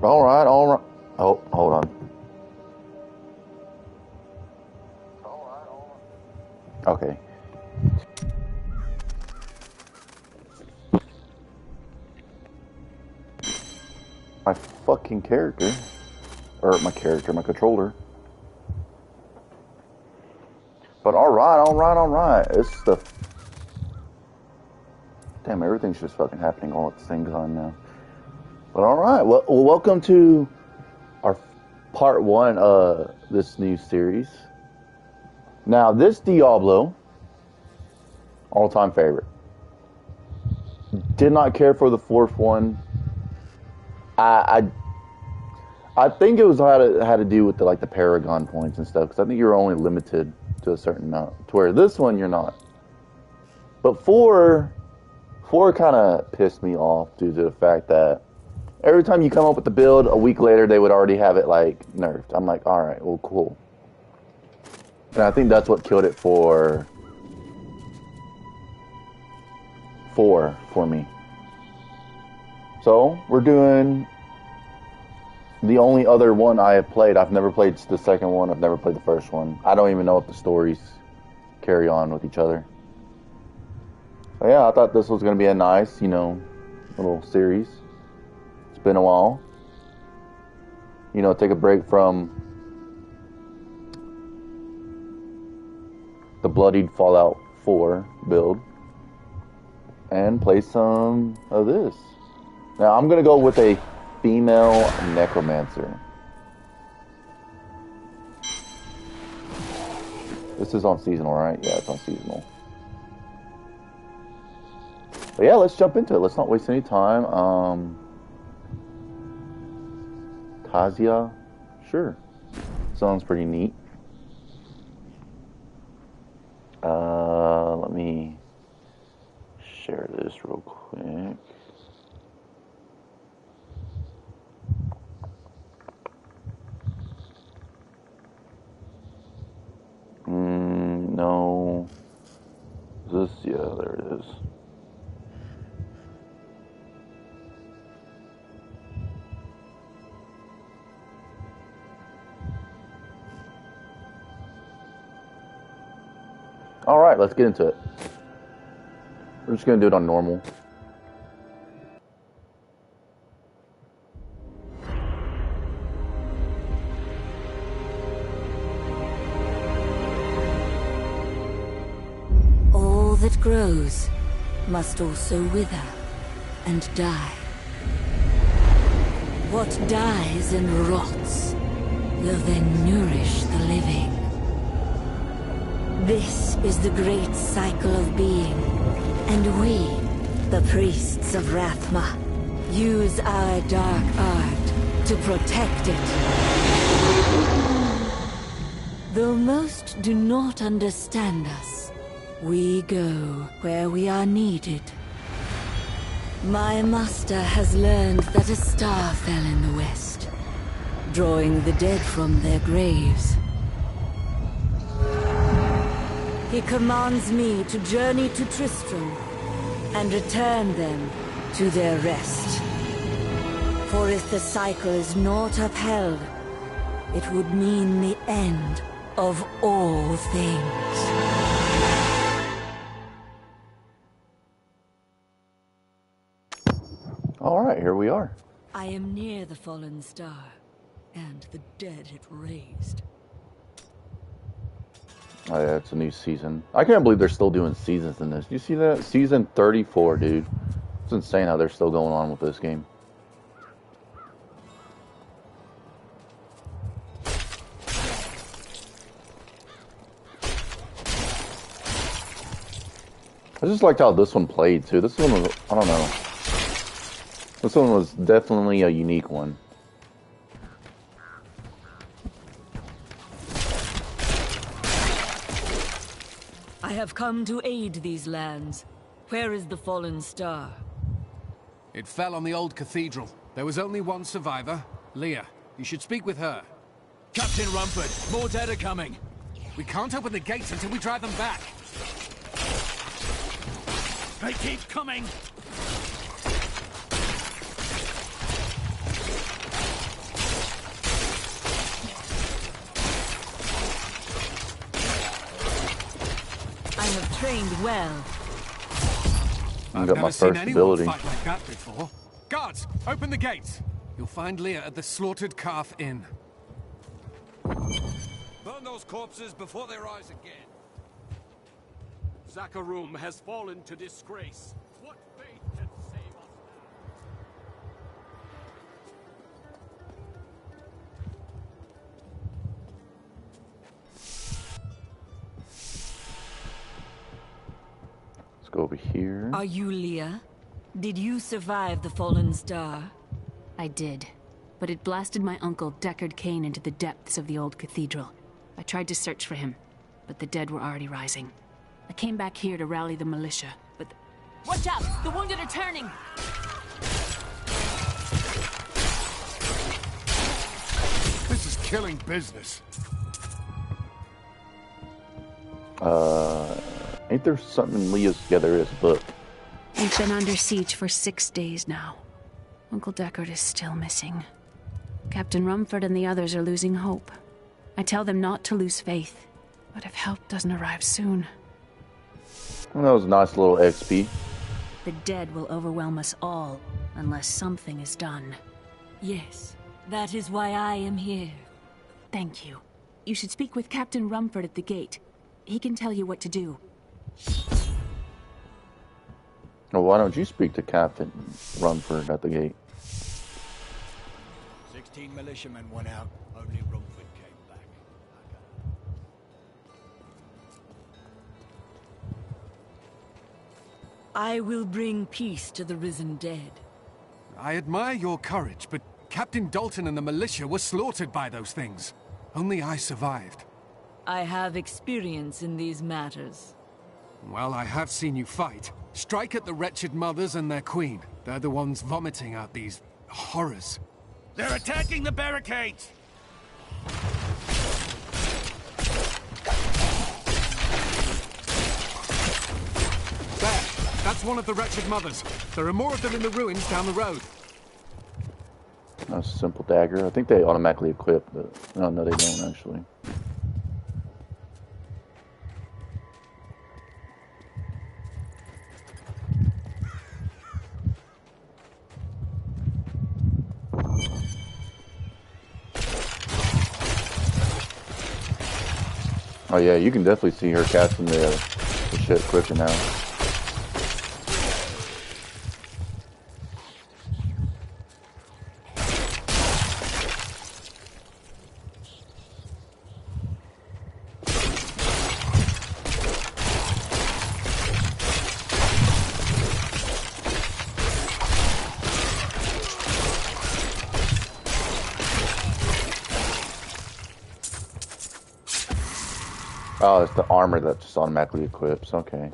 All right, all right. Oh, hold on. Okay. My fucking character. Or my character, my controller. But alright. It's the... Damn, everything's just fucking happening all at the same time now. But alright, well, welcome to our part one of this new series. Now, this Diablo, all-time favorite. Did not care for the fourth one. I think it was had to do with the Paragon points and stuff, because I think you're only limited to a certain amount. To where this one you're not. But four kind of pissed me off due to the fact that every time you come up with the build, a week later they would already have it nerfed. I'm like, all right, well, cool. And I think that's what killed it for me. So we're doing the only other one I have played. I've never played the second one. I've never played the first one. I don't even know if the stories carry on with each other. So yeah, I thought this was going to be a nice, little series. It's been a while. Take a break from the bloodied Fallout 4 build and play some of this. Now I'm going to go with a female necromancer. This is on seasonal, right? Yeah, it's on seasonal. But yeah, let's jump into it. Let's not waste any time. Tazia? Sure. Sounds pretty neat. Let me share this real quick. No. Is this? Yeah, there it is. Alright, let's get into it. We're just gonna do it on normal. All that grows must also wither and die. What dies and rots will then nourish the living. This is the great cycle of being, and we, the priests of Rathma, use our dark art to protect it. Though most do not understand us, we go where we are needed. My master has learned that a star fell in the west, drawing the dead from their graves. He commands me to journey to Tristram and return them to their rest. For if the cycle is not upheld, it would mean the end of all things. Alright, here we are. I am near the fallen star, and the dead it raised. Oh yeah, it's a new season. I can't believe they're still doing seasons in this. You see that? Season 34, dude. It's insane how they're still going on with this game. I just liked how this one played, too. This one was, I don't know. This one was definitely a unique one. I have come to aid these lands. Where is the fallen star? It fell on the old cathedral. There was only one survivor, Leah. You should speak with her. Captain Rumford, more dead are coming. We can't open the gates until we drive them back. They keep coming. trained well. I I've got my never seen first anyone ability. fight like that before. Guards, open the gates. You'll find Leah at the Slaughtered Calf Inn. Burn those corpses before they rise again. Zakharum has fallen to disgrace. What fate can save us Let's go over here. Are you Leah? Did you survive the Fallen Star? I did. But it blasted my uncle, Deckard Cain, into the depths of the old cathedral. I tried to search for him, but the dead were already rising. I came back here to rally the militia, but... Watch out! The wounded are turning! This is killing business. Ain't there something in Leah's... Yeah, there is. Book. We've been under siege for 6 days now. Uncle Deckard is still missing. Captain Rumford and the others are losing hope. I tell them not to lose faith, but if help doesn't arrive soon... Well, that was a nice little XP. The dead will overwhelm us all, unless something is done. Yes, that is why I am here. Thank you. You should speak with Captain Rumford at the gate. He can tell you what to do. Well, why don't you speak to Captain Rumford at the gate? 16 militiamen went out. Only Rumford came back. I will bring peace to the risen dead. I admire your courage, but Captain Dalton and the militia were slaughtered by those things. Only I survived. I have experience in these matters. Well, I have seen you fight. Strike at the wretched mothers and their queen. They're the ones vomiting out these horrors. They're attacking the barricades! There! That's one of the wretched mothers. There are more of them in the ruins down the road. A simple dagger. I think they automatically equip, but no, they don't actually. Oh yeah, you can definitely see her casting the shit quicker now. Oh, it's the armor that just automatically equips. Okay.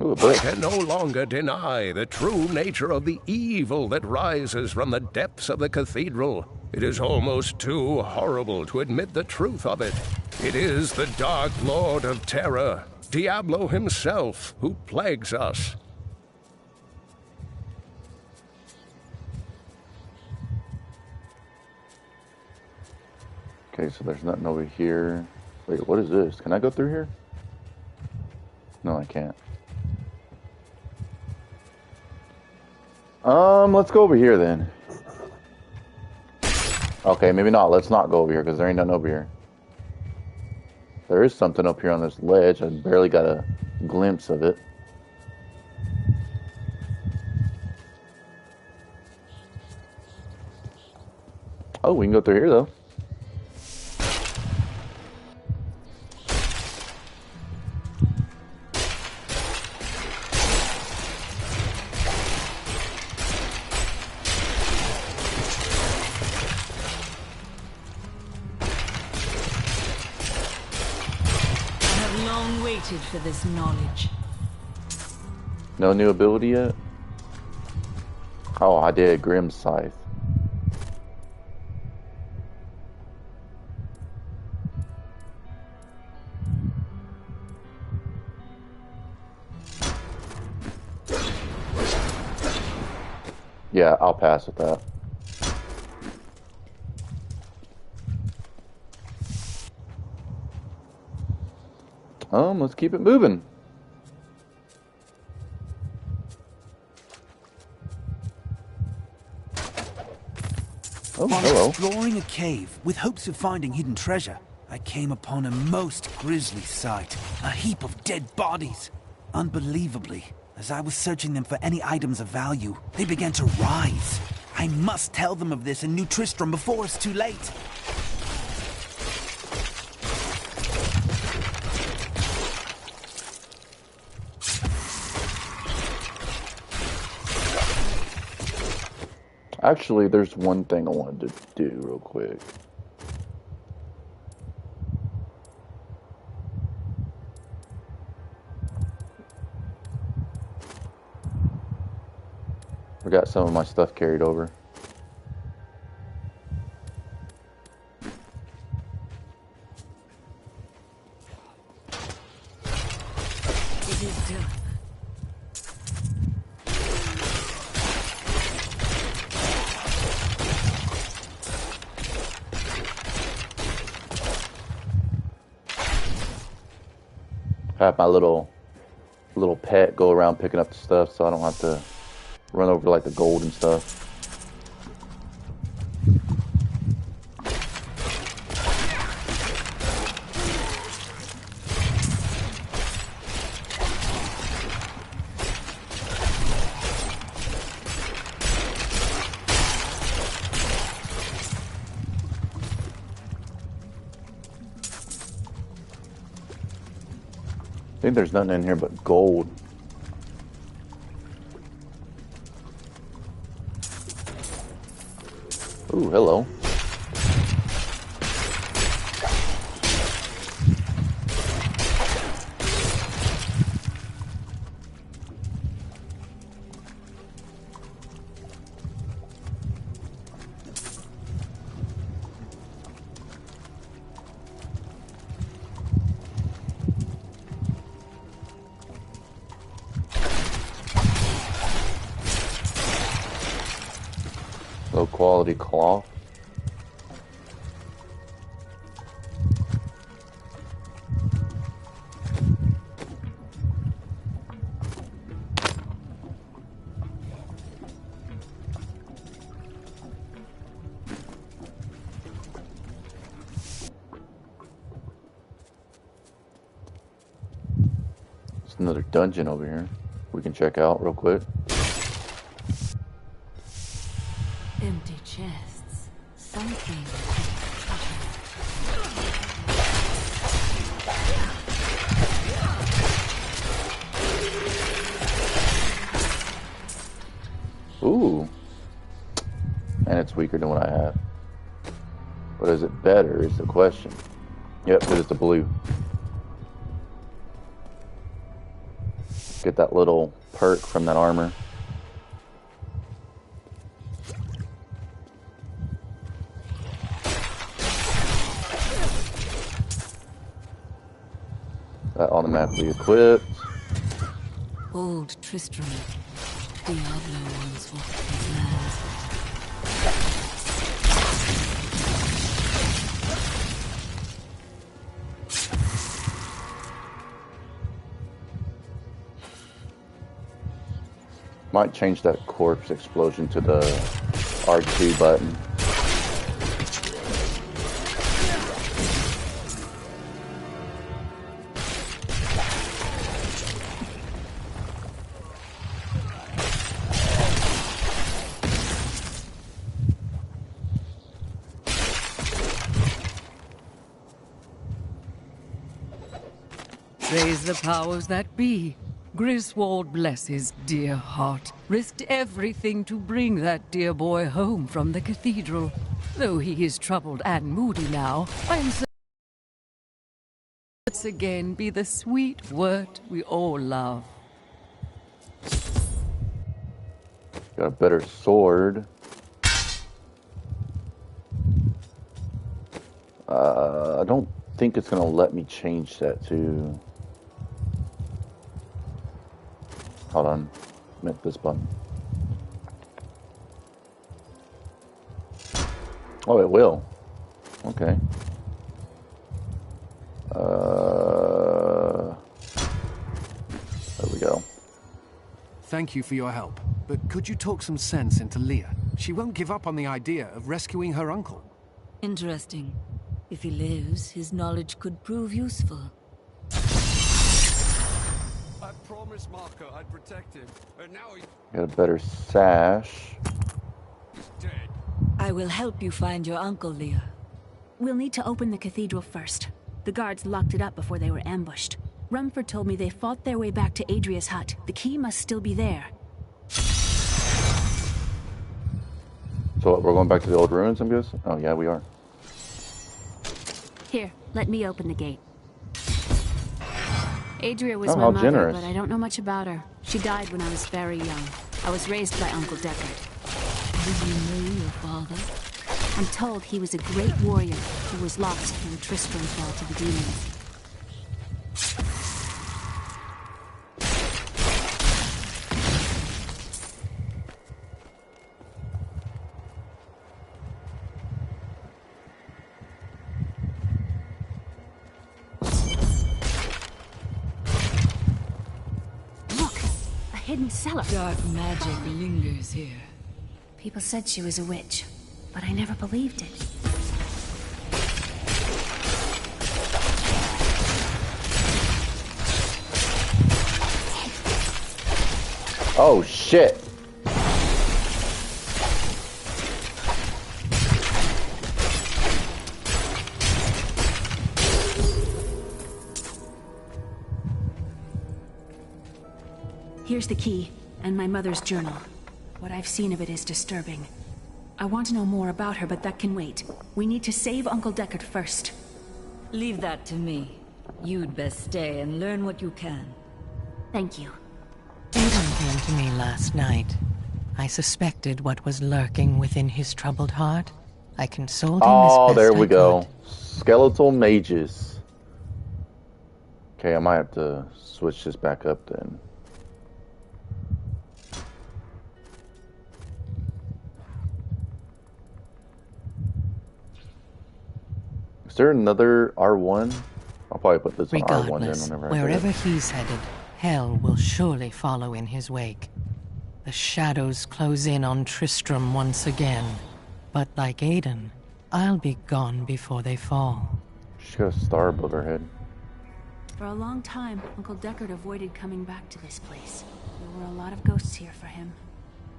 Ooh, a I book. can no longer deny the true nature of the evil that rises from the depths of the cathedral. It is almost too horrible to admit the truth of it. It is the Dark Lord of Terror, Diablo himself, who plagues us. Okay, so there's nothing over here. Wait, what is this? Can I go through here? No, I can't. Let's go over here then. Okay, maybe not. Let's not go over here because there ain't nothing over here. There is something up here on this ledge. I barely got a glimpse of it. Oh, we can go through here though. Waited for this knowledge. No new ability yet? Oh, I did. Grim Scythe. Yeah, I'll pass with that. Let's keep it moving. Oh, While hello. exploring a cave with hopes of finding hidden treasure, I came upon a most grisly sight. A heap of dead bodies. Unbelievably, as I was searching them for any items of value, they began to rise. I must tell them of this in New Tristram before it's too late. Actually, there's one thing I wanted to do real quick. I got some of my stuff carried over. It is done. Have my little pet go around picking up the stuff, so I don't have to run over to like the gold and stuff. I think there's nothing in here but gold. Ooh, hello. Low quality cloth. There's another dungeon over here we can check out real quick. Empty chests. Something. Ooh. And it's weaker than what I have. But is it better is the question. Yep, because it's a blue. Get that little perk from that armor. That automatically equipped. Old Tristram. Diablo once walked his lands. Might change that corpse explosion to the R2 button. Praise the powers that be. Griswold, bless his dear heart, risked everything to bring that dear boy home from the cathedral. Though he is troubled and moody now, I am certain once again be the sweet wort we all love. Got a better sword. I don't think it's gonna let me change that to. Hold on, hit this button. Oh, it will. Okay. we go. Thank you for your help, but could you talk some sense into Leah? She won't give up on the idea of rescuing her uncle. Interesting. If he lives, his knowledge could prove useful. I promised Marco I'd protect him, and now he's Got a better sash. dead. I will help you find your uncle, Leah. We'll need to open the cathedral first. The guards locked it up before they were ambushed. Rumford told me they fought their way back to Adria's hut. The key must still be there. So what, we're going back to the old ruins, I'm guessing? Oh yeah, we are. Here, let me open the gate. Adria was Oh, my how mother, generous. but I don't know much about her. She died when I was very young. I was raised by Uncle Deckard. Did you know your father? I'm told he was a great warrior who was lost when Tristram fell to the demons. Look! A hidden cellar! Dark magic lingers here. People said she was a witch, but I never believed it. Oh shit! Here's the key, and my mother's journal. What I've seen of it is disturbing. I want to know more about her, but that can wait. We need to save Uncle Deckard first. Leave that to me. You'd best stay and learn what you can. Thank you. Aiden came to me last night. I suspected what was lurking within his troubled heart. I consoled him as Oh, best there I we go. could. Skeletal mages. Okay, I might have to switch this back up then. Is there another R1? I'll probably put this on R1 then Regardless, whenever I get wherever it. he's headed, hell will surely follow in his wake. The shadows close in on Tristram once again. But like Aiden, I'll be gone before they fall. She's got a star above her head. For a long time, Uncle Deckard avoided coming back to this place. There were a lot of ghosts here for him.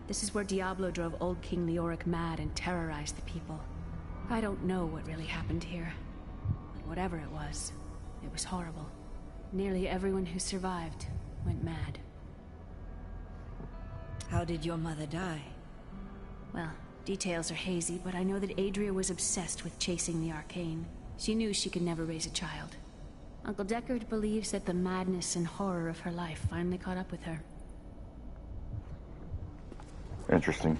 This is where Diablo drove old King Leoric mad and terrorized the people. I don't know what really happened here. But whatever it was horrible. Nearly everyone who survived went mad. How did your mother die? Well, details are hazy, but I know that Adria was obsessed with chasing the arcane. She knew she could never raise a child. Uncle Deckard believes that the madness and horror of her life finally caught up with her. Interesting.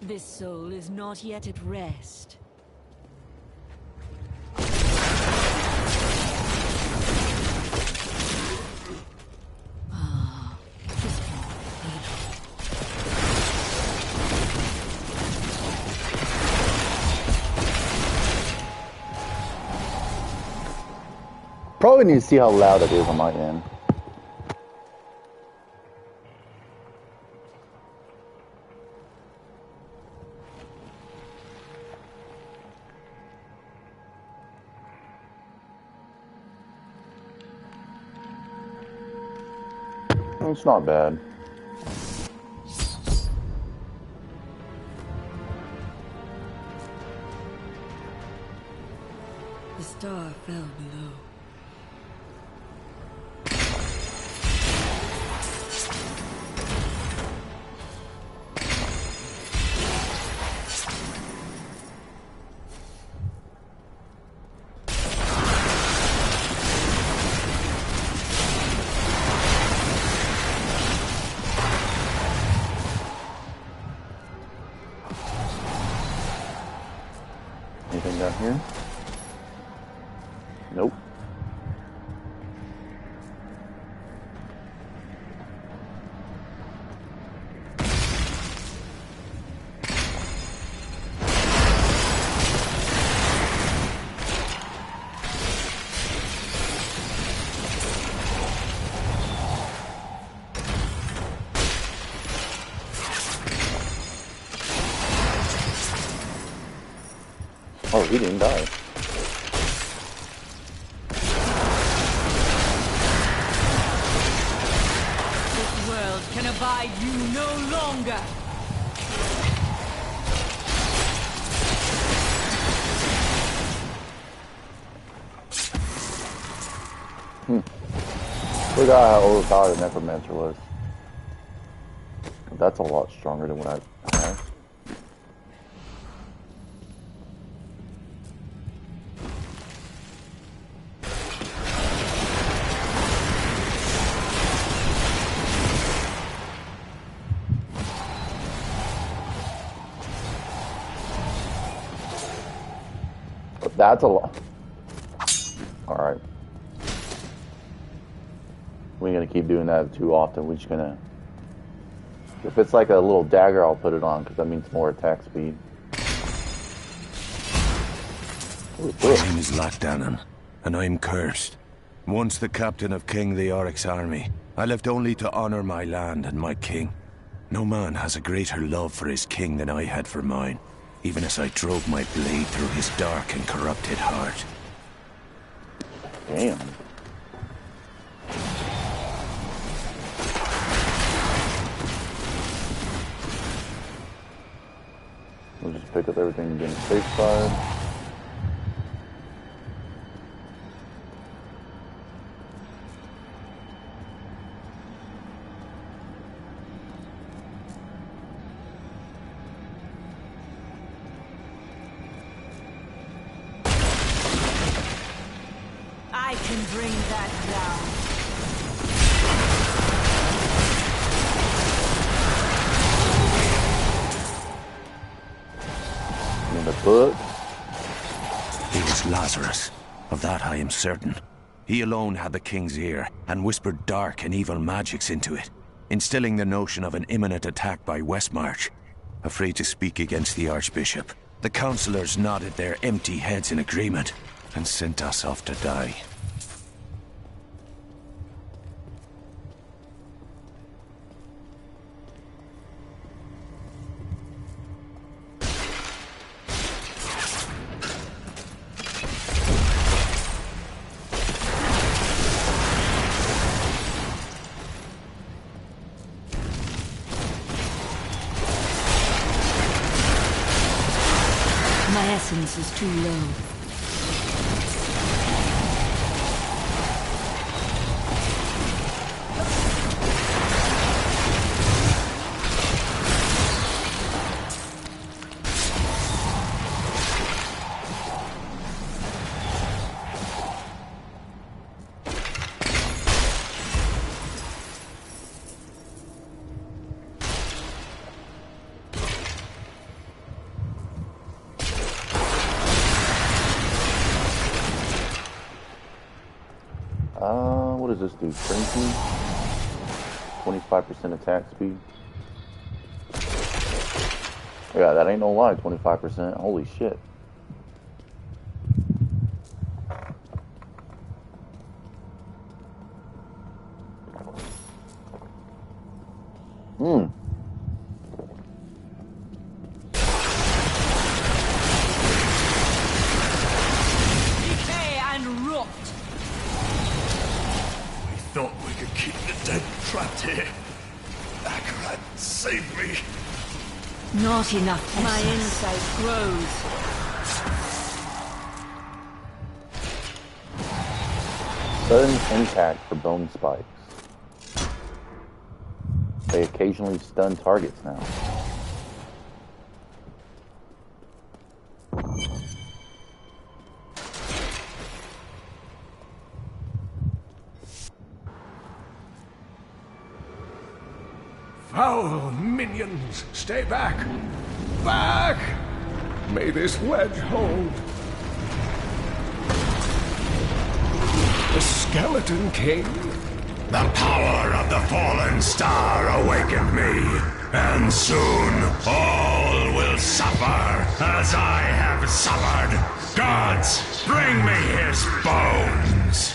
This soul is not yet at rest. Ah, this Probably need to see how loud it is on my end. It's not bad. The star fell below. Down here? Nope. Oh, he didn't die. This world can abide you no longer. Forgot how overpowered the Necromancer was. That's a lot stronger than what I had. But that's a lot. Alright. We ain't gonna keep doing that too often. We're just gonna... If it's like a little dagger, I'll put it on, because that means more attack speed. My name is Latdanan, and I'm cursed. Once the captain of King Leoric's army, I left only to honor my land and my king. No man has a greater love for his king than I had for mine, even as I drove my blade through his dark and corrupted heart. Damn. We'll just pick up everything and get a safe side. I can bring that down. In the book. He was Lazarus. Of that I am certain. He alone had the king's ear, and whispered dark and evil magics into it, instilling the notion of an imminent attack by Westmarch. Afraid to speak against the Archbishop, the councillors nodded their empty heads in agreement, and sent us off to die. My essence is too low. What does this do? Shrinking? 25% attack speed? Yeah, that ain't no lie, 25%. Holy shit. Decay and rot. We thought we could keep the dead trapped here. Akarat, save me. Not enough. My insight grows. Sudden impact for bone spikes. They occasionally stun targets now. Foul minions, stay back! Back! May this wedge hold. The Skeleton King? The power of the fallen star awakened me, and soon all will suffer as I have suffered. Gods, bring me his bones!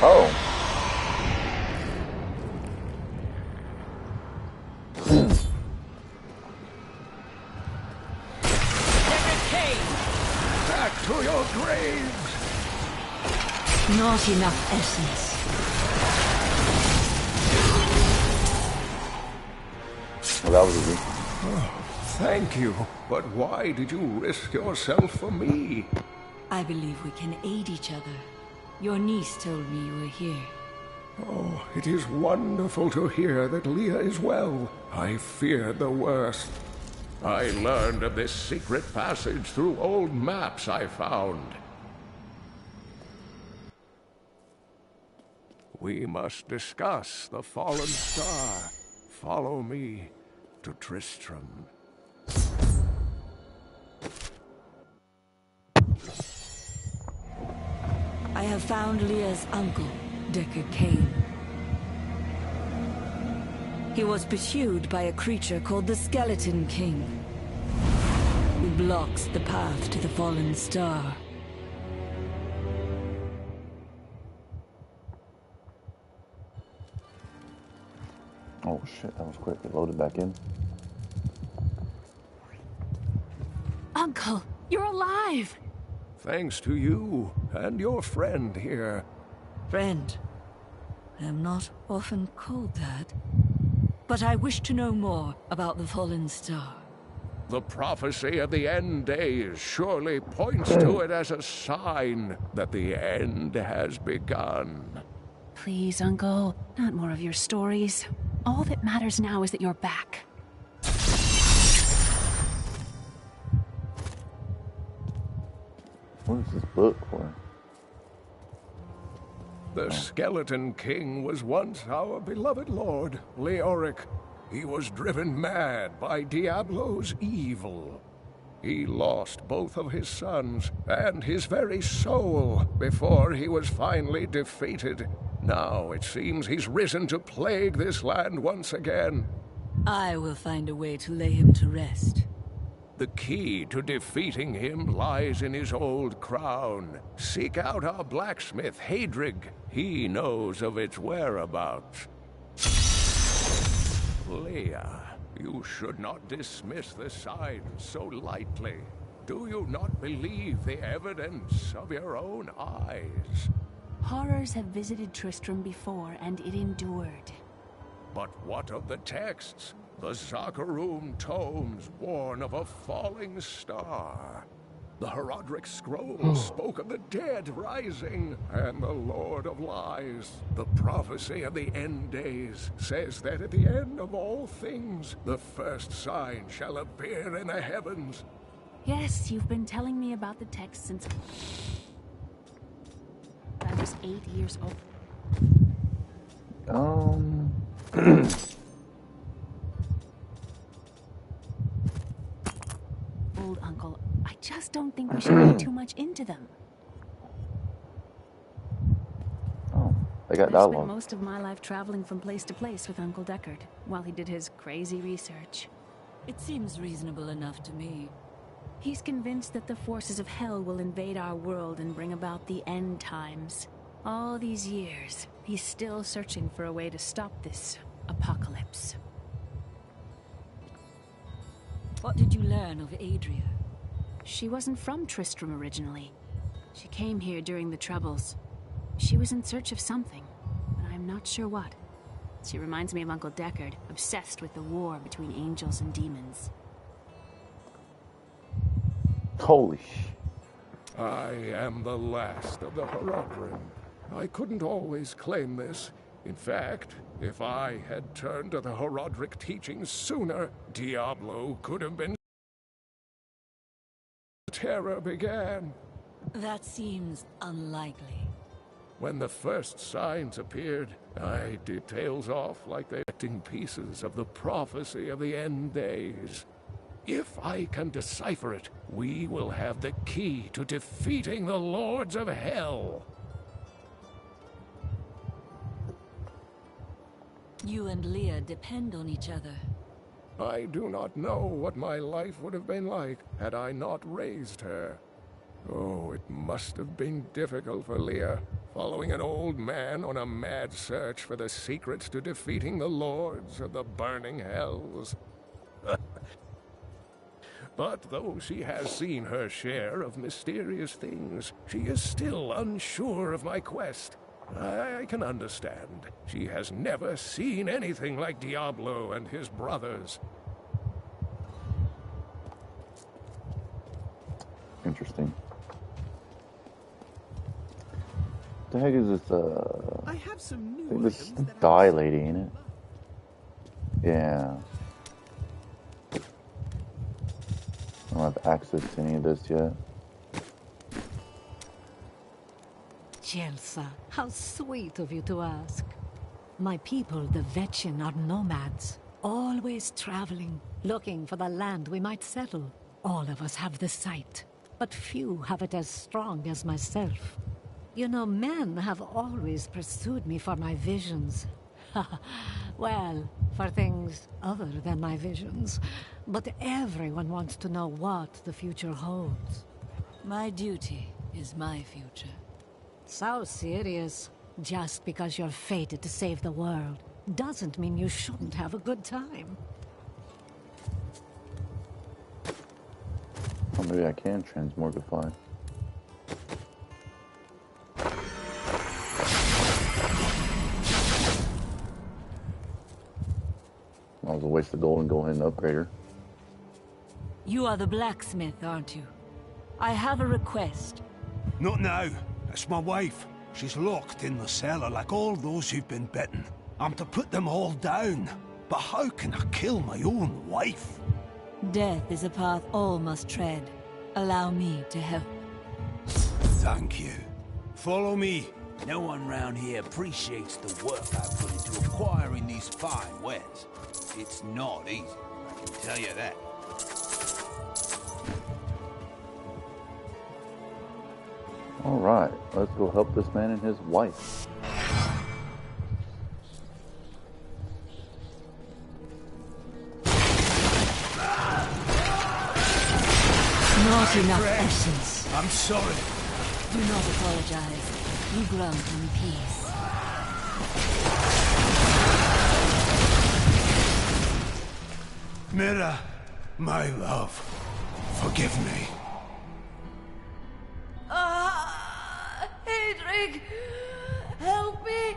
Oh. Back to your graves! Not enough essence. Well, that was easy. Thank you, but why did you risk yourself for me? I believe we can aid each other. Your niece told me you were here. Oh, it is wonderful to hear that Leah is well. I feared the worst. I learned of this secret passage through old maps I found. We must discuss the fallen star. Follow me to Tristram. I have found Leah's uncle, Deckard Cain. He was pursued by a creature called the Skeleton King, who blocks the path to the fallen star. Oh shit, that was quick. It loaded back in. Uncle, you're alive! Thanks to you and your friend here. Friend, I am not often called that, but I wish to know more about the fallen star. The prophecy of the end days surely points to it as a sign that the end has begun. Please, Uncle, not more of your stories. All that matters now is that you're back. What is this book for? The Skeleton King was once our beloved lord, Leoric. He was driven mad by Diablo's evil. He lost both of his sons and his very soul before he was finally defeated. Now it seems he's risen to plague this land once again. I will find a way to lay him to rest. The key to defeating him lies in his old crown. Seek out our blacksmith, Hadrig. He knows of its whereabouts. Leah, you should not dismiss the signs so lightly. Do you not believe the evidence of your own eyes? Horrors have visited Tristram before, and it endured. But what of the texts? The Zakarum tomes warn of a falling star. The Herodric scrolls spoke of the dead rising, and the Lord of Lies. The prophecy of the end days says that at the end of all things, the first sign shall appear in the heavens. Yes, you've been telling me about the text since I was 8 years old. Old Uncle, I just don't think we should read too much into them. Oh, they got I've dialogue. spent most of my life traveling from place to place with Uncle Deckard while he did his crazy research. It seems reasonable enough to me. He's convinced that the forces of hell will invade our world and bring about the end times. All these years, he's still searching for a way to stop this apocalypse. What did you learn of Adria? She wasn't from Tristram originally. She came here during the Troubles. She was in search of something, but I'm not sure what. She reminds me of Uncle Deckard, obsessed with the war between angels and demons. Holy sh... I am the last of the Herodrim. I couldn't always claim this. In fact, if I had turned to the Herodric teachings sooner, Diablo could have been... Terror began. That seems unlikely. When the first signs appeared, I details off like they're pieces of the prophecy of the end days. If I can decipher it, we will have the key to defeating the Lords of Hell. You and Leah depend on each other. I do not know what my life would have been like had I not raised her. Oh, it must have been difficult for Leah, following an old man on a mad search for the secrets to defeating the Lords of the Burning Hells. But though she has seen her share of mysterious things, she is still unsure of my quest. I can understand. She has never seen anything like Diablo and his brothers. Interesting. What the heck is this, I have some new I think this is items the that die lady, ain't it? Yeah. I don't have access to any of this yet. Chelsea, how sweet of you to ask. My people, the Vetchin, are nomads, always traveling, looking for the land we might settle. All of us have the sight, but few have it as strong as myself. You know, men have always pursued me for my visions. Well, for things other than my visions. But everyone wants to know what the future holds. My duty is my future. So serious. Just because you're fated to save the world doesn't mean you shouldn't have a good time. Oh, maybe I can transmorgify. That was a waste of gold and go ahead and upgrade her. You are the blacksmith, aren't you? I have a request. Not now. It's my wife. She's locked in the cellar like all those who've been bitten. I'm to put them all down. But how can I kill my own wife? Death is a path all must tread. Allow me to help. Thank you. Follow me. No one round here appreciates the work I put into acquiring these fine wares. It's not easy, I can tell you that. Alright, let's go help this man and his wife. Not enough essence. I'm sorry. Do not apologize. You grunt in peace. Mira, my love, forgive me. Hedrig! Help me!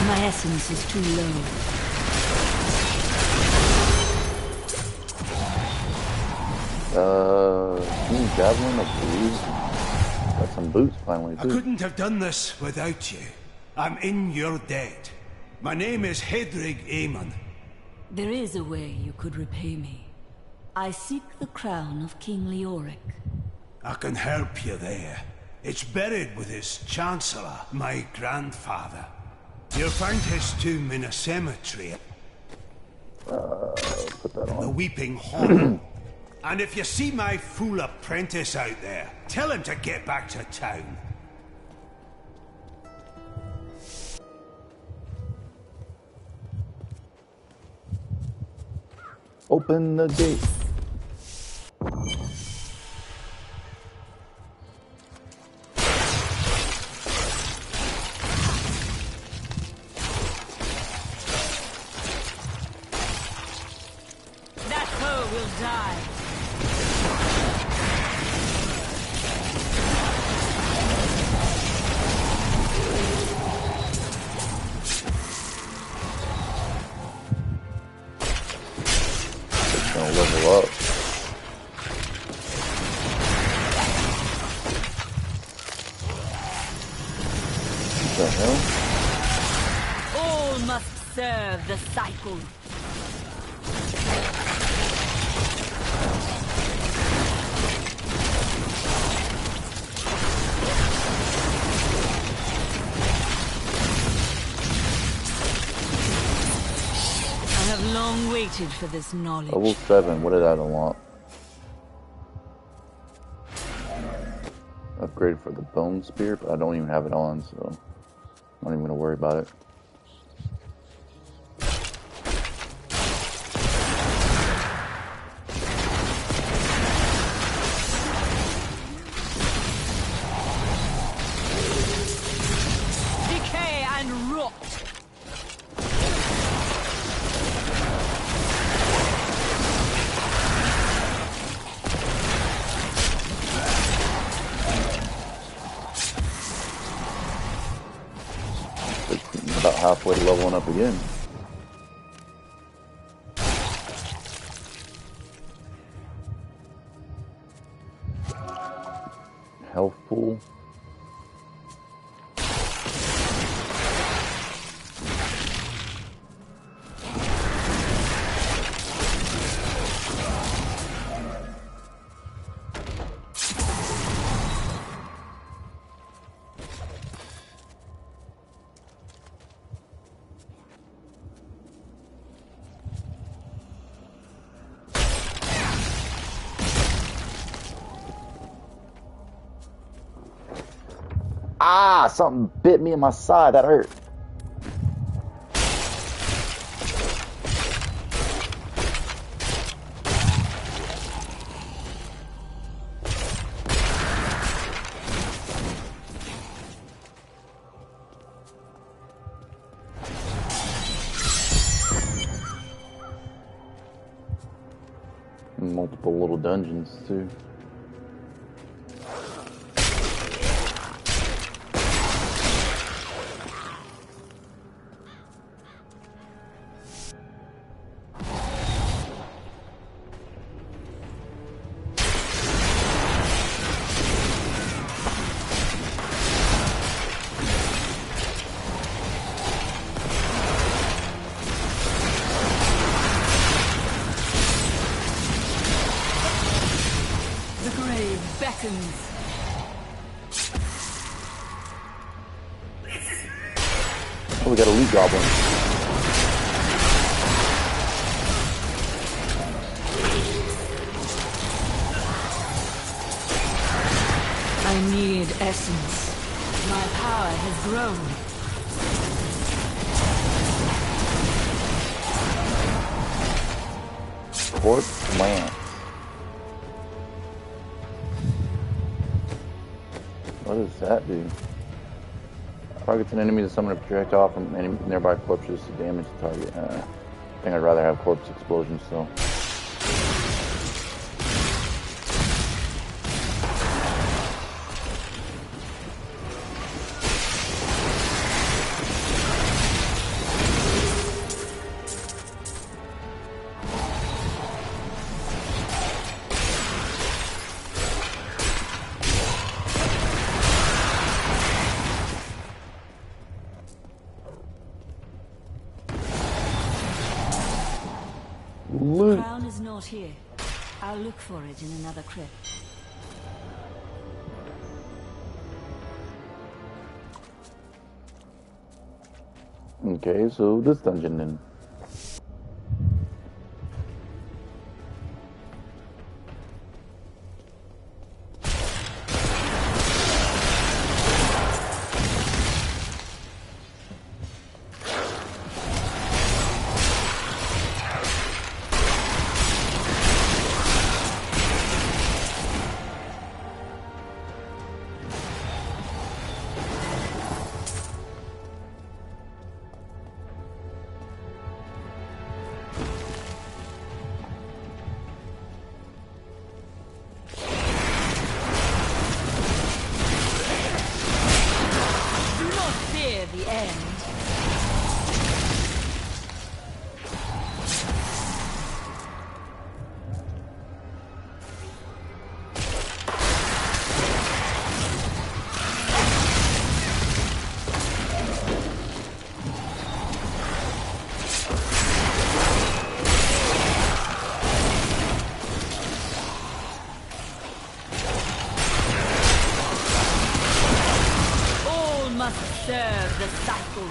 My essence is too low. Javelin of boots. Got some boots finally, too. I couldn't have done this without you. I'm in your debt. My name is Hedrig Aemon. There is a way you could repay me. I seek the crown of King Leoric. I can help you there. It's buried with his chancellor, my grandfather. You'll find his tomb in a cemetery. Put that on. The Weeping Hollow. And if you see my fool apprentice out there, tell him to get back to town. Open the gate. That foe will die. It's gonna level up. What the hell? All must serve the cycle. waited for this knowledge. Level 7, what did that unlock? Upgrade for the bone spear, but I don't even have it on, so I'm not even gonna worry about it. Decay and rot. About halfway to leveling up again. Health pool. Ah, something bit me in my side. That hurt. Multiple little dungeons, too. Oh, we got a loot goblin. I need essence. My power has grown. Corpse lance. What does that do? Targets an enemy to summon a projectile from any nearby corpses to damage the target. I think I'd rather have corpse explosion still. The crown is not here. I'll look for it in another crypt. Okay, so this dungeon then. The end. All must serve the cycle.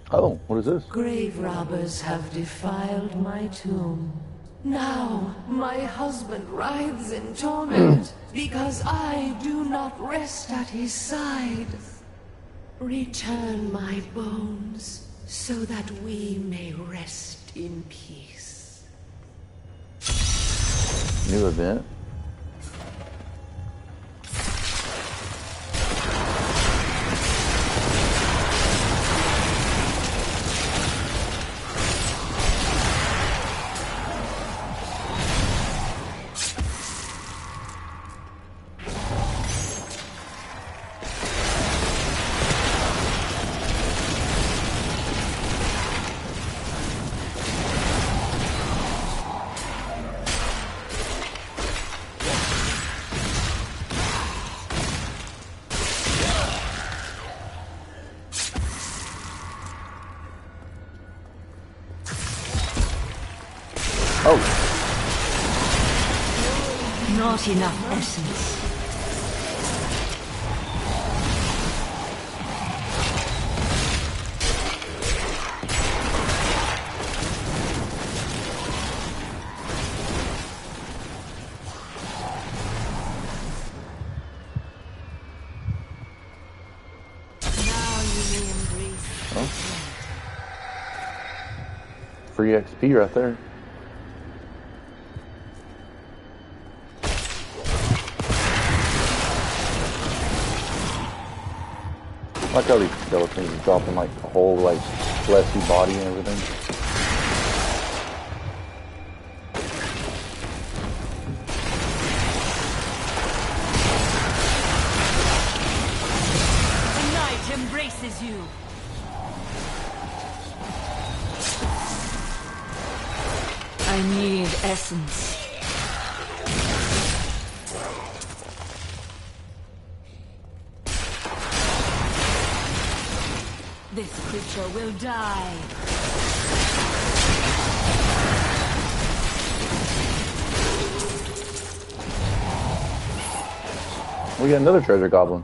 Oh, what is this? Grave robbers have defiled my tomb. Now my husband writhes in torment because I do not rest at his side. Return my bones so that we may rest in peace. New event. Oh. Not enough essence. Now you may embrace. Oh. Free XP right there. I like how these skeletons are dropping like a whole like fleshy body and everything. The night embraces you. I need essence. This creature will die. We got another treasure goblin.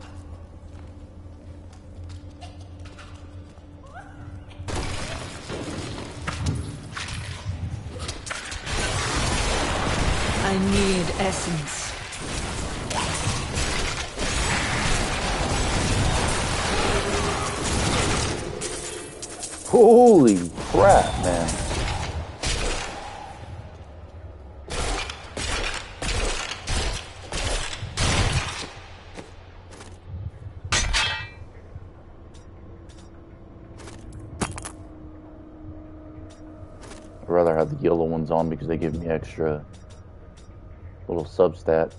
I need essence. Holy crap, man. I'd rather have the yellow ones on because they give me extra little substats.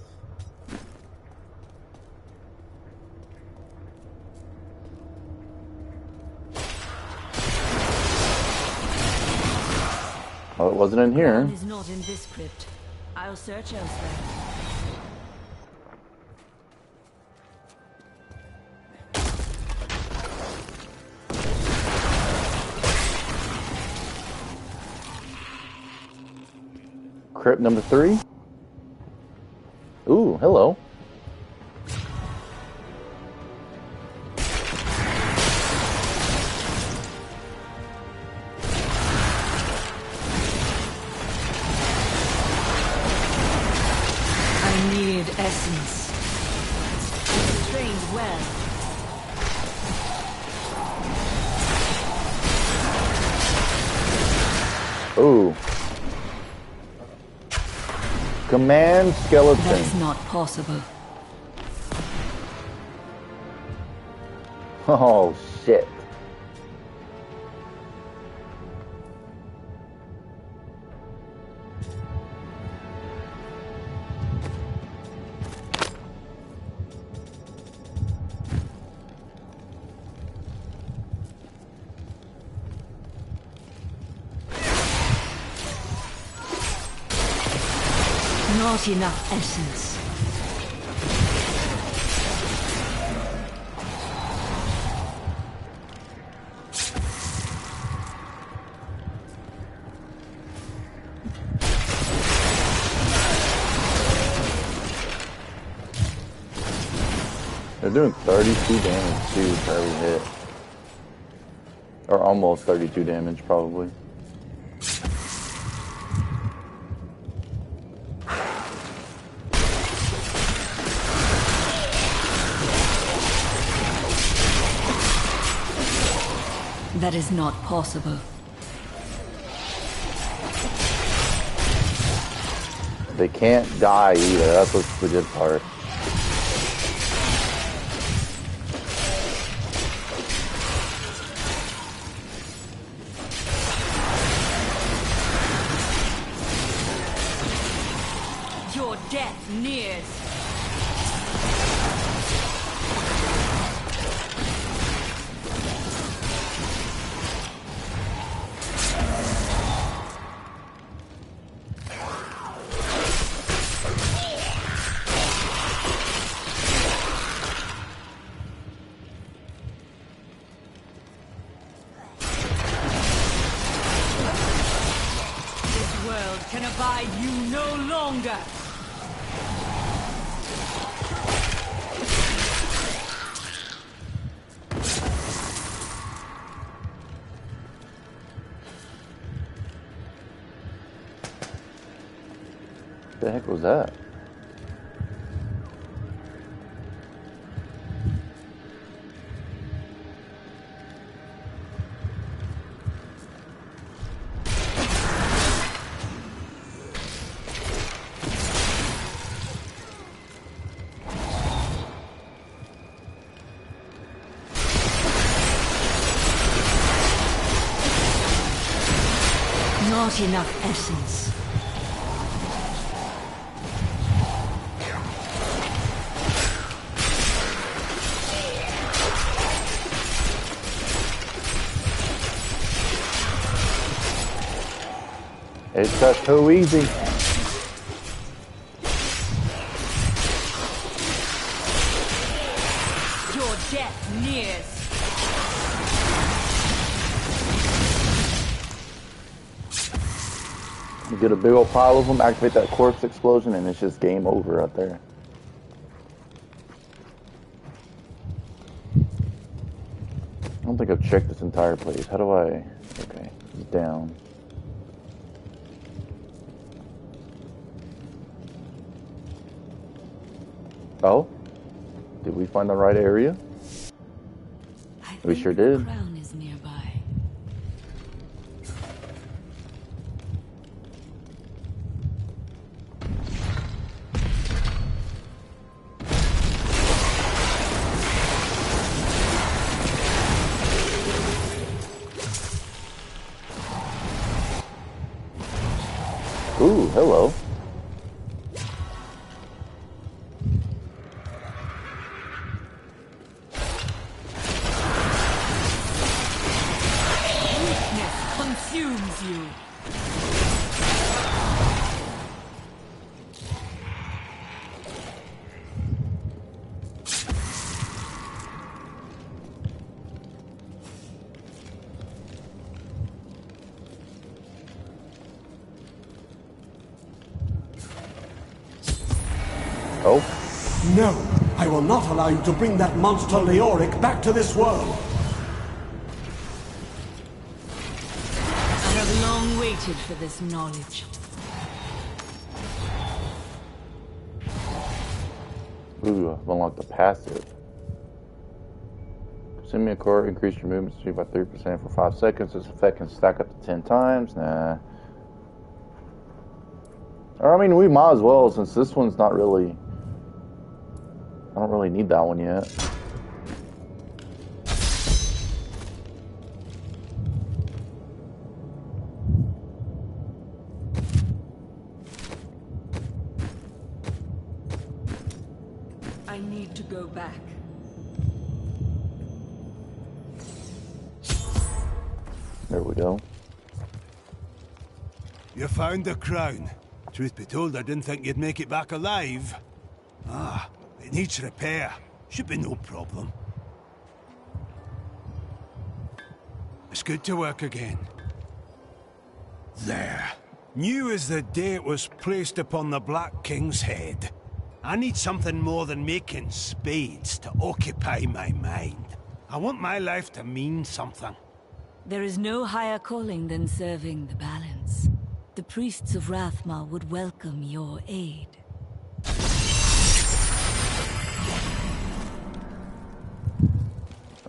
Oh, it wasn't in here. One is not in this crypt. I'll search elsewhere. Crypt number 3. Ooh, hello. I need essence. Trained well. Ooh. Command skeleton. That's not possible. Oh, shit. Not enough essence. They're doing 32 damage too for every hit. Or almost 32 damage, probably. That is not possible. They can't die either. That's what's the good part. Your death nears. This world can abide you no longer. What the heck was that? Not enough essence. It's just too easy. Your death nears. You get a big old pile of them, activate that corpse explosion, and it's just game over out there. I don't think I've checked this entire place. How do I... Okay, it's down. Oh? Did we find the right area? We sure did. The crown is nearby. Ooh, hello. Weakness consumes you. Oh. No, I will not allow you to bring that monster Leoric back to this world. I have long waited for this knowledge. Ooh, I've unlocked the passive. Send me a core, increase your movement speed by 3% for 5 seconds. This effect can stack up to 10 times. Nah. Or, I mean, we might as well, since this one's not really... I don't really need that one yet. I need to go back. There we go. You found the crown. Truth be told, I didn't think you'd make it back alive. Ah, it needs repair. Should be no problem. It's good to work again. There. New as the day it was placed upon the Black King's head. I need something more than making spades to occupy my mind. I want my life to mean something. There is no higher calling than serving the balance. The priests of Rathmar would welcome your aid.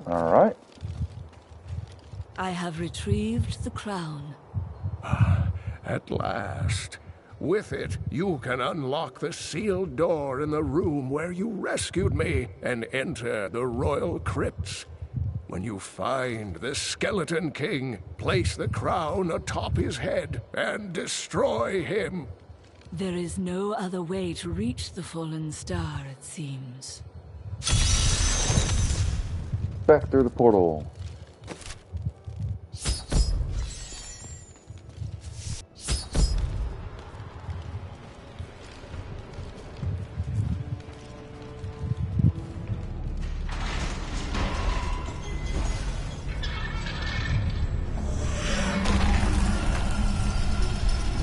All right. I have retrieved the crown. At last. With it, you can unlock the sealed door in the room where you rescued me and enter the royal crypts. When you find the Skeleton King, place the crown atop his head and destroy him. There is no other way to reach the fallen star, it seems. Back through the portal.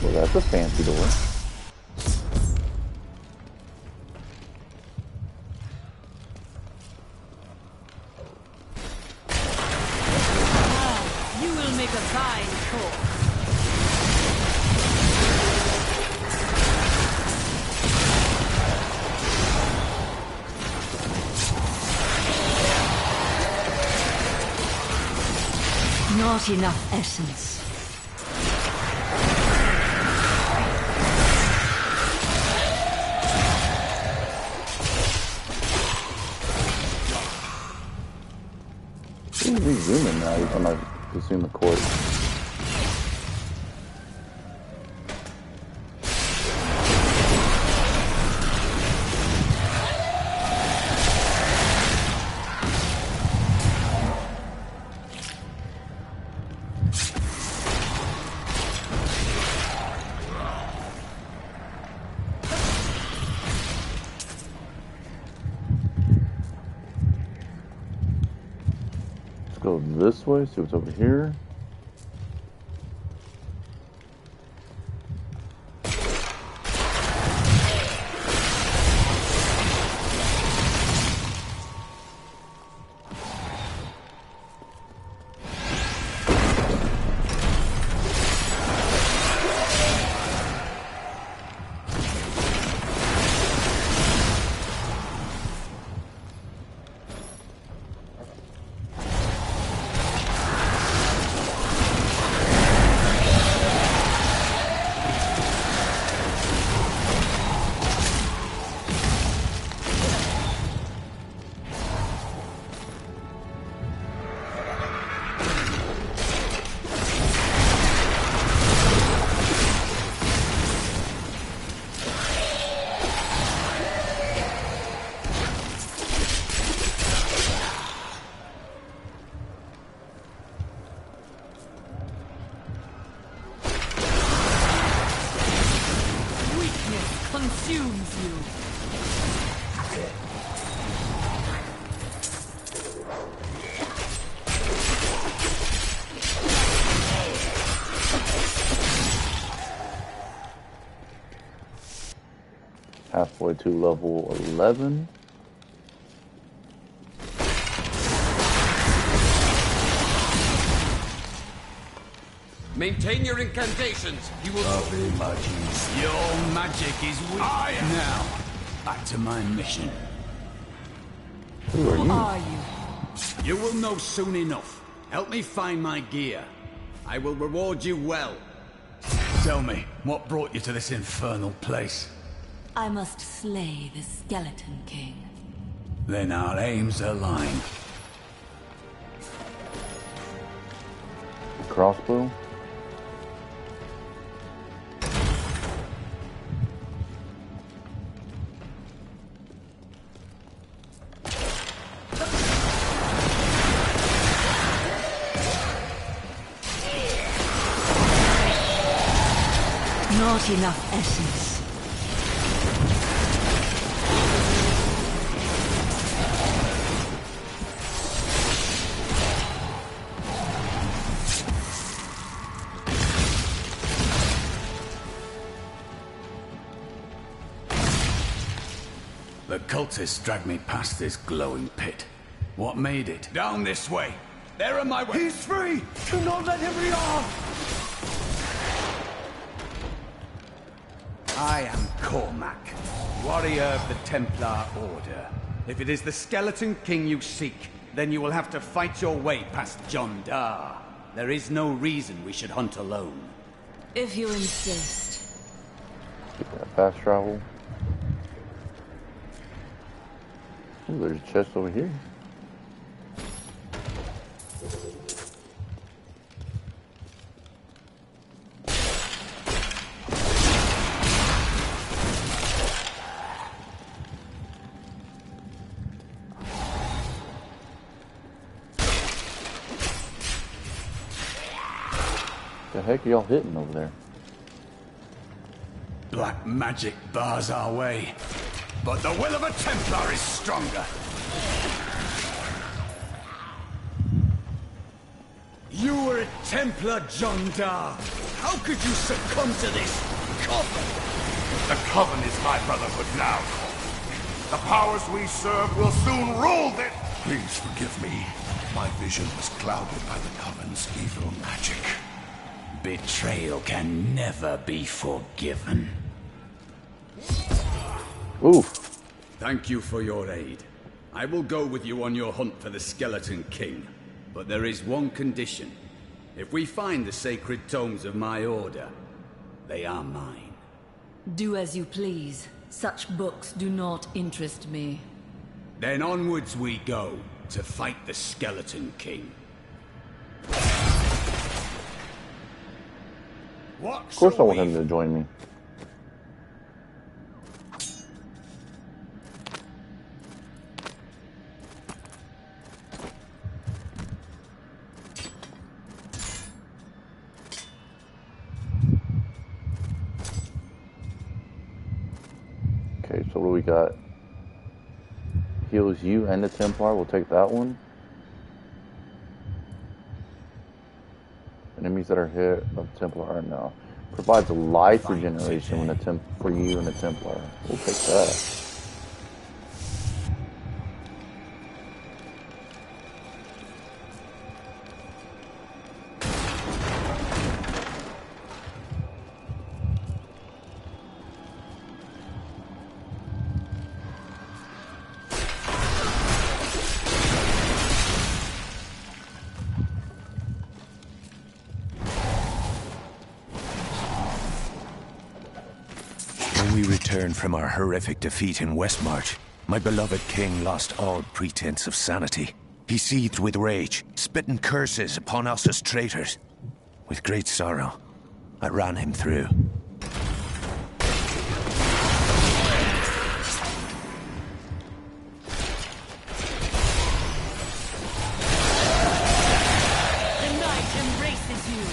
Well, that's a fancy door. You will make a fine court. Not enough essence. He's zooming now. He's on, I assume, a court. Go this way, see what's over here. Consumes you. Halfway to level 11. Maintain your incantations. You will. Your magic is weak. Now, back to my mission. Who are you? Are you? You will know soon enough. Help me find my gear. I will reward you well. Tell me, what brought you to this infernal place? I must slay the Skeleton King. Then our aims align. Crossbow. Not enough essence. The cultists dragged me past this glowing pit. What made it? Down this way. They're on my way. He's free! Do not let him be off! I am Cormac, warrior of the Templar Order. If it is the Skeleton King you seek, then you will have to fight your way past John Dar. There is no reason we should hunt alone. If you insist. Fast travel. Ooh, there's a chest over here. The heck are y'all hitting over there? Black magic bars our way, but the will of a Templar is stronger. You were a Templar, John Dar. How could you succumb to this coven? The Coven is my brotherhood now. The powers we serve will soon rule this. Please forgive me. My vision was clouded by the Coven's evil magic. Betrayal can never be forgiven. Oof. Thank you for your aid. I will go with you on your hunt for the Skeleton King. But there is one condition. If we find the sacred tomes of my order, they are mine. Do as you please. Such books do not interest me. Then onwards we go, to fight the Skeleton King. Of course I want him to join me. Okay, so what do we got? Heals you and the Templar. We'll take that one. Enemies that are hit of Templar are now. Provides a life regeneration when the for you and the Templar. We'll take that. When we returned from our horrific defeat in Westmarch, my beloved king lost all pretense of sanity. He seethed with rage, spitting curses upon us as traitors. With great sorrow, I ran him through. The night embraces you.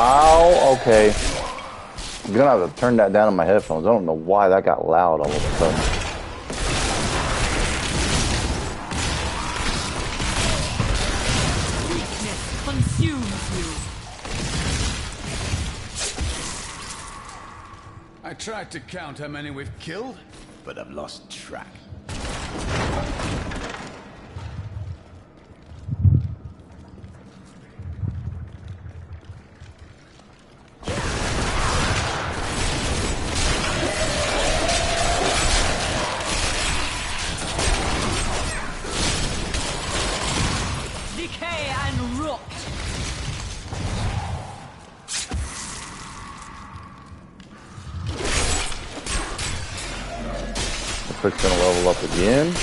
Ow, okay. I'm gonna have to turn that down on my headphones. I don't know why that got loud all of a sudden. Weakness consumes you. I tried to count how many we've killed, but I've lost track. Decay and rot. The quick's gonna level up again.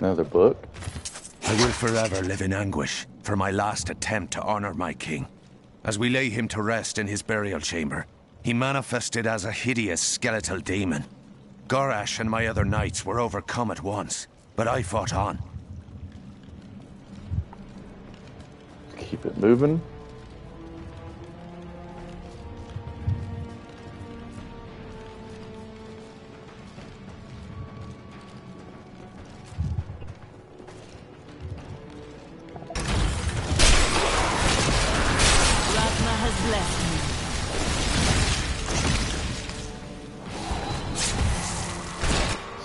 Another book. I will forever live in anguish for my last attempt to honor my king. As we lay him to rest in his burial chamber, he manifested as a hideous skeletal demon. Gorash and my other knights were overcome at once, but I fought on. Keep it moving.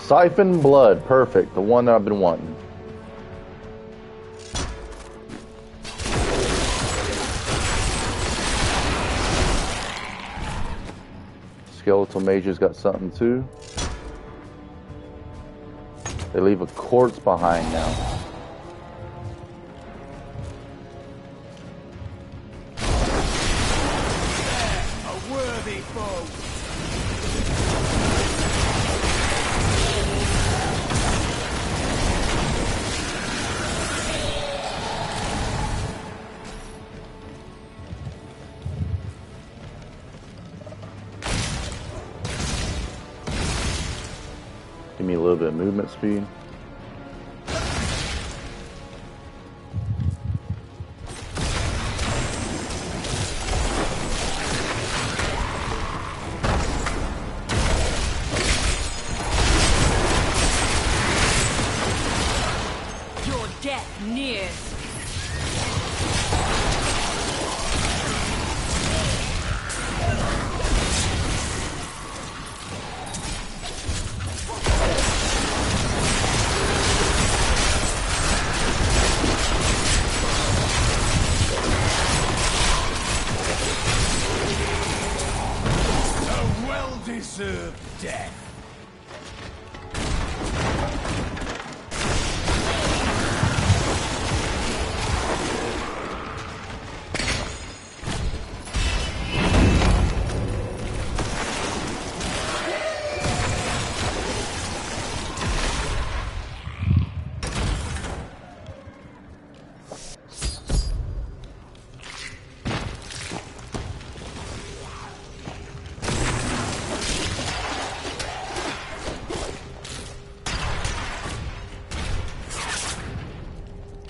Siphon blood, perfect. The one that I've been wanting. Skeletal mages got something too. They leave a corpse behind now. A worthy foe. Give me a little bit of movement speed. Your death nears. Deserved death.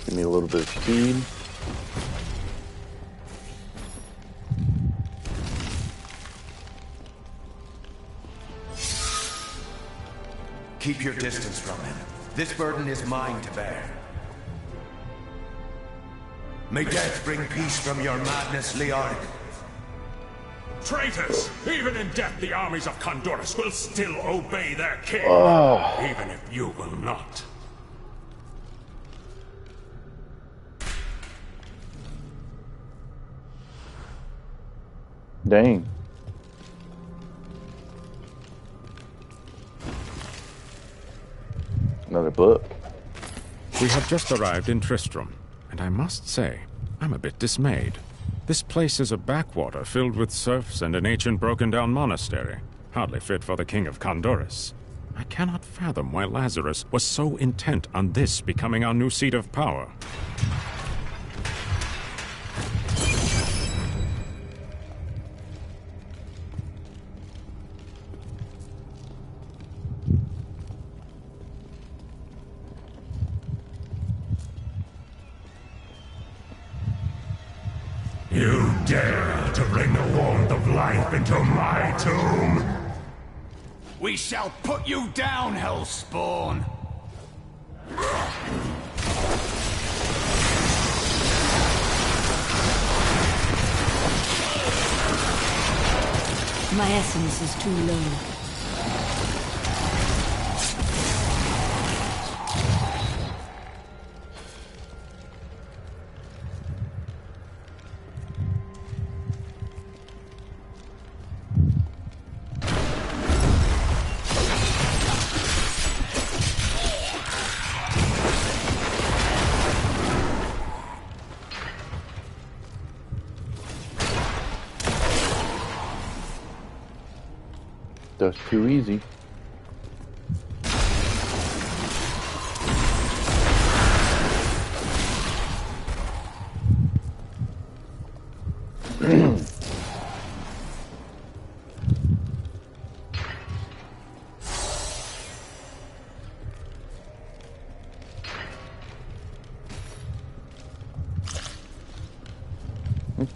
Give me a little bit of speed. Keep your distance from him. This burden is mine to bear. May death bring peace from your madness, Leoric. Traitors! Even in death, the armies of Condorus will still obey their king. Even if you will not. Dang. Another book. We have just arrived in Tristram, and I must say, I'm a bit dismayed. This place is a backwater filled with serfs and an ancient broken-down monastery, hardly fit for the king of Condorus. I cannot fathom why Lazarus was so intent on this becoming our new seat of power. You dare to bring the warmth of life into my tomb? We shall put you down, Hellspawn! My essence is too low. That's too easy.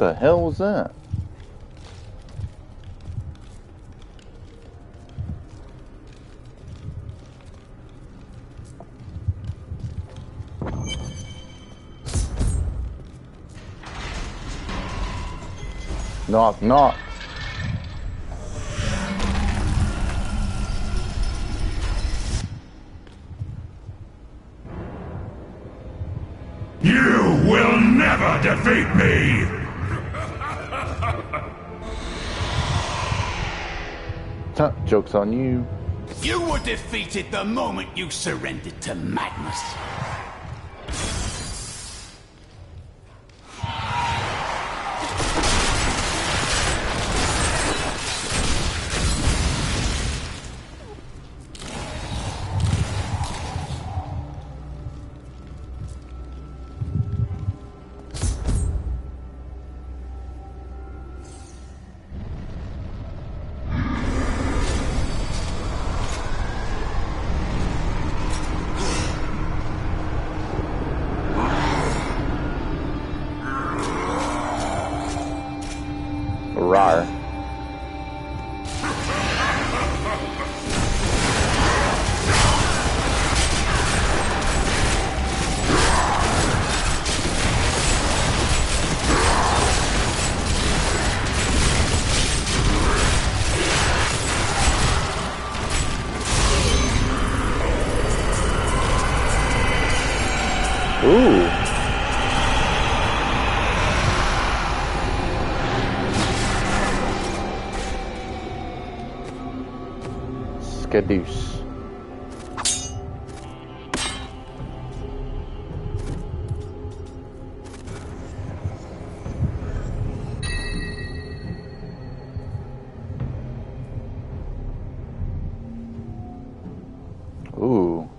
the hell was that? Knock, knock. You will never defeat me! Joke's on you. You were defeated the moment you surrendered to madness. Rar. Ooh. Skadoosh. Ooh.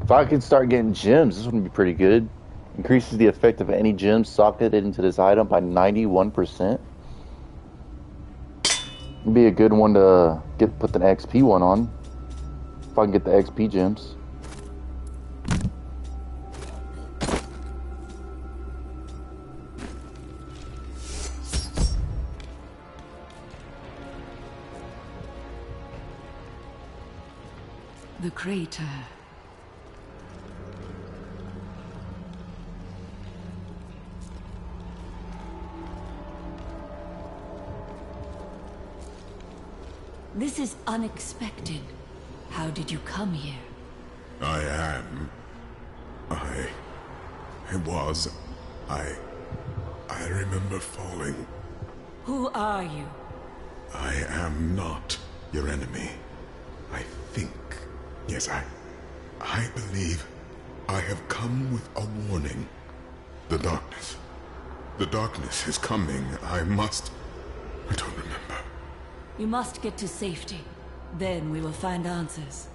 If I could start getting gems, this would be pretty good. Increases the effect of any gem socketed into this item by 91%. Be a good one to put the XP one on. If I can get the XP gems. The crater. This is unexpected. How did you come here? I remember falling. Who are you? I am not your enemy. I think. Yes, I believe I have come with a warning. The darkness. The darkness is coming. I don't remember. You must get to safety. Then we will find answers.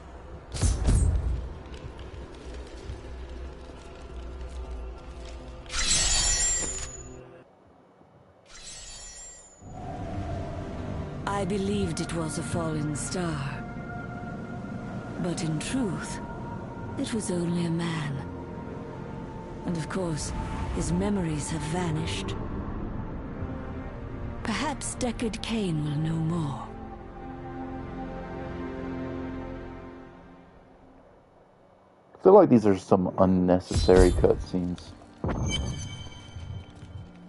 I believed it was a fallen star. But in truth, it was only a man. And of course, his memories have vanished. Perhaps Deckard Cain will know more. I feel like these are some unnecessary cutscenes.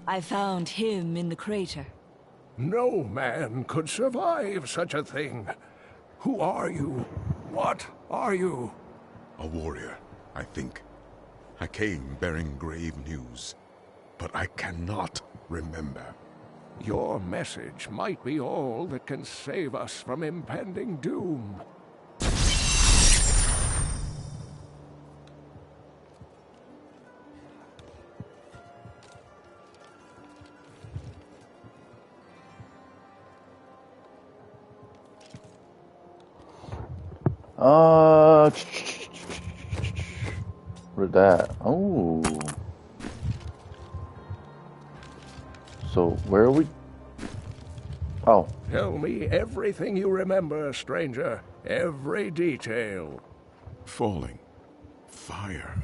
I found him in the crater. No man could survive such a thing. Who are you? What are you? A warrior, I think. I came bearing grave news, but I cannot remember. Your message might be all that can save us from impending doom. Where's that? Oh. So, where are we? Oh. Tell me everything you remember, stranger. Every detail. Falling. Fire.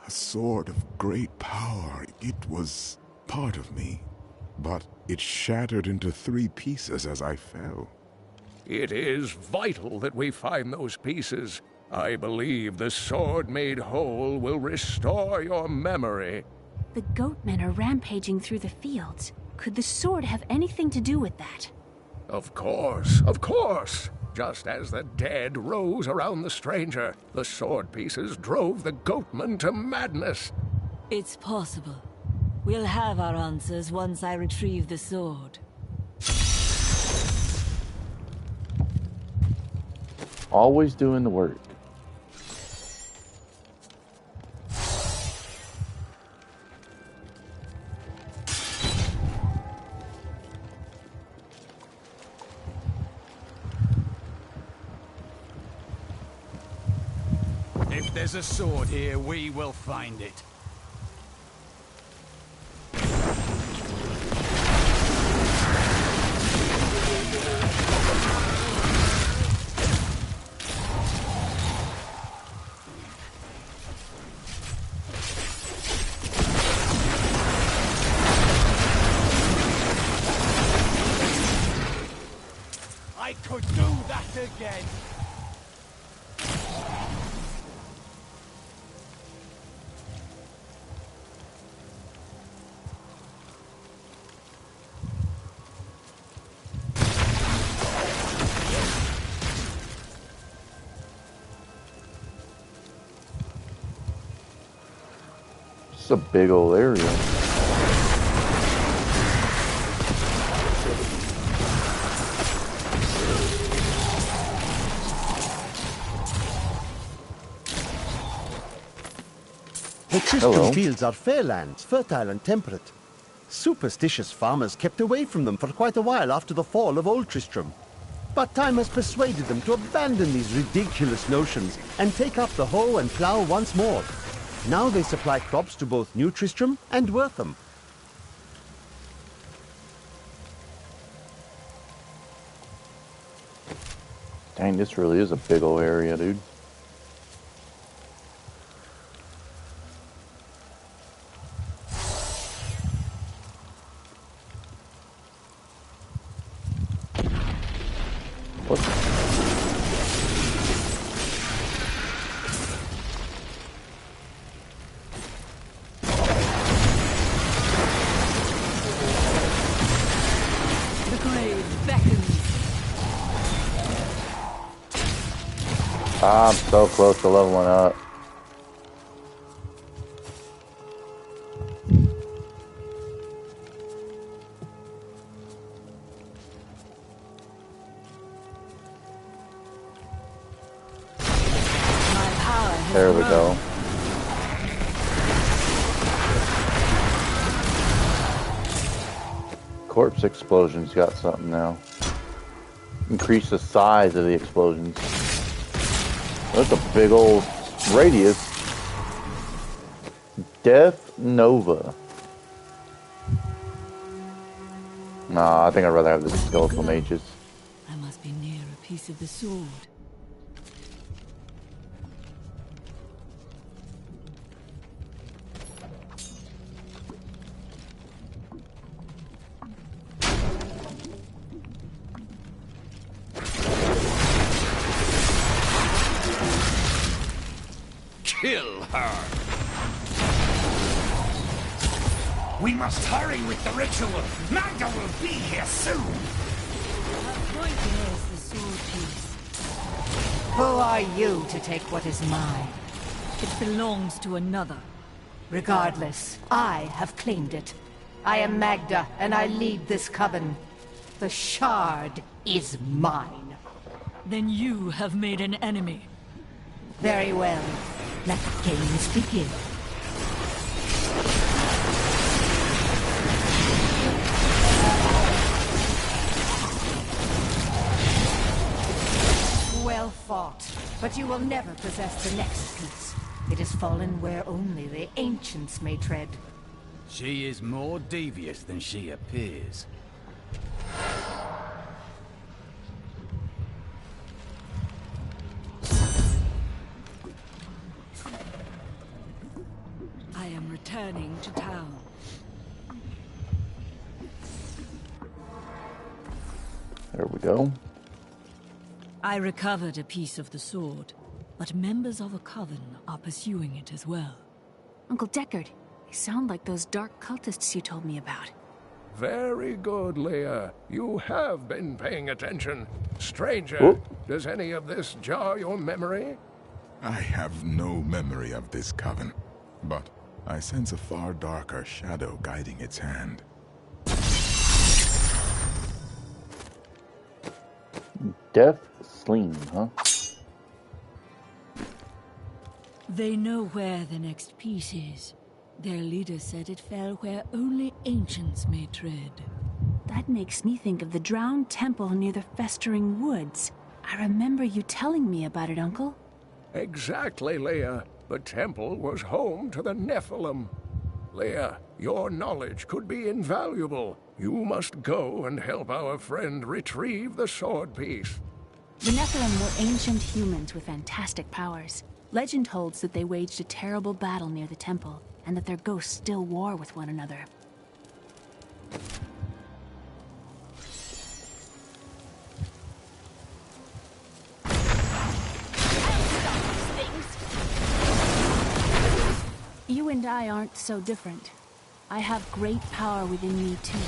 A sword of great power. It was part of me. but it shattered into 3 pieces as I fell. It is vital that we find those pieces. I believe the sword made whole will restore your memory. The goatmen are rampaging through the fields. Could the sword have anything to do with that? Of course, of course. Just as the dead rose around the stranger, the sword pieces drove the goatmen to madness. It's possible. We'll have our answers once I retrieve the sword. Always doing the work. If there's a sword here, we will find it. I could do that again. It's a big old area. The Tristram fields are fair lands, fertile and temperate. Superstitious farmers kept away from them for quite a while after the fall of Old Tristram. But time has persuaded them to abandon these ridiculous notions and take up the hoe and plough once more. Now they supply crops to both New Tristram and Wortham. Dang, this really is a big old area, dude. What? The grave beckons. I'm so close to leveling up. There we go. Corpse explosions got something now. Increase the size of the explosions. That's a big old radius. Death Nova. Nah, I think I'd rather have the skeletal mages. I must be near a piece of the sword. Kill her! We must hurry with the ritual. Magda will be here soon. How pointing is the sword piece? Who are you to take what is mine? It belongs to another. Regardless, I have claimed it. I am Magda, and I lead this coven. The shard is mine. Then you have made an enemy. Very well. Let the games begin. Well fought, but you will never possess the next piece. It has fallen where only the ancients may tread. She is more devious than she appears. I am returning to town. There we go. I recovered a piece of the sword, but members of a coven are pursuing it as well. Uncle Deckard, they sound like those dark cultists you told me about. Very good, Leia. You have been paying attention. Stranger, does any of this jar your memory? I have no memory of this coven, but I sense a far darker shadow guiding its hand. Death Sling, huh? They know where the next piece is. Their leader said it fell where only ancients may tread. That makes me think of the drowned temple near the festering woods. I remember you telling me about it, Uncle. Exactly, Leia. The temple was home to the Nephilim. Leia, your knowledge could be invaluable. You must go and help our friend retrieve the sword piece. The Nephilim were ancient humans with fantastic powers. Legend holds that they waged a terrible battle near the temple, and that their ghosts still war with one another. You and I aren't so different. I have great power within me too.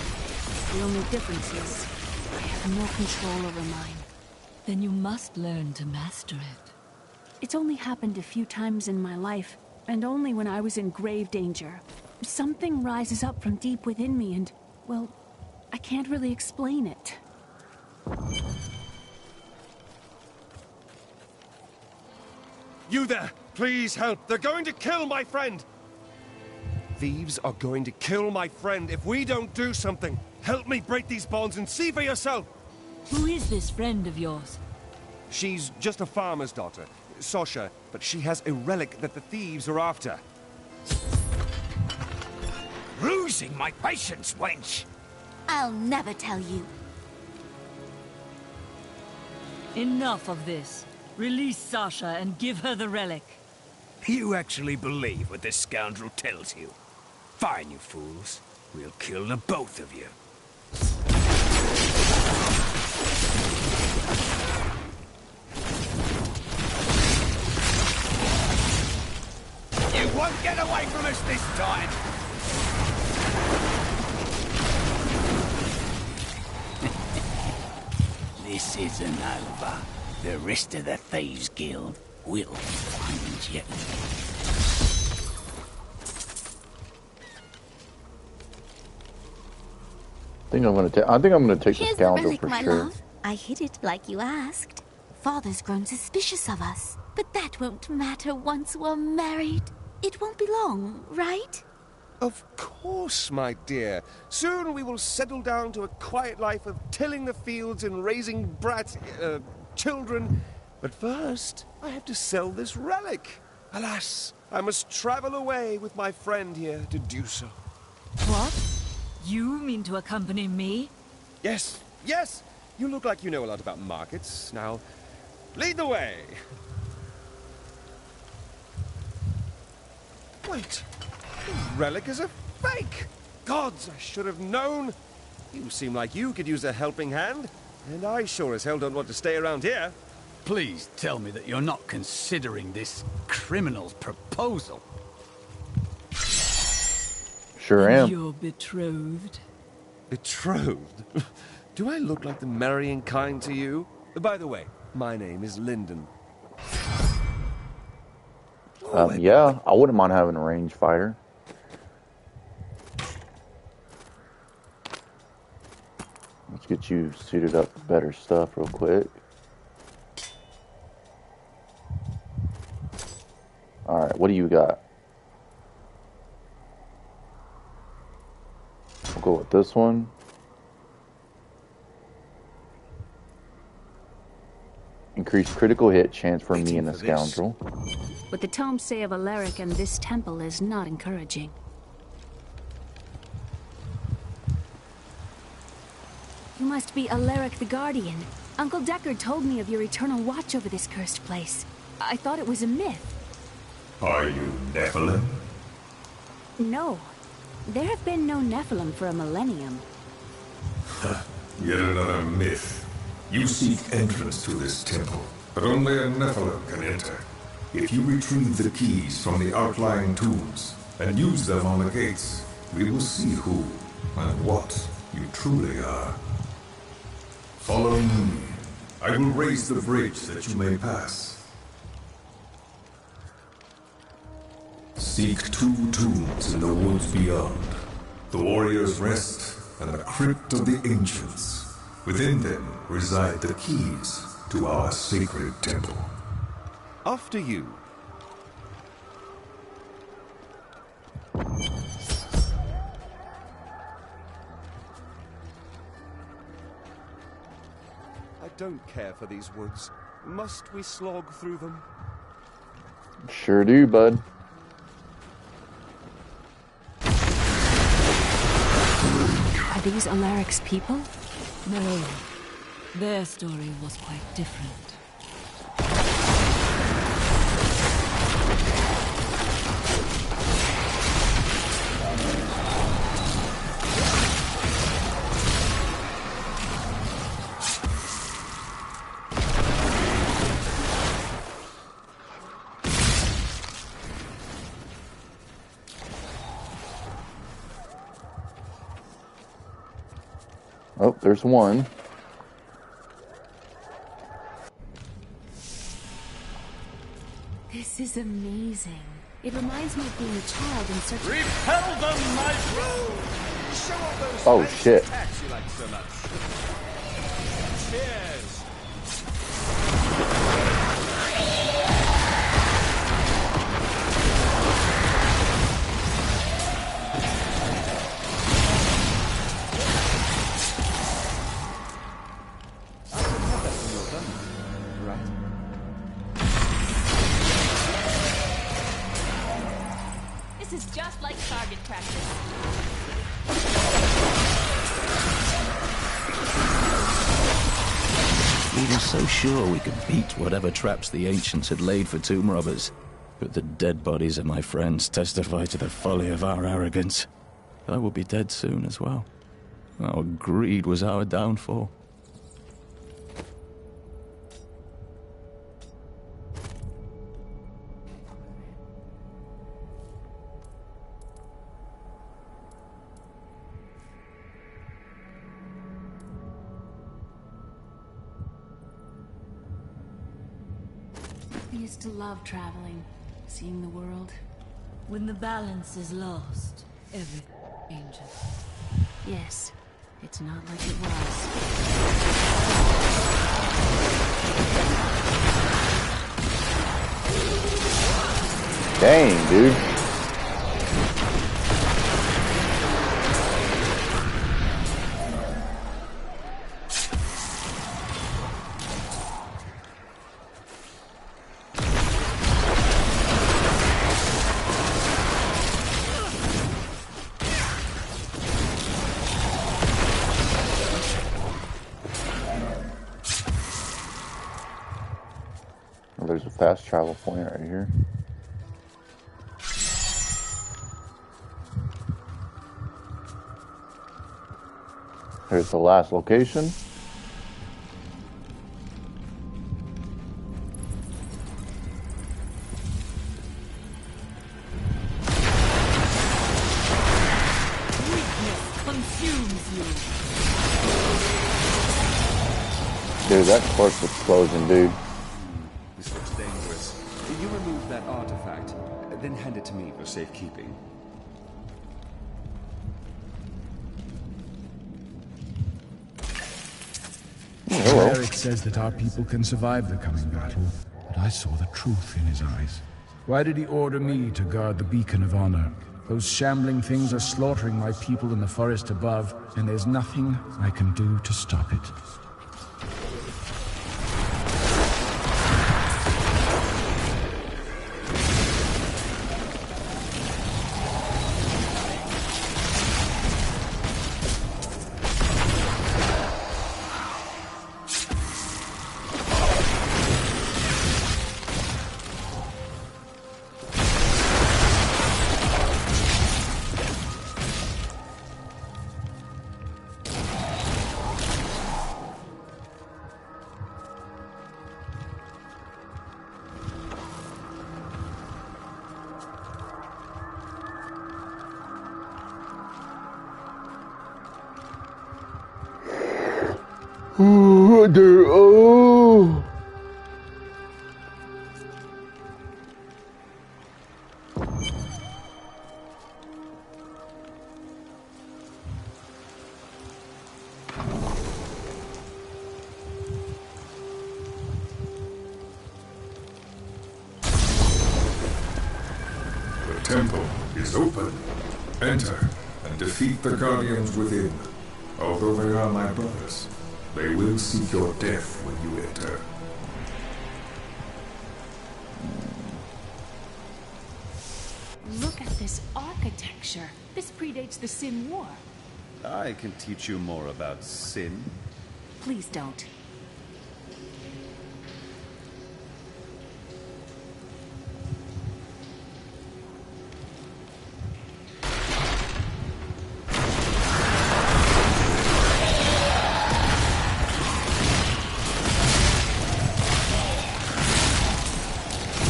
The only difference is, I have no control over mine. Then you must learn to master it. It's only happened a few times in my life, and only when I was in grave danger. Something rises up from deep within me and, well, I can't really explain it. You there! Please help! They're going to kill my friend! Thieves are going to kill my friend if we don't do something. Help me break these bonds and see for yourself! Who is this friend of yours? She's just a farmer's daughter, Sasha, but she has a relic that the thieves are after. Losing my patience, wench! I'll never tell you. Enough of this. Release Sasha and give her the relic. You actually believe what this scoundrel tells you? Fine, you fools. We'll kill the both of you. You won't get away from us this time! This isn't over. The rest of the Thieves Guild will find you. I think I'm gonna take the Here's the scoundrel relic, for my sure. love. I hid it like you asked. Father's grown suspicious of us, but that won't matter once we're married. It won't be long, right? Of course, my dear. Soon we will settle down to a quiet life of tilling the fields and raising children. But first, I have to sell this relic. Alas, I must travel away with my friend here to do so. What? You mean to accompany me? Yes, yes! You look like you know a lot about markets. Now, lead the way! Wait! The relic is a fake! Gods, I should have known! You seem like you could use a helping hand, and I sure as hell don't want to stay around here. Please tell me that you're not considering this criminal's proposal. Sure am. You're betrothed. Betrothed? Do I look like the marrying kind to you? By the way, my name is Lyndon. Yeah, I wouldn't mind having a range fighter. Let's get you suited up with better stuff real quick. Alright, what do you got? We'll go with this one. Increased critical hit chance for me and the scoundrel. What the tomes say of Alaric and this temple is not encouraging. You must be Alaric the Guardian. Uncle Deckard told me of your eternal watch over this cursed place. I thought it was a myth. Are you Nephilim? No. There have been no Nephilim for a millennium. Yet another myth. You seek entrance to this temple, but only a Nephilim can enter. If you retrieve the keys from the outlying tombs and use them on the gates, we will see who and what you truly are. Follow me. I will raise the bridge that you may pass. Seek 2 tombs in the woods beyond. The Warrior's Rest and the Crypt of the Ancients. Within them reside the keys to our sacred temple. After you. I don't care for these woods. Must we slog through them? Sure do, bud. Are these Alaric's people? No. Their story was quite different. Oh, there's one. This is amazing. It reminds me of being a child in search of... Repel them, my bro! Show off those Oh, fancy shit. attacks you like so much. Cheers! This is just like target practice. We were so sure we could beat whatever traps the ancients had laid for tomb robbers. But the dead bodies of my friends testify to the folly of our arrogance. I will be dead soon as well. Our greed was our downfall. I used to love traveling, seeing the world. When the balance is lost, everything changes. Yes, it's not like it was. Dang, dude. There's a fast travel point right here. Here's the last location. Weakness consumes you. Dude, that corpse explosion, dude. This looks dangerous. You remove that artifact, then hand it to me for safekeeping. Eric says that our people can survive the coming battle, but I saw the truth in his eyes. Why did he order me to guard the beacon of honor? Those shambling things are slaughtering my people in the forest above, and there's nothing I can do to stop it. Oh. The temple is open. Enter and defeat the guardians within. Although they are my brothers, they will seek your death when you enter. Look at this architecture. This predates the Sin War. I can teach you more about sin. Please don't.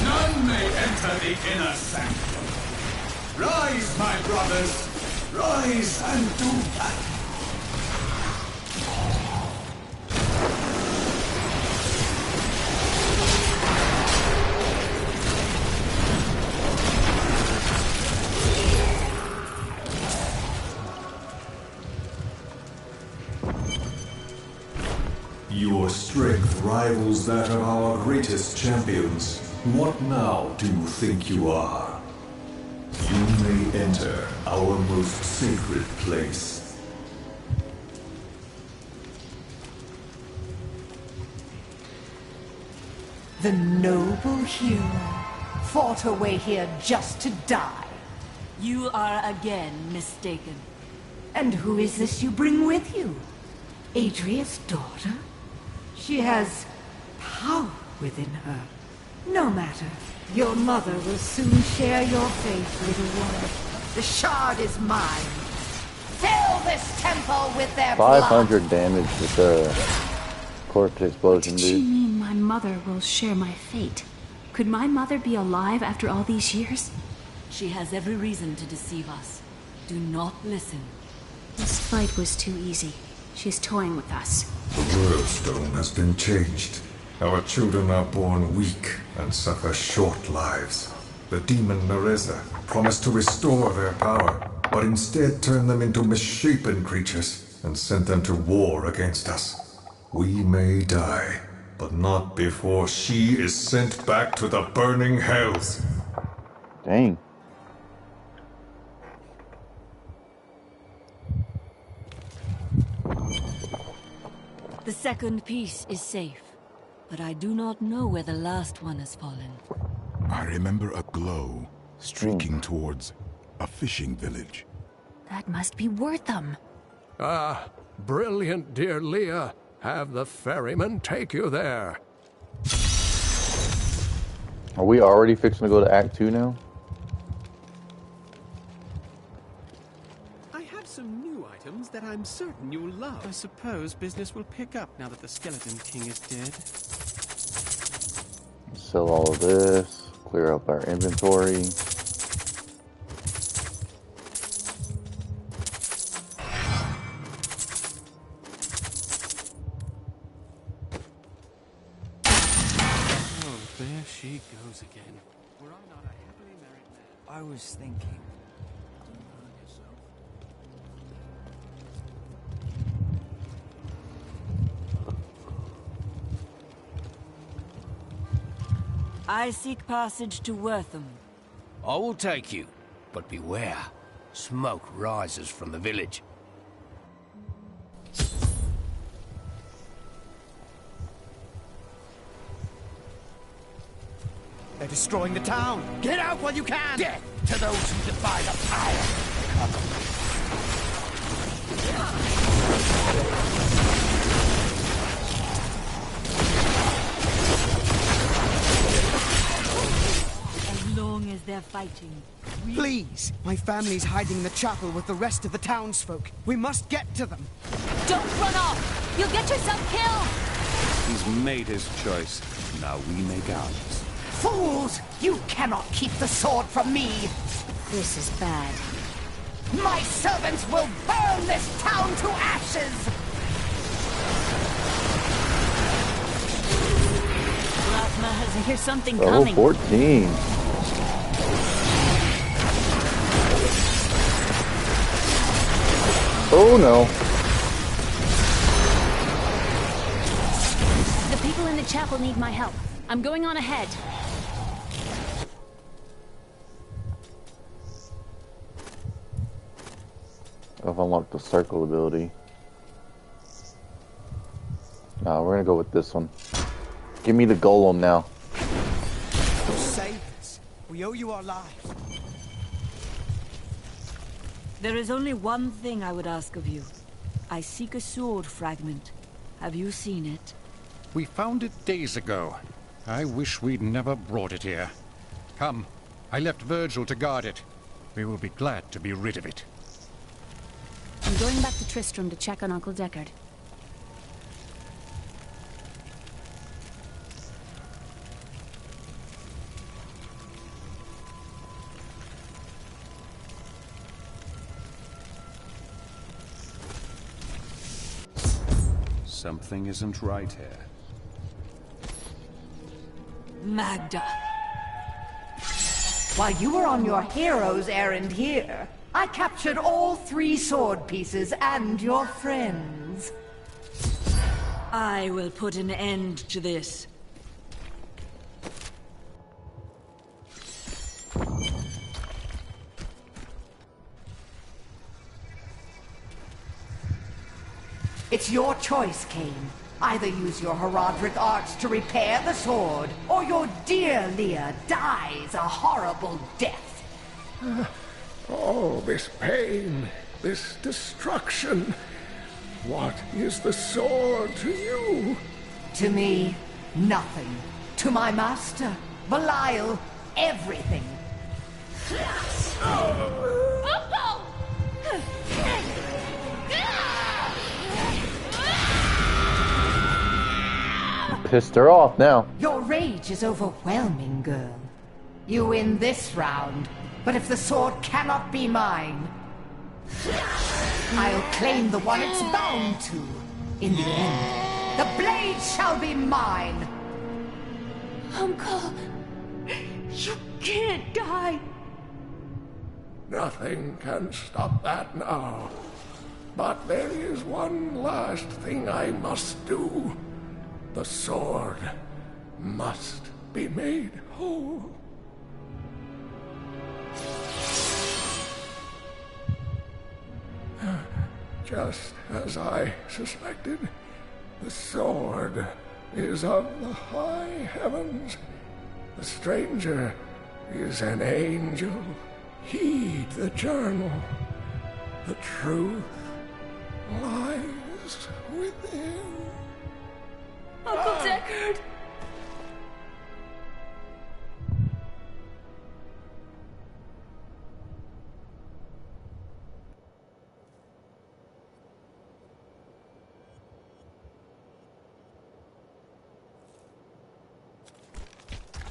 None may enter the inner sanctum. Rise, my brothers. Rise and do battle. Your strength rivals that of our greatest champions. What now do you think you are? You may enter our most sacred place. The noble hero fought her way here just to die. You are again mistaken. And who is this you bring with you? Adria's daughter? She has power within her. No matter. Your mother will soon share your fate, little one. The shard is mine. Fill this temple with their 500 damage with the corpse explosion, Did she dude. mean my mother will share my fate? Could my mother be alive after all these years? She has every reason to deceive us. Do not listen. This fight was too easy. She's toying with us. The world stone has been changed. Our children are born weak and suffer short lives. The demon Nereza promised to restore their power, but instead turned them into misshapen creatures and sent them to war against us. We may die, but not before she is sent back to the burning hells. Dang. The second piece is safe, but I do not know where the last one has fallen. I remember a glow streaking towards a fishing village. That must be Wortham. Ah, brilliant, dear Leah. Have the ferryman take you there. Are we already fixing to go to Act 2 now? I have some new items that I'm certain you'll love. I suppose business will pick up now that the Skeleton King is dead. Sell all of this, clear up our inventory. Oh, there she goes again. Were I not a happily married man? I was thinking. I seek passage to Wortham. I will take you, but beware. Smoke rises from the village. They're destroying the town. Get out while you can. Death to those who defy the power. As long as they're fighting. Please, my family's hiding in the chapel with the rest of the townsfolk. We must get to them. Don't run off! You'll get yourself killed! He's made his choice. Now we make ours. Fools! You cannot keep the sword from me! This is bad. My servants will burn this town to ashes! hear something Level coming. 14. Oh no. The people in the chapel need my help. I'm going on ahead. I've unlocked the circle ability. No, we're gonna go with this one. Give me the golem now. You saved us. We owe you our lives. There is only one thing I would ask of you. I seek a sword fragment. Have you seen it? We found it days ago. I wish we'd never brought it here. Come, I left Virgil to guard it. We will be glad to be rid of it. I'm going back to Tristram to check on Uncle Deckard. Something isn't right here. Magda. While you were on your hero's errand here, I captured all 3 sword pieces and your friends. I will put an end to this. It's your choice, Cain. Either use your Herodric arts to repair the sword, or your dear Leah dies a horrible death. All this pain, this destruction. What is the sword to you? To me, nothing. To my master, Belial, everything. Pissed her off now. Your rage is overwhelming, girl. You win this round, but if the sword cannot be mine, I'll claim the one it's bound to. In the end, the blade shall be mine. Uncle, you can't die. Nothing can stop that now. But there is one last thing I must do. The sword must be made whole. Just as I suspected, the sword is of the high heavens. The stranger is an angel. Heed the journal. The truth lies within. Uncle Deckard!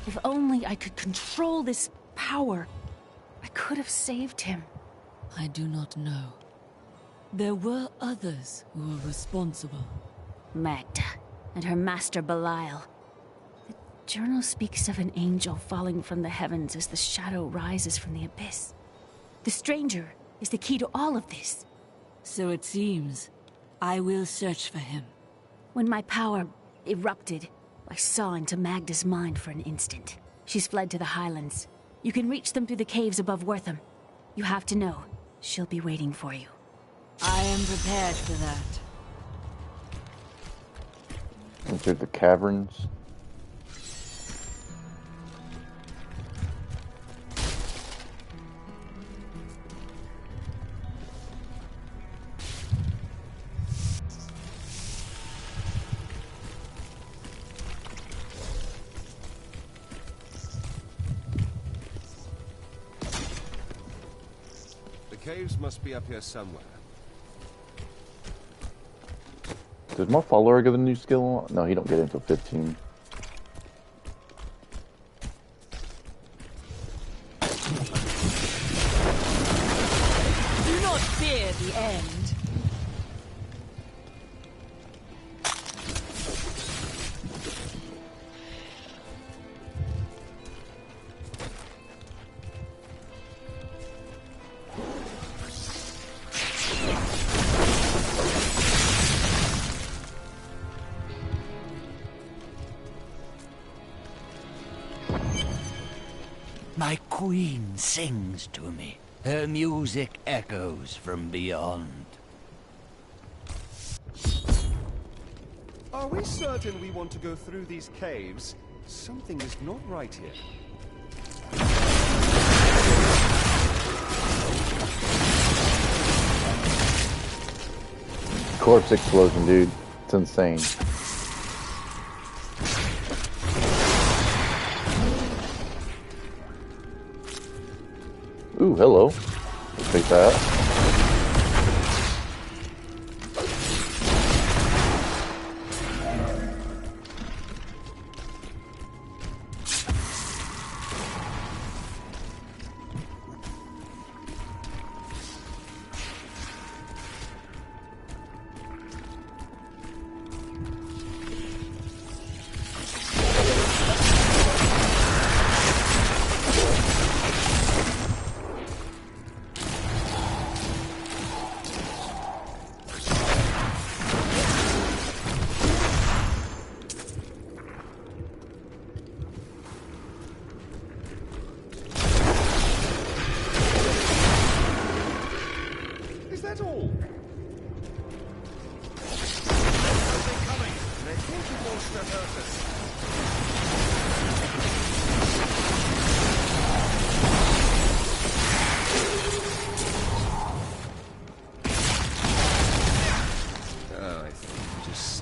If only I could control this power, I could have saved him. I do not know. There were others who were responsible. Magda and her master Belial. The journal speaks of an angel falling from the heavens as the shadow rises from the abyss. The stranger is the key to all of this. So it seems. I will search for him. When my power erupted, I saw into Magda's mind for an instant. She's fled to the highlands. You can reach them through the caves above Wortham. You have to know, she'll be waiting for you. I am prepared for that. Enter the caverns. The caves must be up here somewhere. Does my follower get a new skill? No, he don't get it until 15. Do not fear the end. My queen sings to me. Her music echoes from beyond. Are we certain we want to go through these caves? Something is not right here. Corpse explosion, dude. It's insane. Ooh, hello. Take that.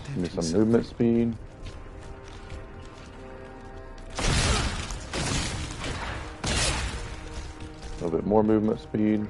Give me some movement speed. A little bit more movement speed.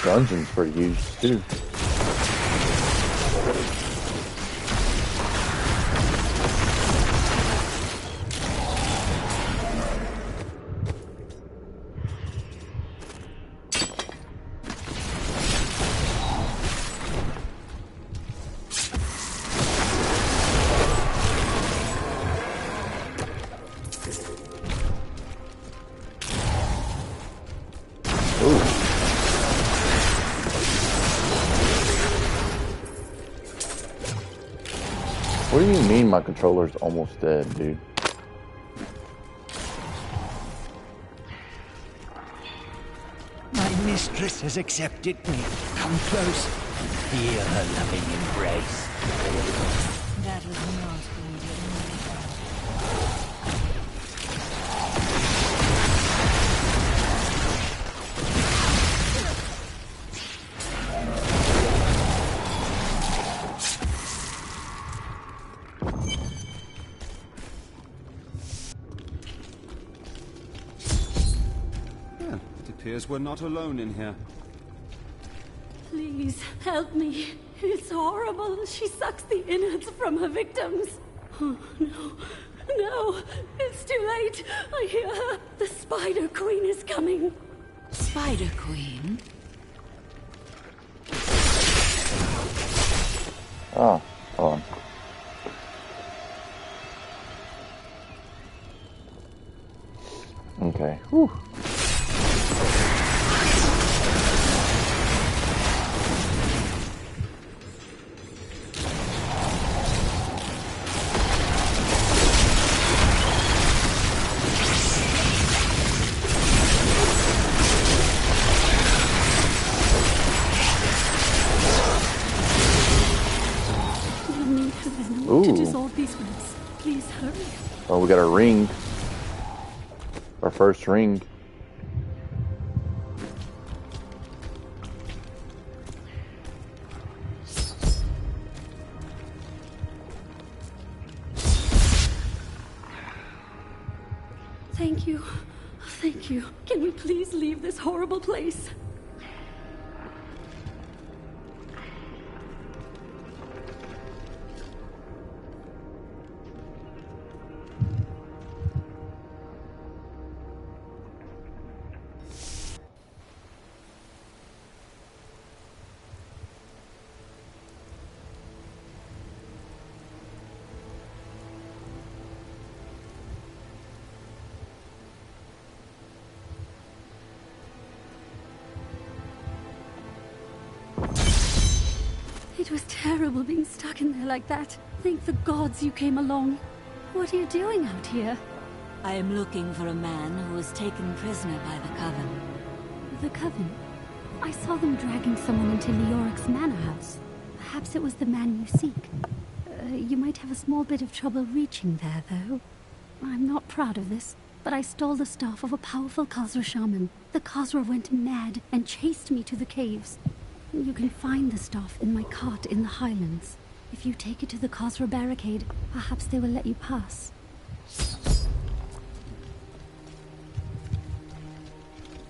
Dungeon's pretty huge too. What do you mean my controller's almost dead, dude? My mistress has accepted me. Come close and feel her loving embrace. That was not going to Appears we're not alone in here. Please, help me. It's horrible. She sucks the innards from her victims. Oh, no. No. It's too late. I hear her. The Spider Queen is coming. Spider Queen? Oh, hold on. Okay. Whew. To dissolve these ones. Please hurry. Oh, we got a ring. Our first ring. Thank you. Thank you. Can we please leave this horrible place? It was terrible being stuck in there like that. Thank the gods you came along. What are you doing out here? I am looking for a man who was taken prisoner by the Coven. The Coven? I saw them dragging someone into Leoric's manor house. Perhaps it was the man you seek. You might have a small bit of trouble reaching there, though. I'm not proud of this, but I stole the staff of a powerful Khazra shaman. The Khazra went mad and chased me to the caves. You can find the staff in my cart in the highlands. If you take it to the Khazra barricade, perhaps they will let you pass.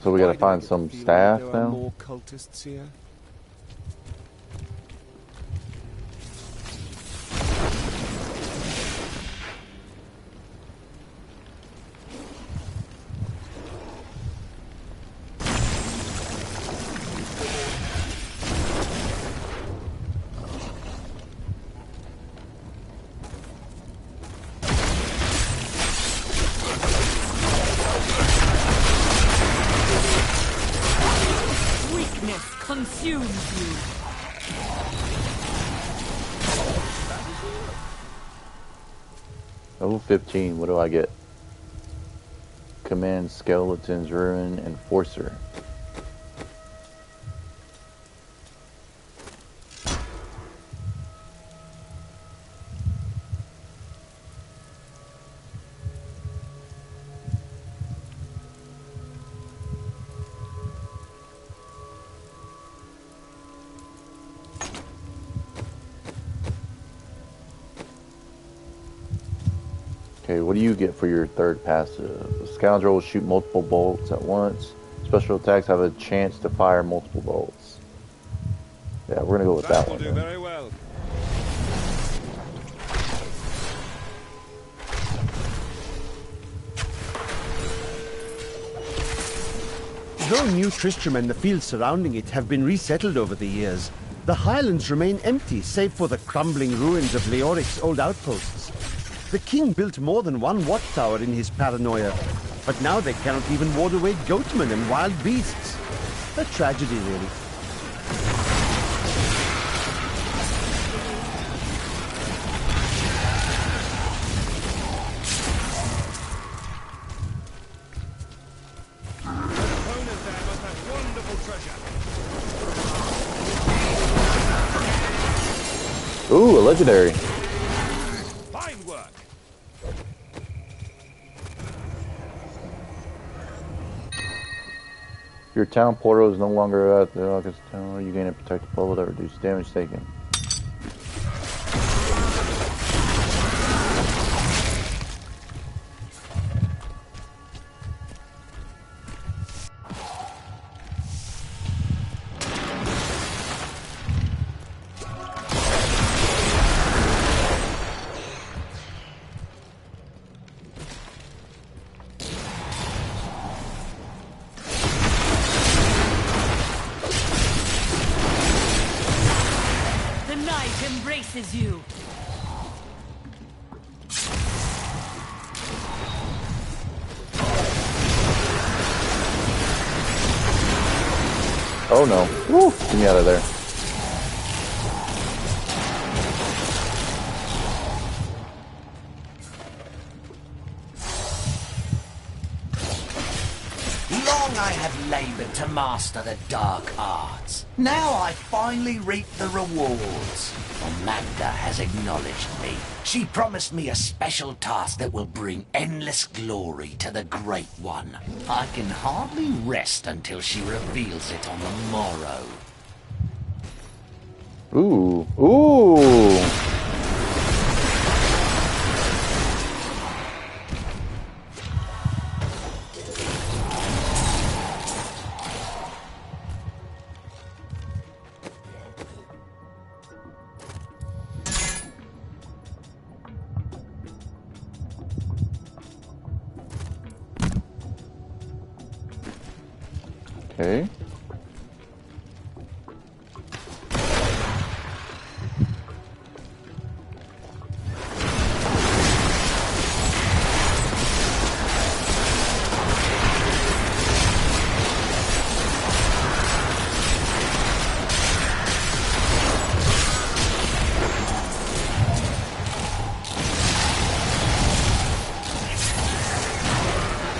So we gotta find some staff there are now? more cultists here? Consumes you. Level 15, what do I get? Command Skeleton's Ruin Enforcer. Okay, what do you get for your third passive? The Scoundrel will shoot multiple bolts at once. Special attacks have a chance to fire multiple bolts. Yeah, we're gonna go with that one. That will do very well. Though New Tristram and the fields surrounding it have been resettled over the years, the highlands remain empty save for the crumbling ruins of Leoric's old outposts. The king built more than one watchtower in his paranoia, but now they cannot even ward away goatmen and wild beasts. A tragedy, really. Ooh, a legendary. Fine work. Your town portal is no longer at the August Tower. You gain a protected bubble that reduces damage taken. Embraces you. Oh no. Woo! Get me out of there. Long I have labored to master the dark arts. Now I finally reap the rewards. Magda has acknowledged me. She promised me a special task that will bring endless glory to the Great One. I can hardly rest until she reveals it on the morrow. Ooh. Ooh. Okay.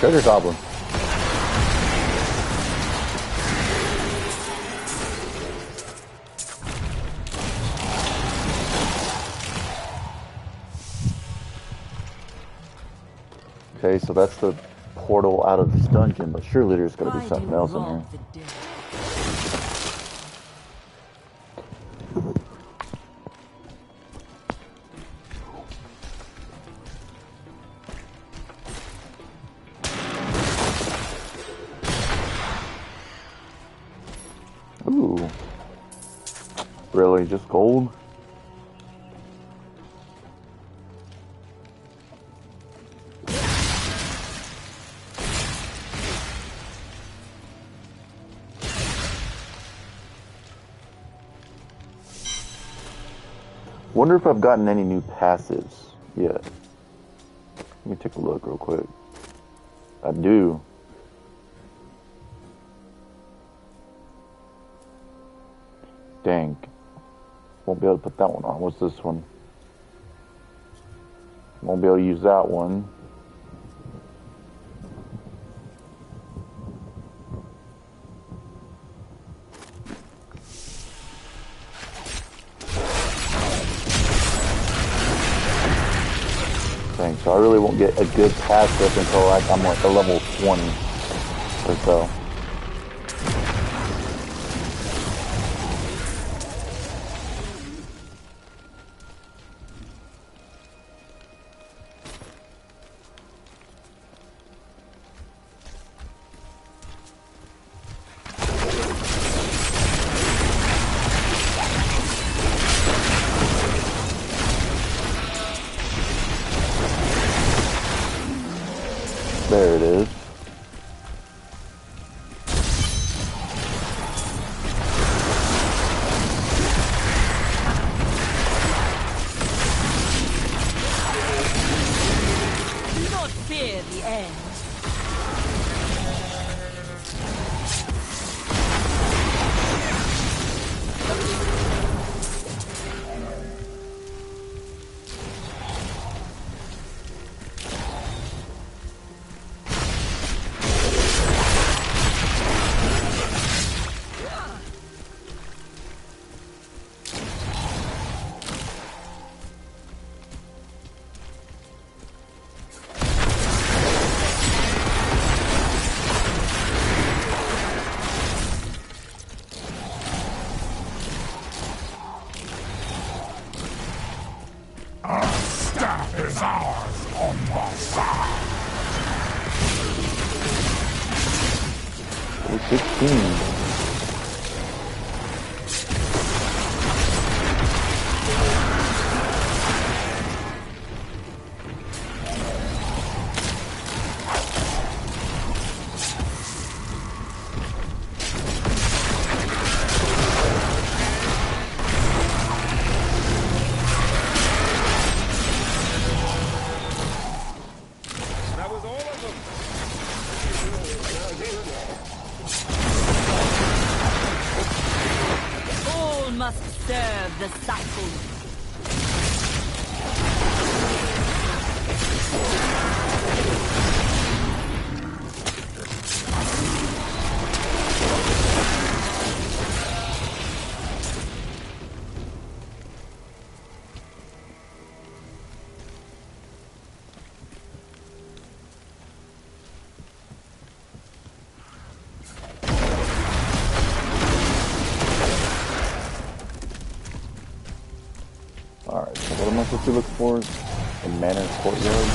treasure goblin. Okay, so that's the portal out of this dungeon, but surely there's got to be something else in here. Ooh. Really, just gold? Wonder if I've gotten any new passives yet. Let me take a look real quick. I do. Dang. Won't be able to put that one on. What's this one? Won't be able to use that one. Dang, so I really won't get a good passive until like I'm like a level 20 or so. There it is. Do not fear the end. Our staff is ours on the side. 16. All must serve the cycle. Alright, so what am I supposed to look for? A manor courtyard?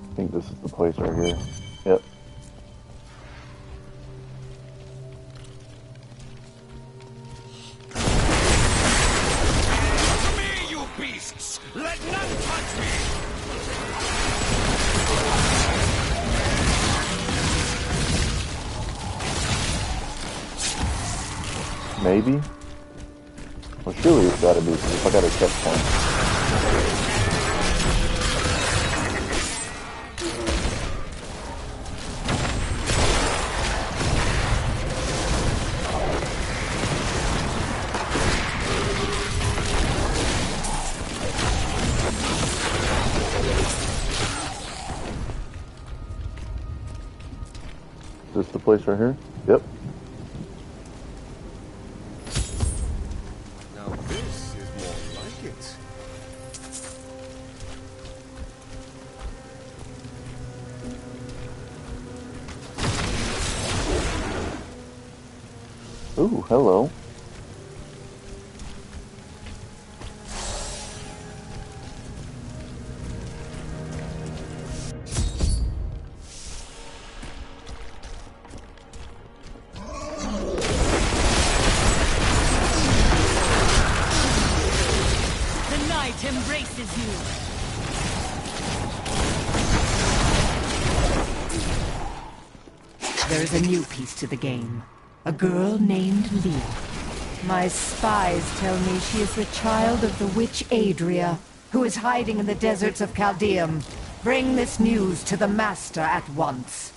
I think this is the place right here. Yep. None touch me! Maybe? Well, surely it's gotta be, if I got a checkpoint. Is this the place right here? Yep. Now this is more like it. Ooh, hello. The night embraces you. There is a new piece to the game. A girl named Lee. My spies tell me she is the child of the witch Adria, who is hiding in the deserts of Chaldeum. Bring this news to the Master at once.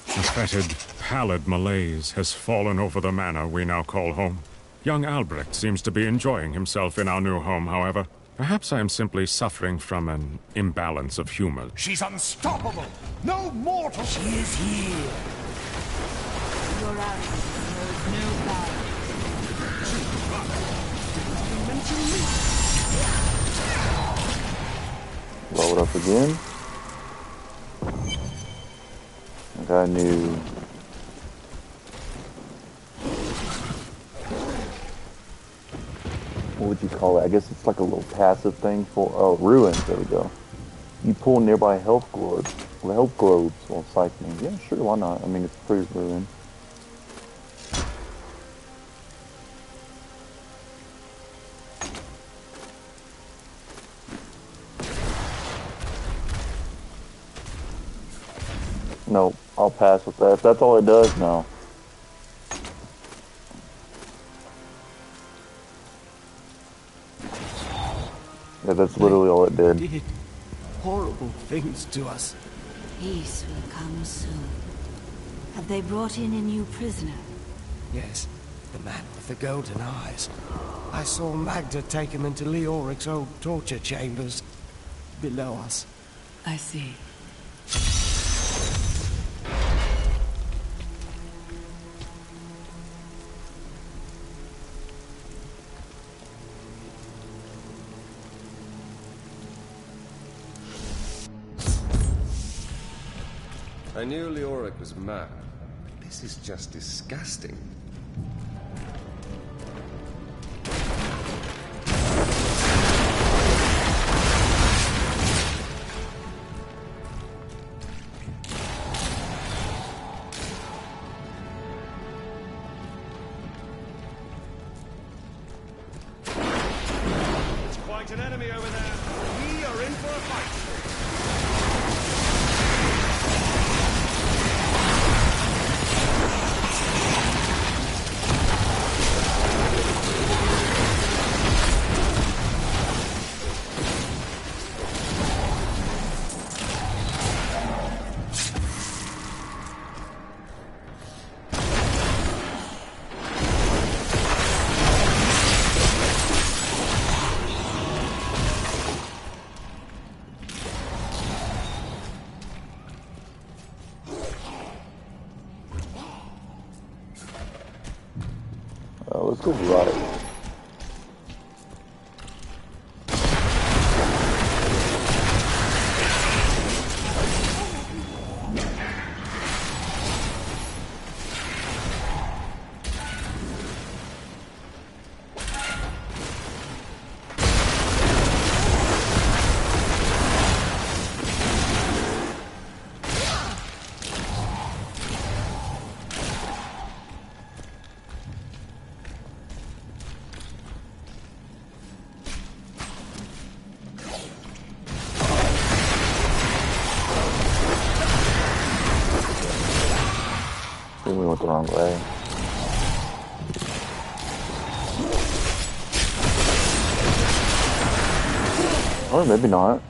A fetid, pallid malaise has fallen over the manor we now call home. Young Albrecht seems to be enjoying himself in our new home, however. Perhaps I am simply suffering from an imbalance of humor. She's unstoppable! No mortal! She is here! Your arrogance knows no bounds. Roll it up again. I got a new... What would you call it? I guess it's like a little passive thing for... Oh, ruins. There we go. You pull nearby health globes while cycling. Yeah, sure, why not? I mean, it's pretty ruin. No, I'll pass with that. If that's all it does, no. Yeah, that's literally all it did. Did horrible things to us. Peace will come soon. Have they brought in a new prisoner? Yes, the man with the golden eyes. I saw Magda take him into Leoric's old torture chambers below us. I see. I knew Leoric was mad, but this is just disgusting. It's quite an enemy over there. We are in for a fight. Let's go right. the wrong way. Or maybe not.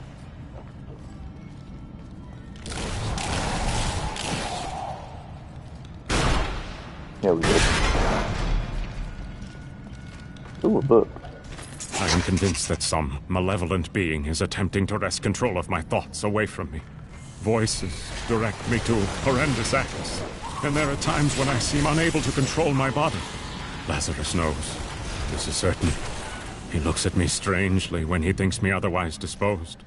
Yeah, we did. Ooh, a book. I am convinced that some malevolent being is attempting to wrest control of my thoughts away from me. Voices direct me to horrendous acts, and there are times when I seem unable to control my body. Lazarus knows. This is certain. He looks at me strangely when he thinks me otherwise disposed.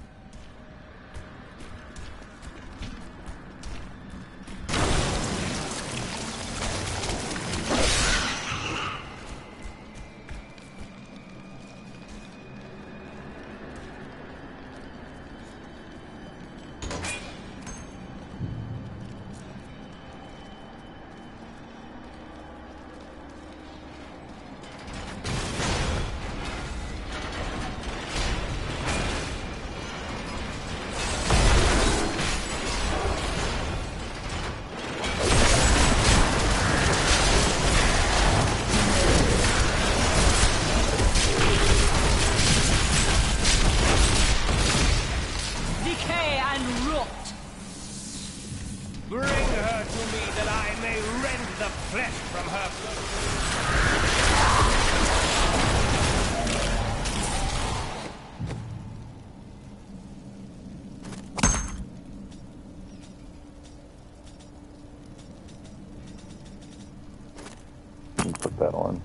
Put that on.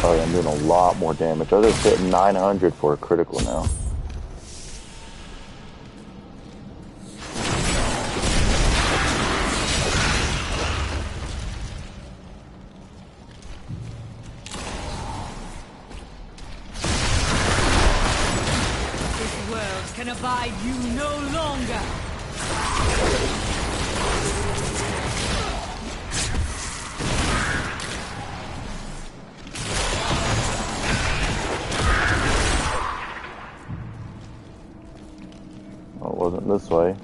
Oh yeah, I'm doing a lot more damage. I just hit 900 for a critical now. Can abide you no longer. Well, it wasn't this way.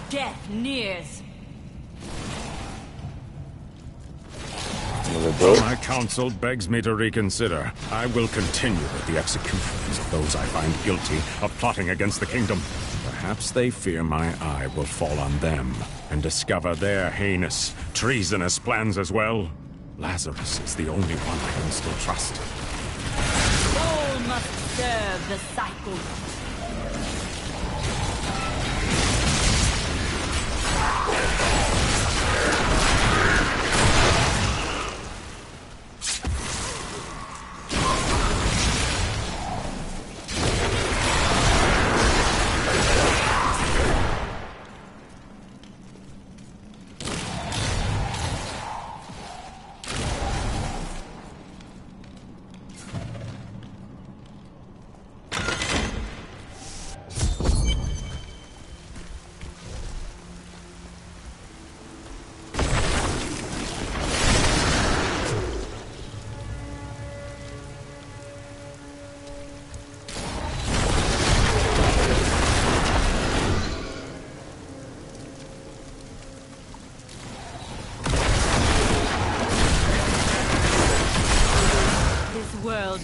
Death nears. Though my counsel begs me to reconsider, I will continue with the executions of those I find guilty of plotting against the kingdom. Perhaps they fear my eye will fall on them and discover their heinous, treasonous plans as well. Lazarus is the only one I can still trust. Soul must serve the cycle.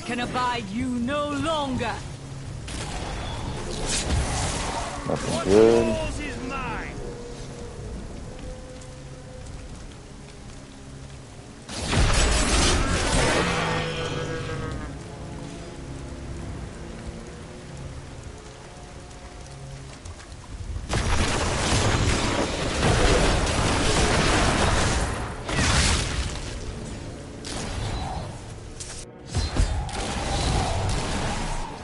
Can abide you no longer. Nothing good.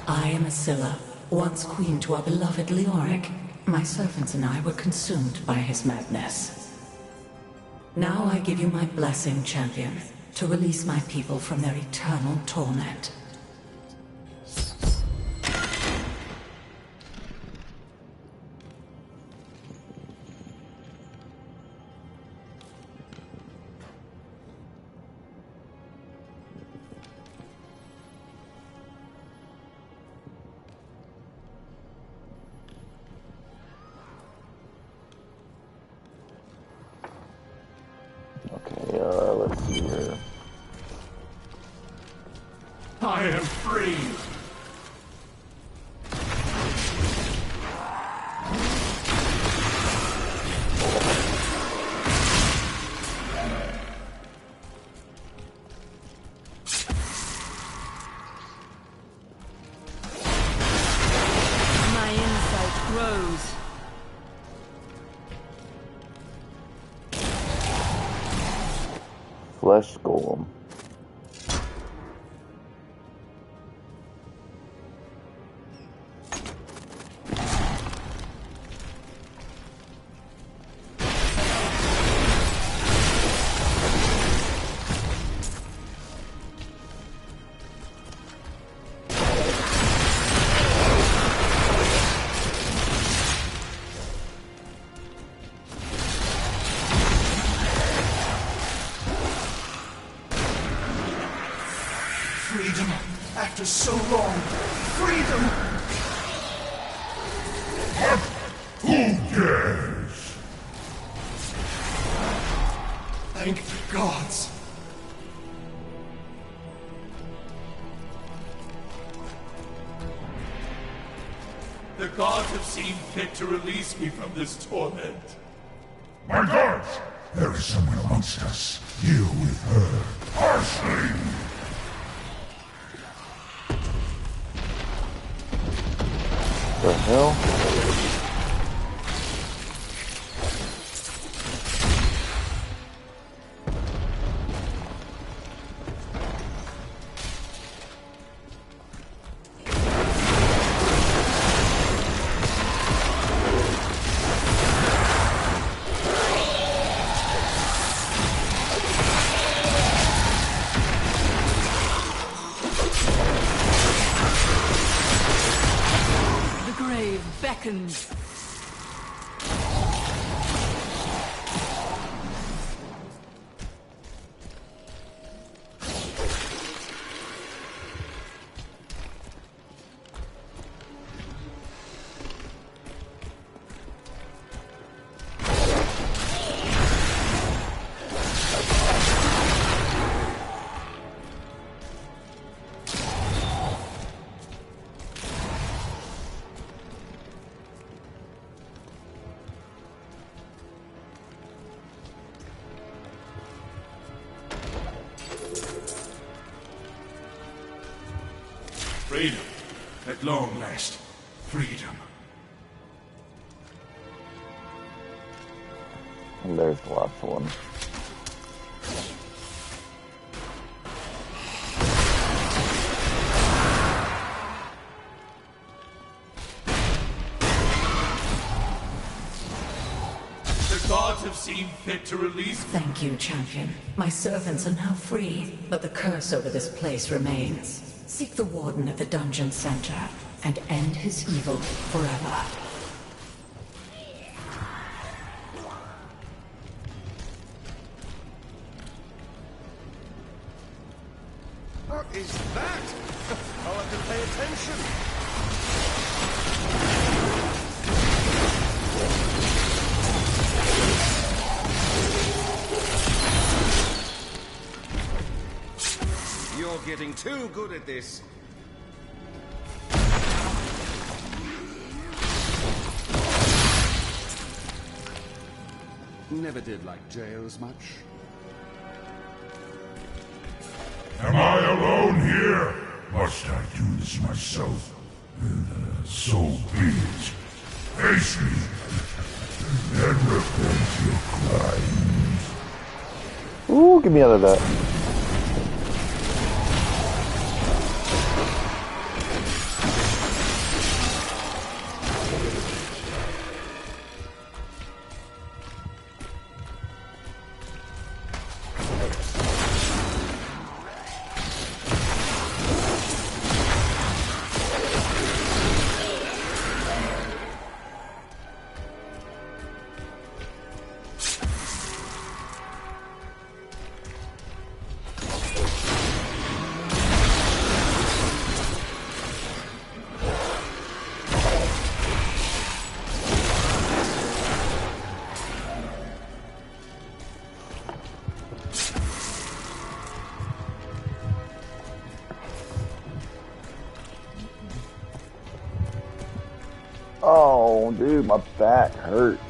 I am Scylla, once queen to our beloved Leoric. My servants and I were consumed by his madness. Now I give you my blessing, champion, to release my people from their eternal torment. Okay, let's see here. I am free! My insight grows. Flesh Golem. Freedom! After so long! Freedom! Who cares? Thank the gods! The gods have seen fit to release me from this torment. My gods! There is someone amongst us. Deal with her harshly. The hell? The grave beckons. Freedom. At long last. Freedom. And there's the last one. The gods have seen fit to release me. Thank you, champion. My servants are now free, but the curse over this place remains. Seek the warden at the dungeon center and end his evil forever. What is that? Oh, I can pay attention. You're getting too good at this. Never did like jails much. Am I alone here? Must I do this myself? So be it. Face me, and repent your crimes. Ooh, get me out of that. Oh, dude, my back hurts.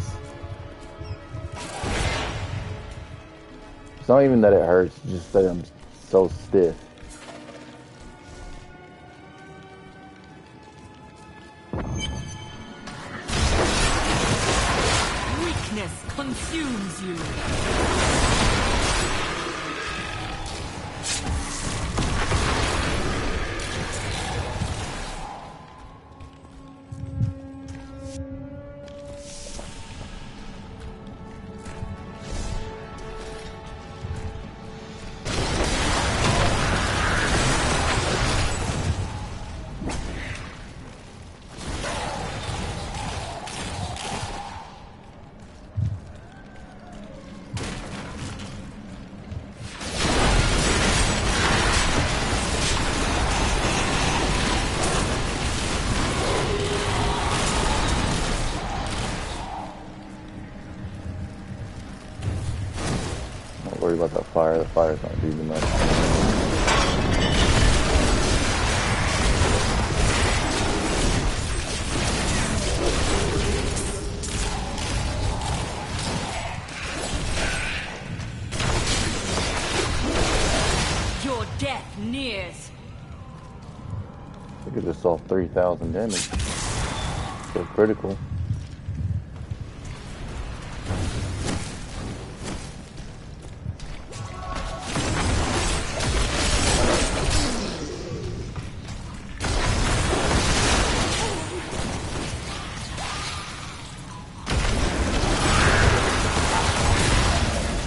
It's not even that it hurts, it's just that I'm so stiff. Weakness consumes you. Don't worry about that fire. The fire's not doing much. Your death nears. I think I just saw 3,000 damage. So critical.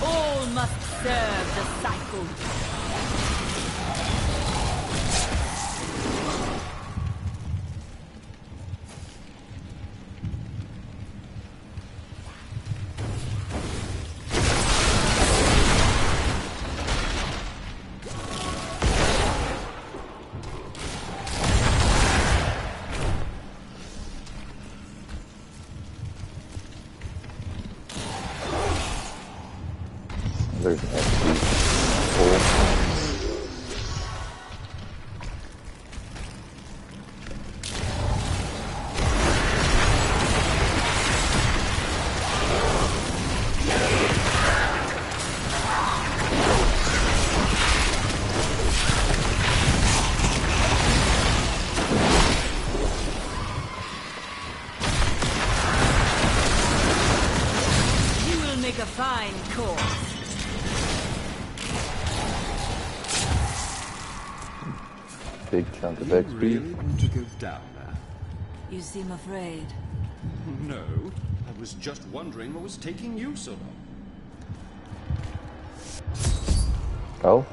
All must serve the cycle. There's an XP pull. You will make a fine corpse. Big chunk of You XP. really want to go down there? You seem afraid. No, I was just wondering what was taking you so long. Oh?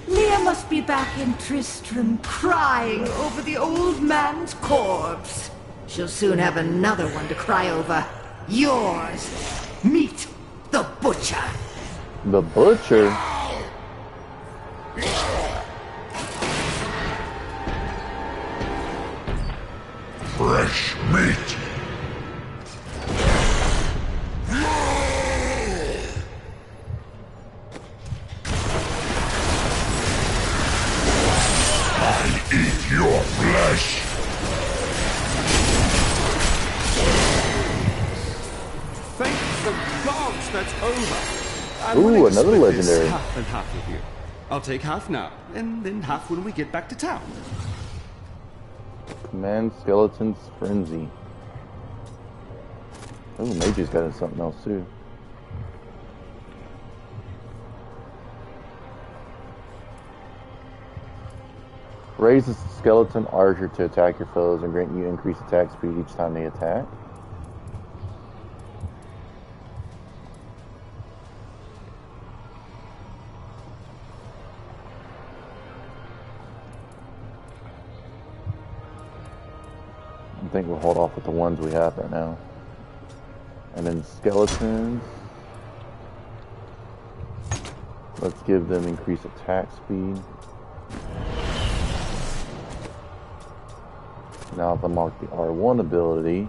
Leah must be back in Tristram crying over the old man's corpse. She'll soon have another one to cry over. Yours. Meet the butcher. The butcher? Fresh meat. I eat your flesh. Thank the gods that's over. I'm Ooh, willing to another split this legendary. half and half with you. I'll take half now, and then half when we get back to town. Command Skeleton's Frenzy. Oh, Mage's got something else too. Raises the skeleton archer to attack your foes and grant you increased attack speed each time they attack. I think we'll hold off with the ones we have right now. And then skeletons. Let's give them increased attack speed. Now I've unlocked the R1 ability.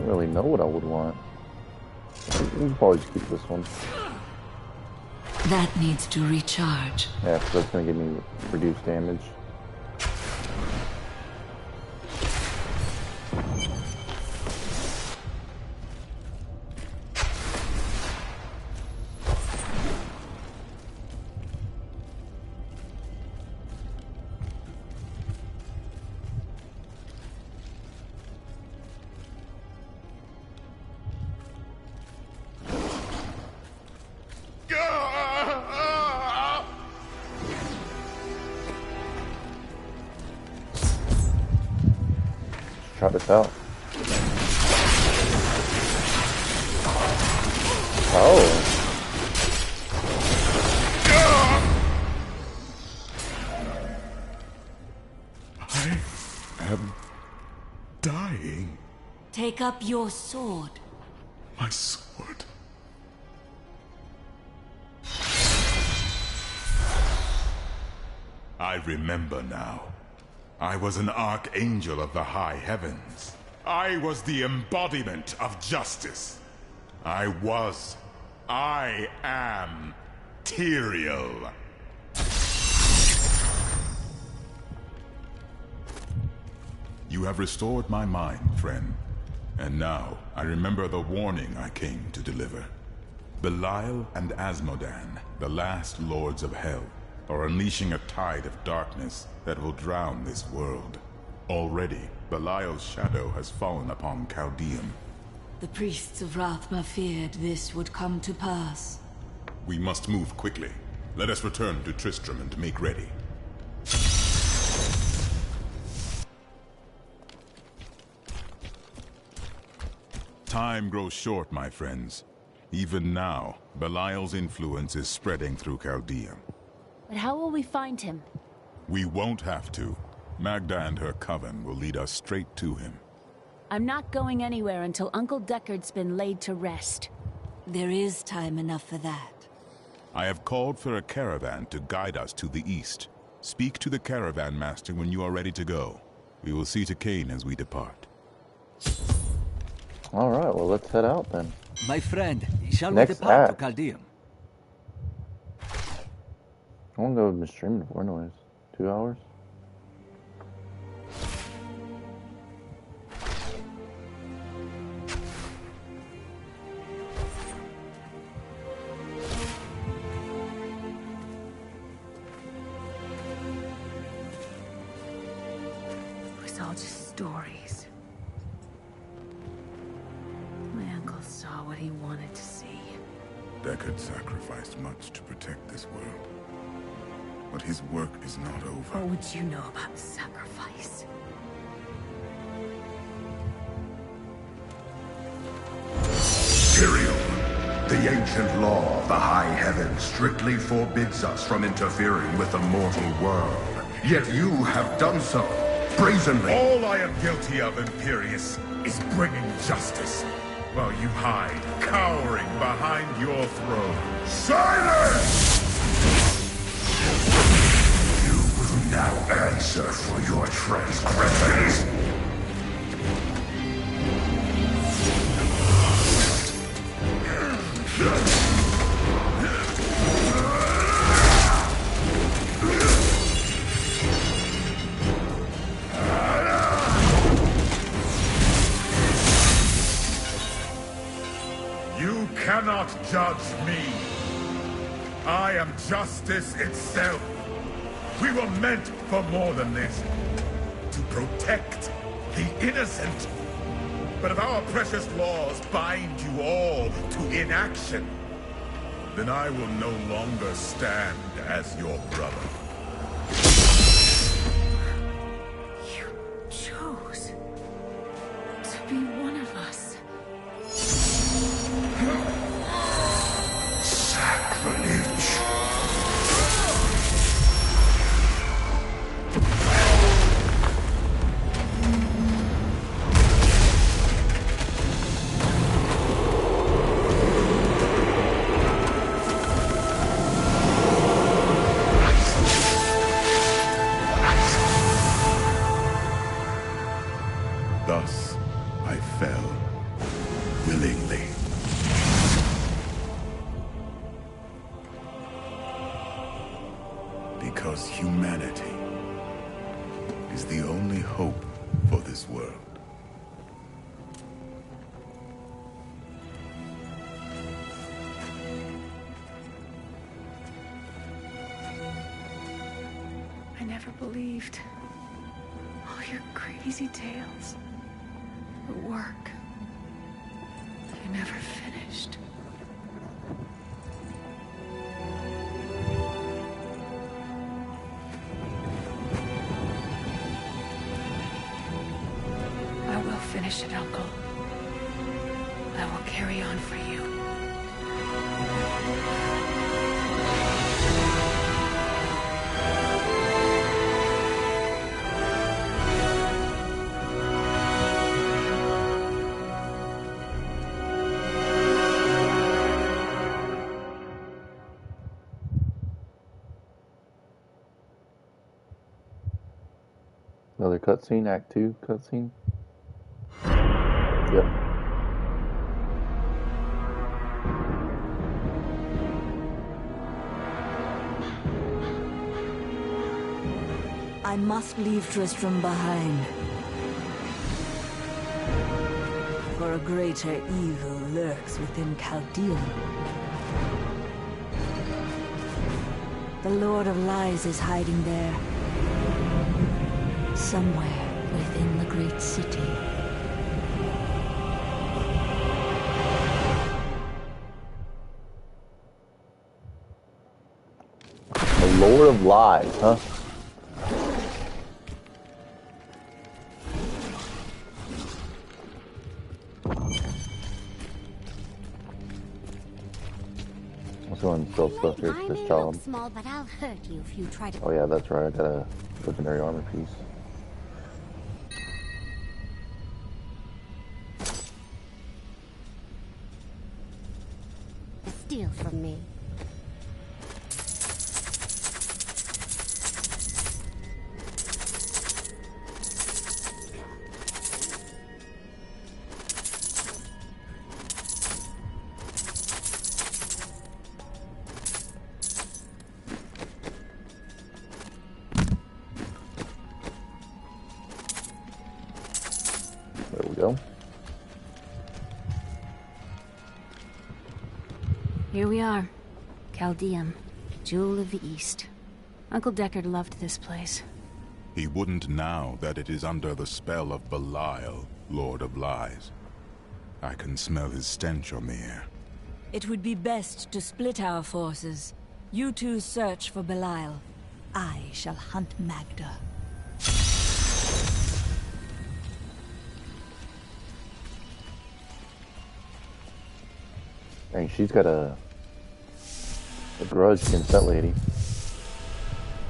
really know what I would want. We'll probably just keep this one. That needs to recharge. Yeah, because that's going to give me reduced damage. Try this out. Oh. I am dying. Take up your sword. My sword. I remember now. I was an archangel of the high heavens. I was the embodiment of justice. I am Tyrael. You have restored my mind, friend. And now, I remember the warning I came to deliver. Belial and Asmodan, the last lords of hell, are unleashing a tide of darkness that will drown this world. Already, Belial's shadow has fallen upon Chaldeum. The priests of Rathma feared this would come to pass. We must move quickly. Let us return to Tristram and make ready. Time grows short, my friends. Even now, Belial's influence is spreading through Chaldeum. But how will we find him? We won't have to. Magda and her coven will lead us straight to him. I'm not going anywhere until Uncle Deckard's been laid to rest. There is time enough for that. I have called for a caravan to guide us to the east. Speak to the caravan master when you are ready to go. We will see to Cain as we depart. Alright, well let's head out then. My friend, shall Next we depart act. to Chaldeum? I won't go with my streaming for anyways. 2 hours? It was all just stories. My uncle saw what he wanted to see. Deckard sacrificed much to protect this world. But his work is not over. What would you know about sacrifice? Tyrael, the ancient law of the high heavens strictly forbids us from interfering with the mortal world. Yet you have done so, brazenly. All I am guilty of, Imperius, is bringing justice, while you hide, cowering behind your throne. Silence! You will now answer for your transgressions. You cannot judge me. I am justice itself. We were meant for more than this. To protect the innocent. But if our precious laws bind you all to inaction, then I will no longer stand as your brother. You chose to be one of us. Sacrilege. Thus, I fell, Because humanity is the only hope for this world. I never believed all your crazy tales. The work. You never finished. I will finish it, Uncle. I will carry on for you. Another cutscene, Act 2 cutscene. Yep. I must leave Tristram behind. For a greater evil lurks within Chaldean. The Lord of Lies is hiding there. Somewhere within the great city. The Lord of Lies, huh? Let's go and sell stuff here to this child. Small, but I'll hurt you if you try to. Oh yeah, that's right. I got a legendary armor piece. Steal from me. There we go. Here we are. Chaldeum, Jewel of the East. Uncle Deckard loved this place. He wouldn't now that it is under the spell of Belial, Lord of Lies. I can smell his stench on the air. It would be best to split our forces. You two search for Belial. I shall hunt Magda. Dang, she's got a grudge against that lady.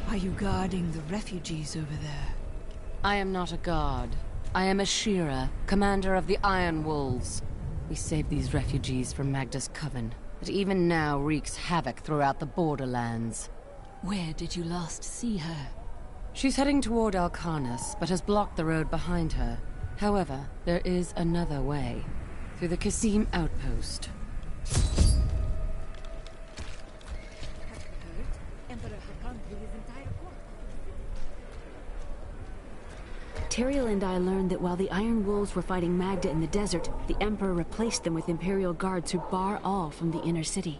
Are you guarding the refugees over there? I am not a guard. I am a Shearer, commander of the Iron Wolves. We saved these refugees from Magda's coven, but even now wreaks havoc throughout the borderlands. Where did you last see her? She's heading toward Alcarnus, but has blocked the road behind her. However, there is another way. Through the Kasim outpost. Tyrael and I learned that while the Iron Wolves were fighting Magda in the desert, the Emperor replaced them with Imperial guards who bar all from the inner city.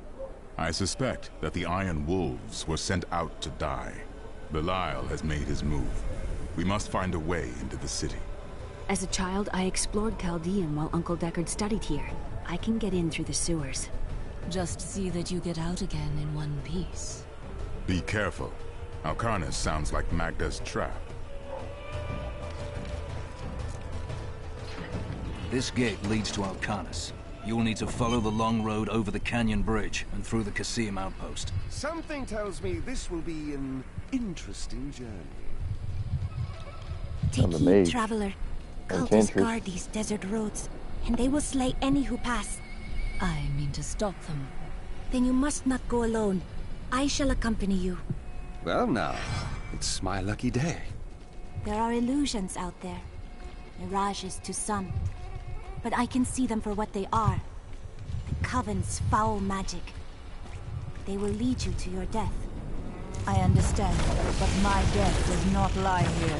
I suspect that the Iron Wolves were sent out to die. Belial has made his move. We must find a way into the city. As a child, I explored Chaldean while Uncle Deckard studied here. I can get in through the sewers. Just see that you get out again in one piece. Be careful. Alcarnus sounds like Magda's trap. This gate leads to Alcarnus. You'll need to follow the long road over the canyon bridge and through the Kasim outpost. Something tells me this will be an interesting journey. I'm a Take heed, mage. traveler. Cultists Enchantress. guard these desert roads, and they will slay any who pass. I mean to stop them. Then you must not go alone. I shall accompany you. Well now, it's my lucky day. There are illusions out there. Mirages to some. But I can see them for what they are. The Coven's foul magic. They will lead you to your death. I understand, but my death does not lie here.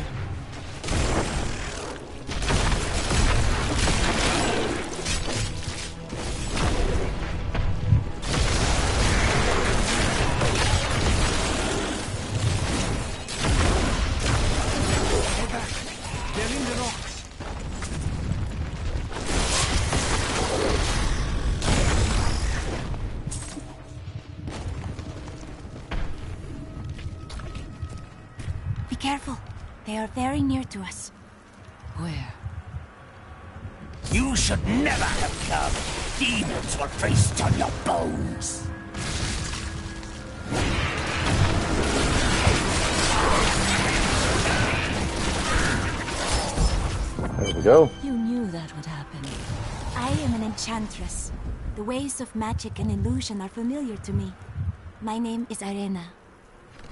Be careful. They are very near to us. Where? You should never have come. Demons will feast on your bones. There we go. You knew that would happen. I am an enchantress. The ways of magic and illusion are familiar to me. My name is Arena.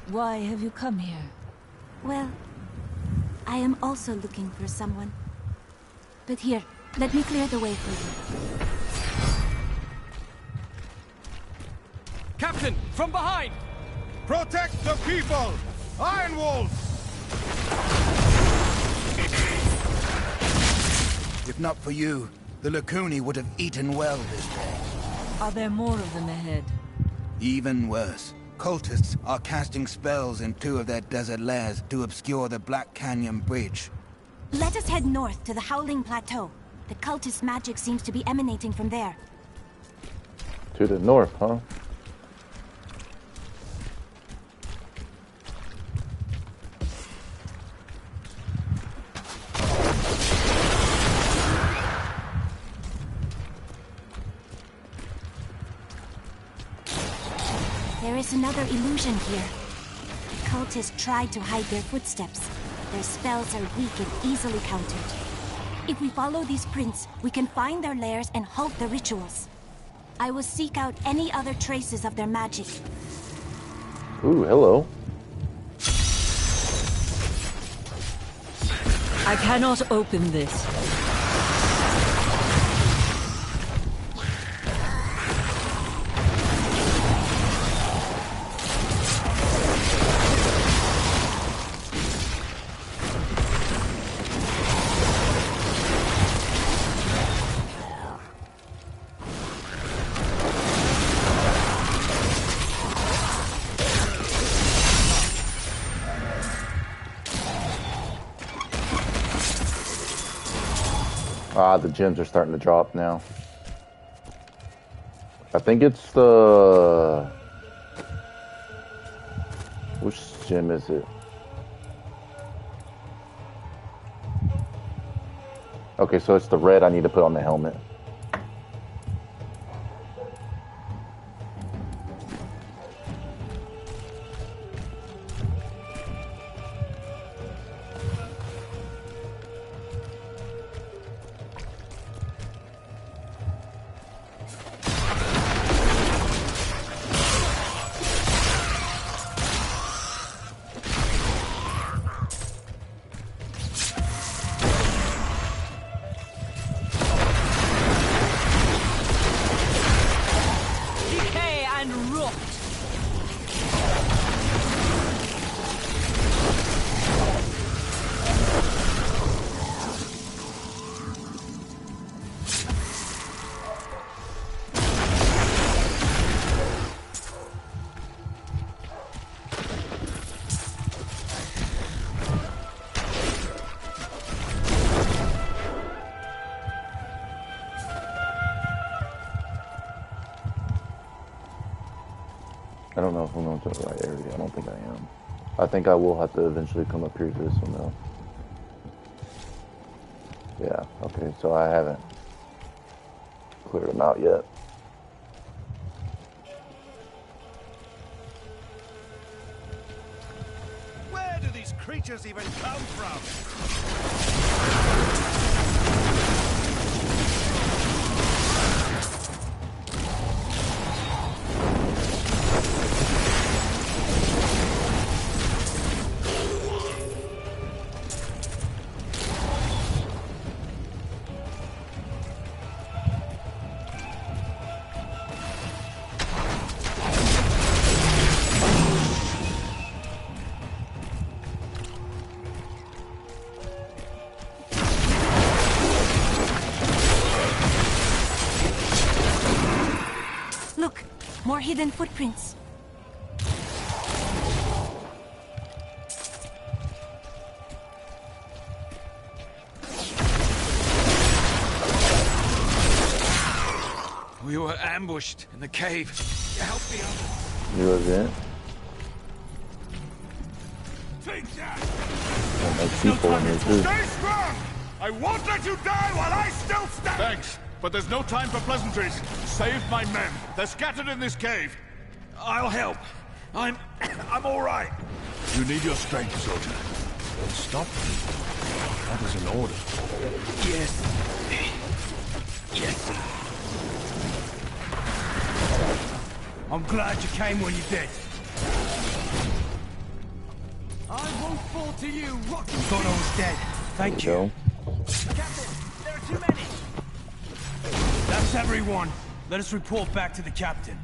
Why have you come here? Well, I am also looking for someone. But here, let me clear the way for you. Captain, from behind! Protect the people! Iron Wolves! If not for you, the Lacuni would have eaten well this day. Are there more of them ahead? Even worse. Cultists are casting spells in 2 of their desert lairs to obscure the Black Canyon Bridge. Let us head north to the Howling Plateau. The cultist magic seems to be emanating from there. To the north, huh? There is another illusion here. The cultists tried to hide their footsteps. Their spells are weak and easily countered. If we follow these prints, we can find their lairs and halt the rituals. I will seek out any other traces of their magic. Ooh, hello. I cannot open this. Ah, the gems are starting to drop now. I think it's the... Which gem is it? Okay, so it's the red I need to put on the helmet. Decay and rot! I don't know if I'm going to the right area. I don't think I am. I think I will have to eventually come up here to this one, though. Yeah, okay, so I haven't cleared them out yet. Where do these creatures even come from? hidden footprints. We were ambushed in the cave. Help the others. You was it? Take that! There's people in here too. Stay strong! I won't let you die while I still stand! Thanks, but there's no time for pleasantries. Save my men. They're scattered in this cave. I'll help. I'm all right. You need your strength, soldier. Stop. That is an order. Yes. Yes, sir. I'm glad you came when you did. I won't fall to you, rotten. Thought I was dead. Thank you. Captain, there are too many. That's everyone. Let us report back to the captain.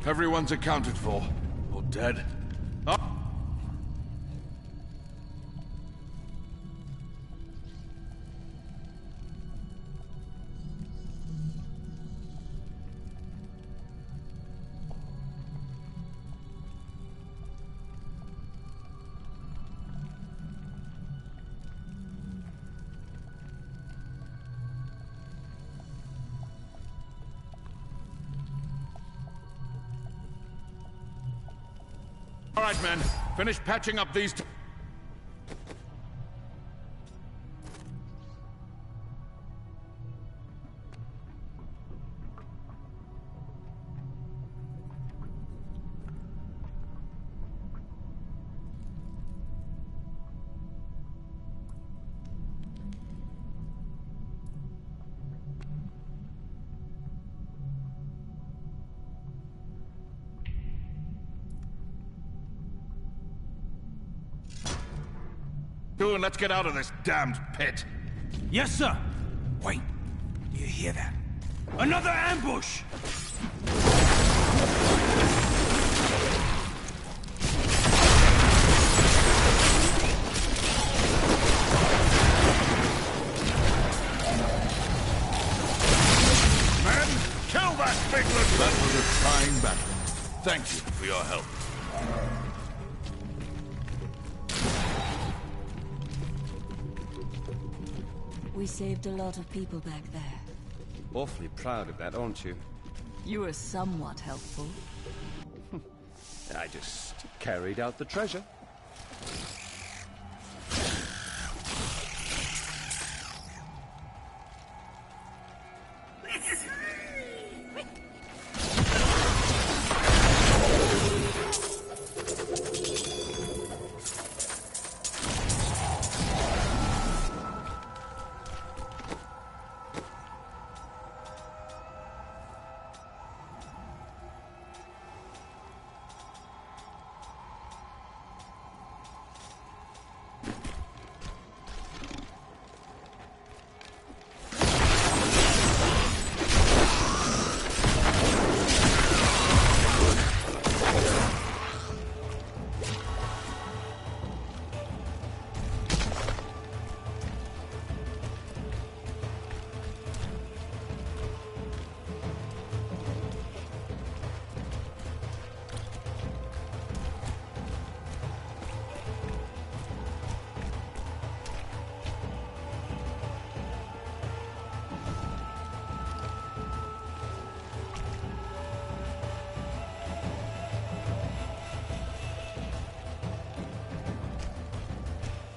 Everyone's accounted for. Or dead. All right, men. Finish patching up these two. And let's get out of this damned pit. Yes, sir. Wait. Do you hear that? Another ambush! Men, kill that big little... That was a trying battle. Thank you for your help. We saved a lot of people back there. Awfully proud of that, aren't you? You were somewhat helpful. I just carried out the treasure.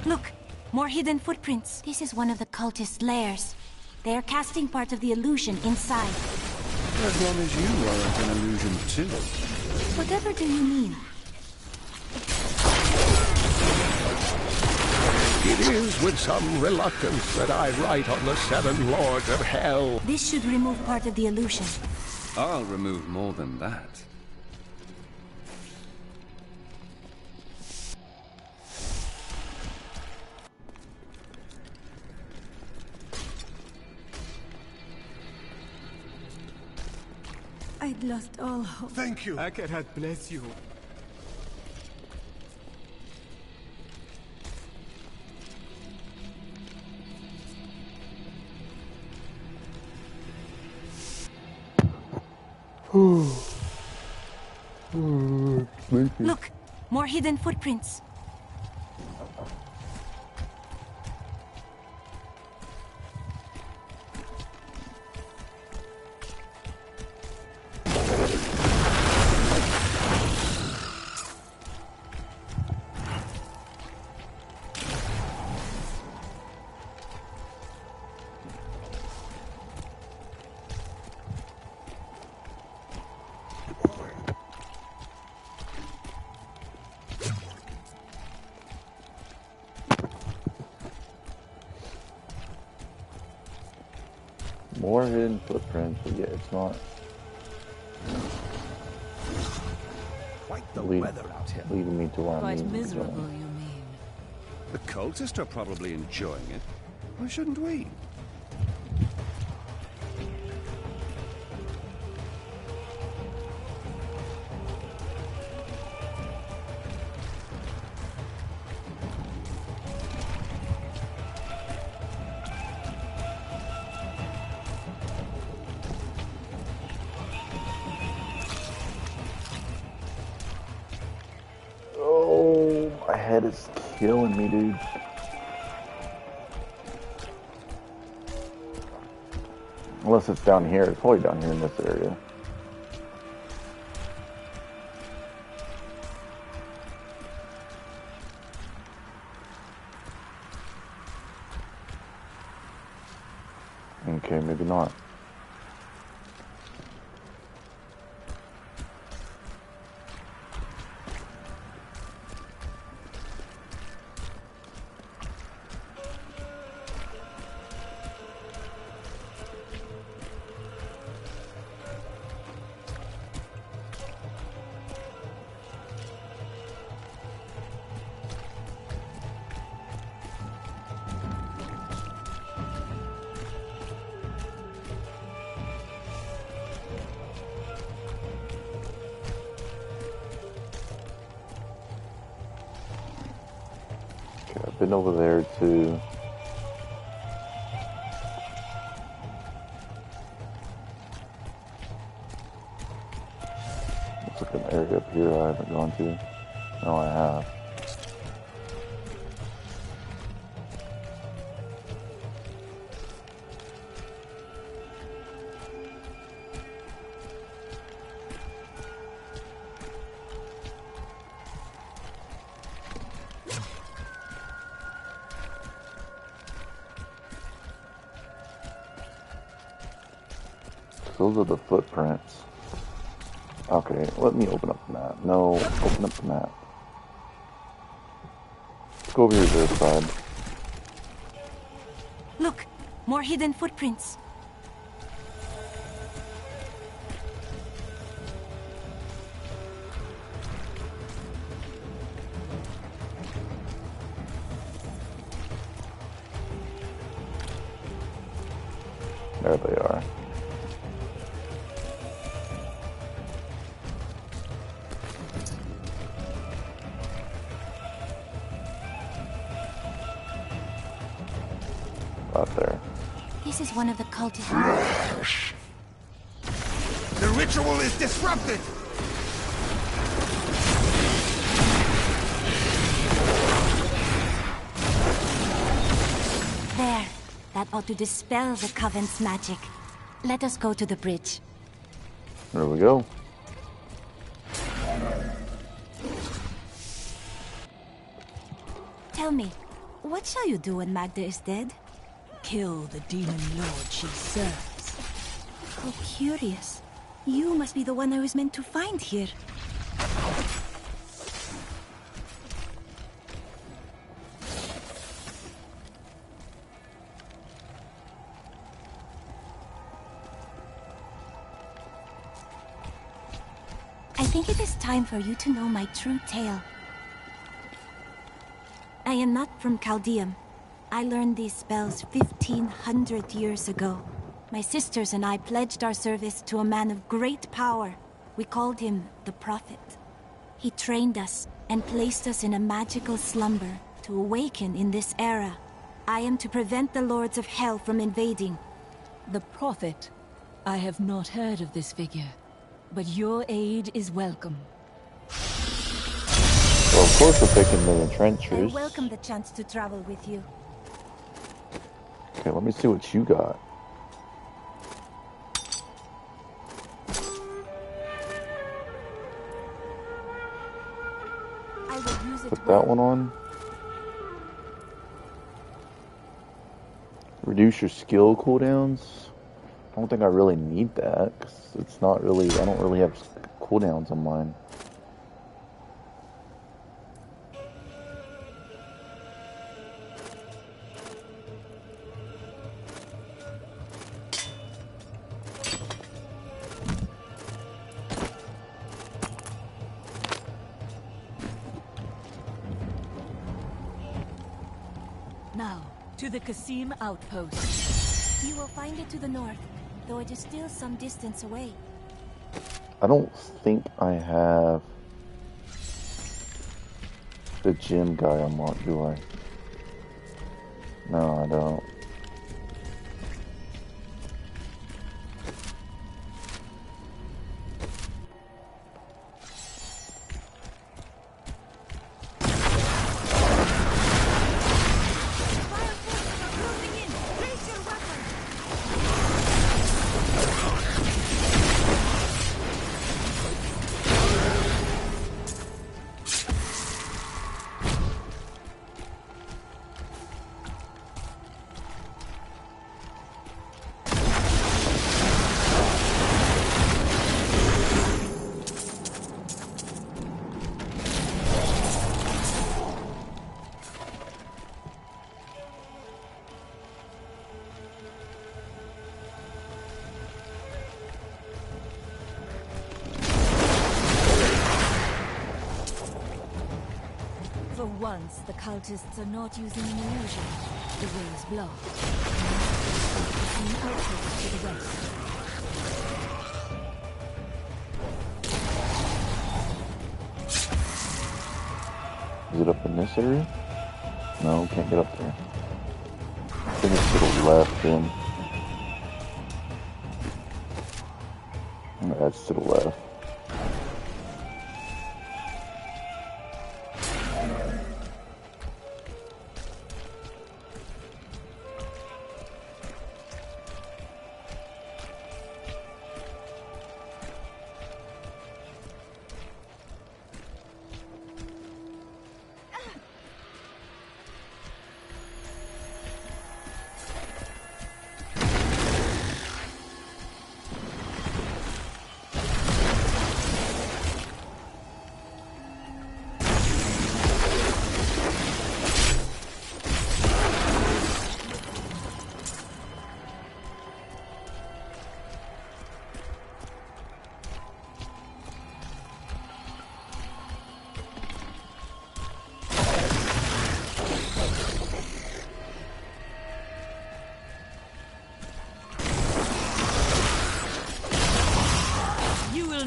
Look, more hidden footprints. This is one of the cultist lairs. They are casting part of the illusion inside. As long as you aren't an illusion too. Whatever do you mean? It is with some reluctance that I write on the Seven Lords of Hell. This should remove part of the illusion. I'll remove more than that. I'd lost all hope. Thank you. Akarat bless you. Look, more hidden footprints. More hidden footprints, but yet it's not. Quite the Lead, weather out here. leading me to where Quite I need to miserable, go. you mean? The cultists are probably enjoying it. Why shouldn't we? Oh, my head is killing me, dude. Unless it's down here. It's probably down here in this area. Okay, maybe not. I've been over there too. Looks like an area up here I haven't gone to. No, I have. Those are the footprints. Okay, let me open up the map. No, open up the map. Let's go over here to this side. Look, more hidden footprints. There they are. Out there. This is one of the cultists. The ritual is disrupted! There. That ought to dispel the Coven's magic. Let us go to the bridge. There we go. Tell me, what shall you do when Magda is dead? Kill the demon lord she serves. How curious. You must be the one I was meant to find here. I think it is time for you to know my true tale. I am not from Chaldeum. I learned these spells 1,500 years ago. My sisters and I pledged our service to a man of great power. We called him the Prophet. He trained us and placed us in a magical slumber to awaken in this era. I am to prevent the Lords of Hell from invading. The Prophet? I have not heard of this figure. but your aid is welcome. Well, of course we're picking the I entrenchers. welcome the chance to travel with you. Okay, let me see what you got. I will use it Put well. that one on. Reduce your skill cooldowns. I don't think I really need that, because it's not really, I don't really have cooldowns on mine. Now, to the Qasim outpost. You will find it to the north, though it is still some distance away. I don't think I have the gym guy unlocked, do I? No, I don't. For once, the cultists are not using an illusion. The way is blocked. An outpost to the west. Is it up in this area? No, can't get up there. I think it's to the left then. That's to the left.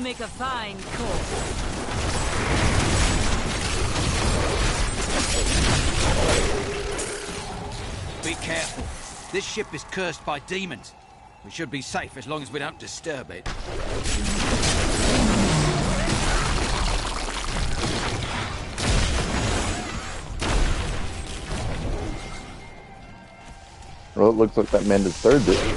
Make a fine course. Be careful. This ship is cursed by demons. We should be safe as long as we don't disturb it. Well, it looks like that man disturbed it.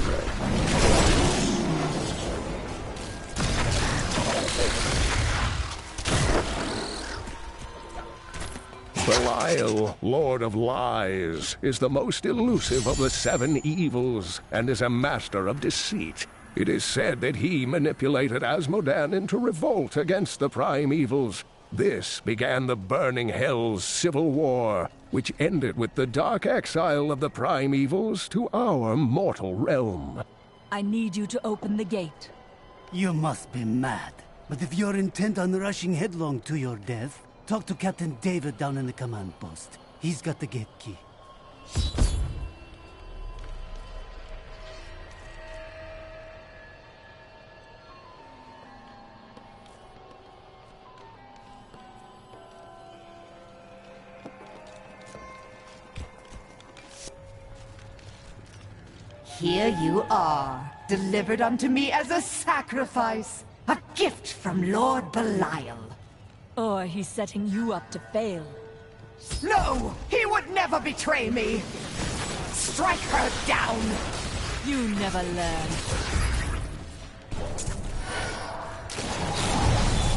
Belial, Lord of Lies, is the most elusive of the seven evils and is a master of deceit. It is said that he manipulated Asmodan into revolt against the prime evils. This began the Burning Hell's civil war, which ended with the dark exile of the prime evils to our mortal realm. I need you to open the gate. You must be mad. But if you're intent on rushing headlong to your death, talk to Captain David down in the command post. He's got the gate key. Here you are, delivered unto me as a sacrifice. A gift from Lord Belial. Or he's setting you up to fail. No! He would never betray me! Strike her down! You never learn.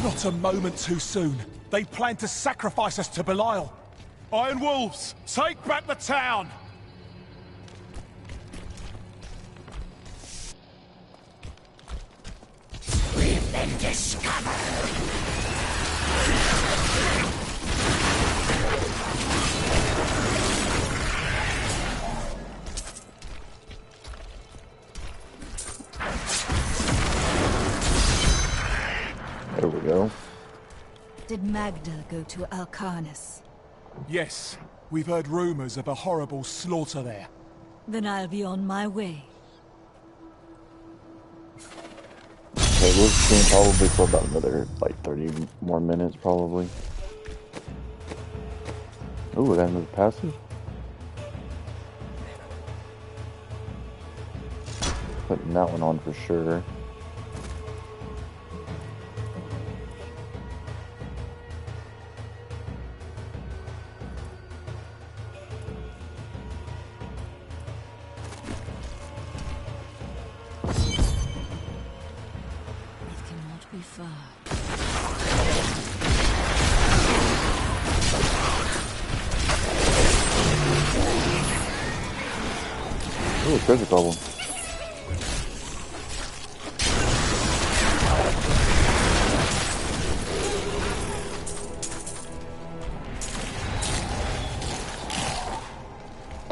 Not a moment too soon. They plan to sacrifice us to Belial. Iron Wolves, take back the town! We've been discovered! There we go. Did Magda go to Alcarnus? Yes, we've heard rumors of a horrible slaughter there. Then I'll be on my way. Okay, we'll stream probably for about another, like, 30 more minutes, probably. Ooh, that was passive. Putting that one on for sure. Be far. Ooh, treasure problem.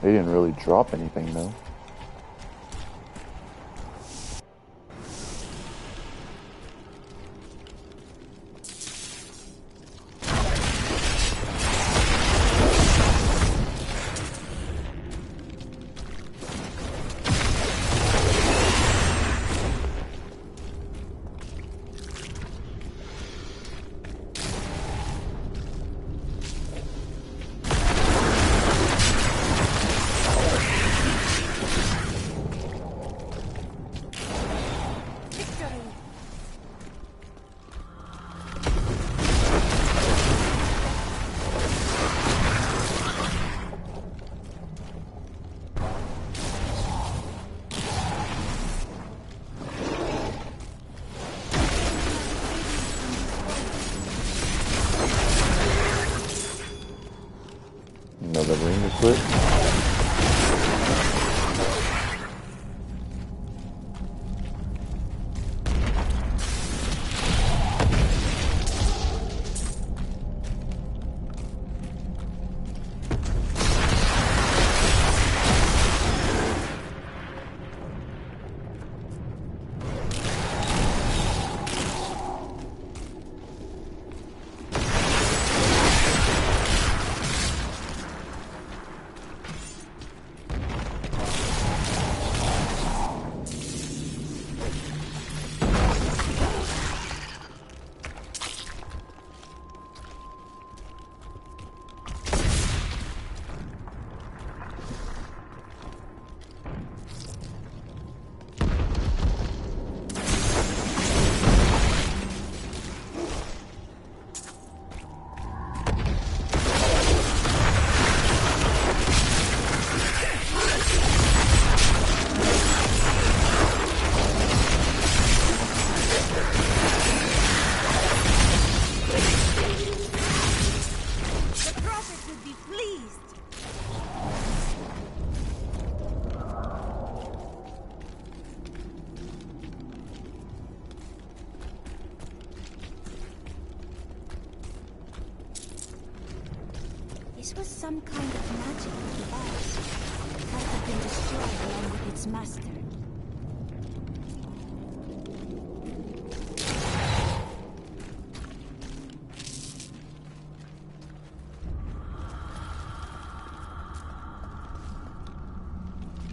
They didn't really drop anything though. Another ring to quit. This was some kind of magical device. It must have been destroyed along with its master.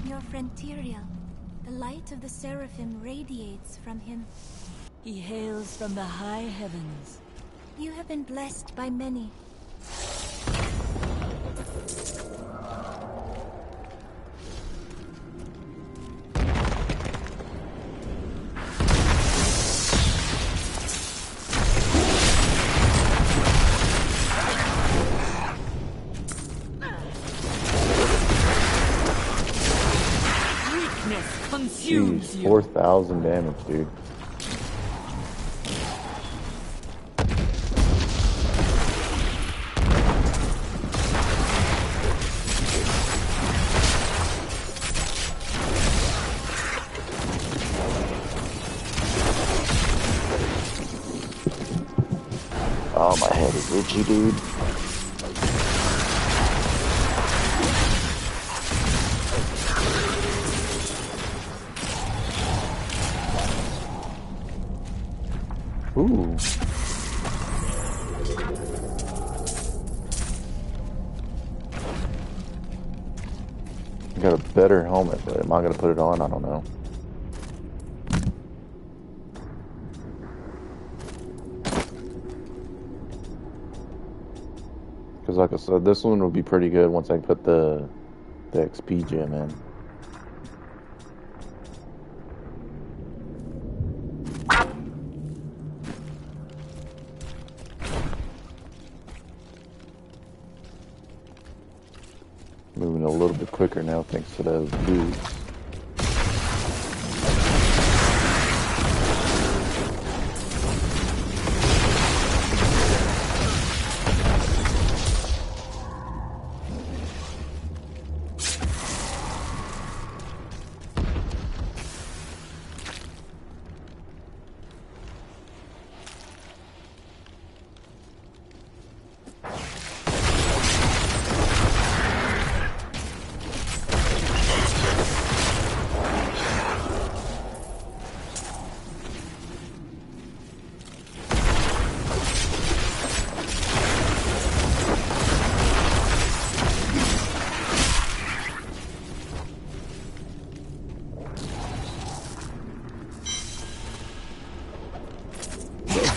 Your friend Tyrael. The light of the Seraphim radiates from him. He hails from the high heavens. You have been blessed by many. consumes Jeez, you. 4,000 damage, dude. Oh, my head is itchy, dude. Ooh. I got a better helmet, but am I going to put it on? I don't know. Because like I said, this one will be pretty good once I put the XP gem in. Moving a little bit quicker now thanks to those boots.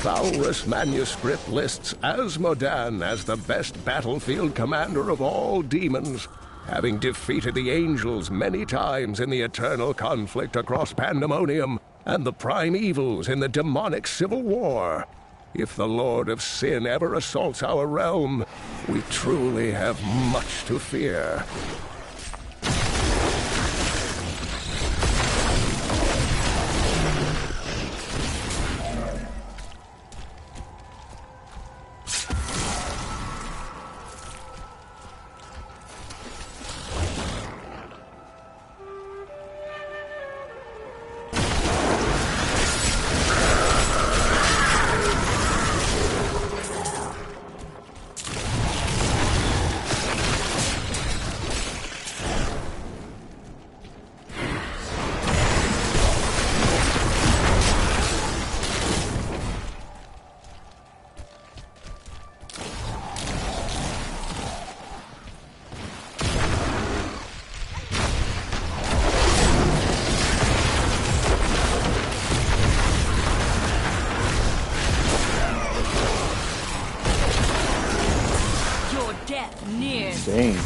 Valrus manuscript lists Asmodan as the best battlefield commander of all demons, having defeated the angels many times in the eternal conflict across Pandemonium and the prime evils in the demonic civil war. If the Lord of Sin ever assaults our realm, we truly have much to fear. Dang.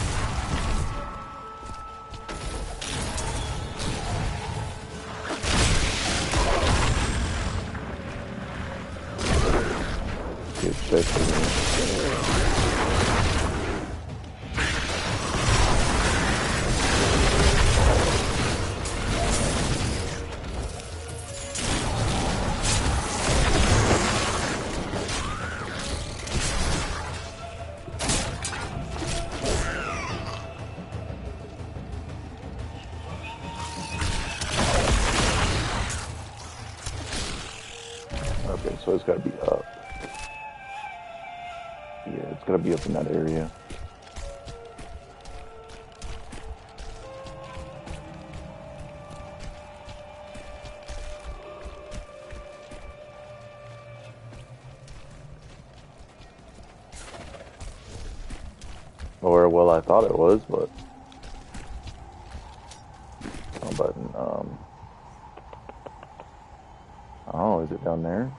Good check for Okay, so it's gotta be up. Yeah, it's gotta be up in that area. Or, well, I thought it was, but... Oh, button, Oh, is it down there?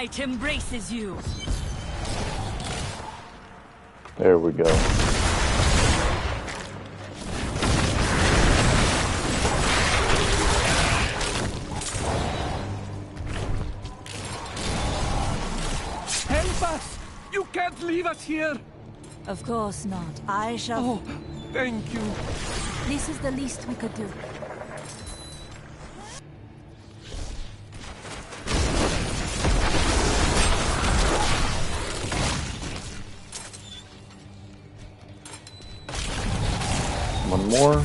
light embraces you. There we go. Help us! You can't leave us here! Of course not. I shall... Oh, thank you. This is the least we could do. One more.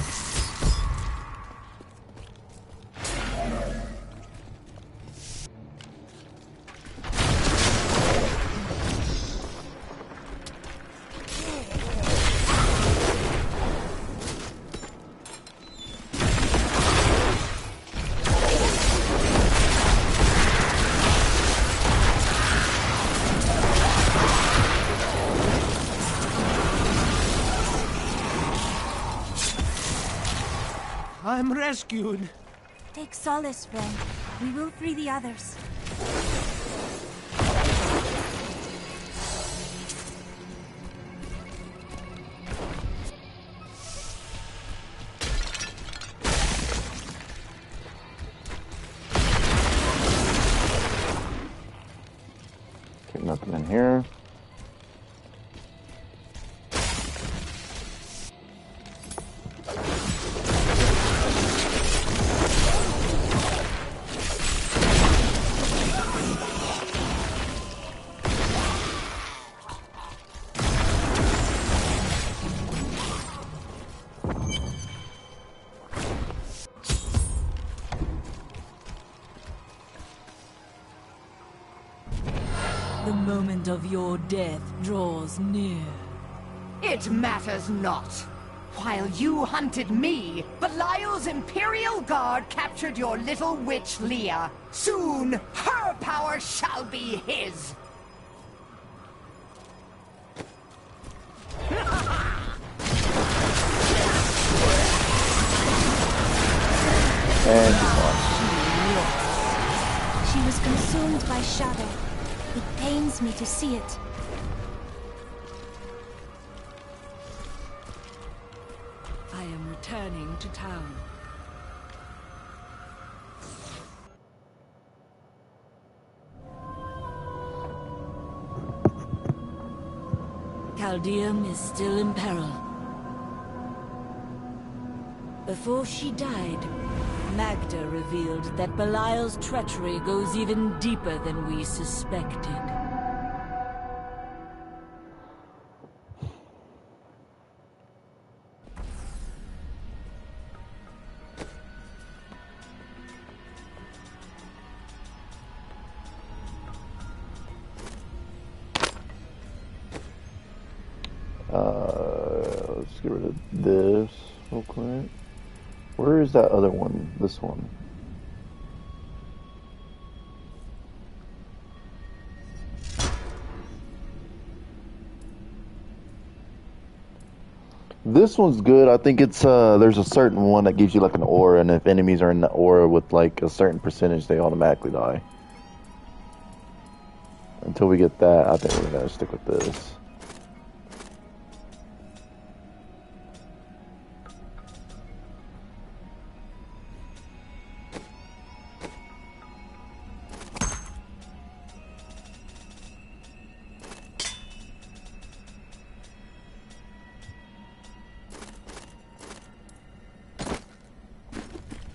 I'm rescued. Take solace, friend. We will free the others. Okay, nothing in here. The moment of your death draws near. It matters not. While you hunted me, Belial's Imperial Guard captured your little witch Leah. Soon, her power shall be his. And She was consumed by shadow. It pains me to see it. I am returning to town. Caldeum is still in peril. Before she died, Magda revealed that Belial's treachery goes even deeper than we suspected. Let's get rid of this real quick. Where is that other one? This one. This one's good. I think it's there's a certain one that gives you like an aura, and if enemies are in the aura with like a certain percentage, they automatically die. Until we get that, I think we're gonna stick with this.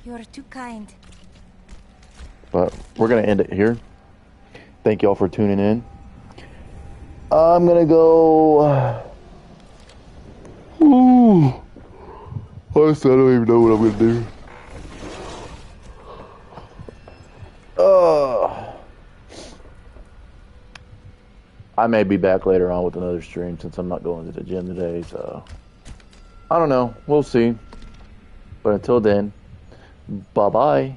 You're too kind. But we're gonna end it here. Thank y'all for tuning in. I'm gonna go. Ooh. Honestly, I don't even know what I'm gonna do. I may be back later on with another stream since I'm not going to the gym today, so I don't know. We'll see. But until then, bye-bye.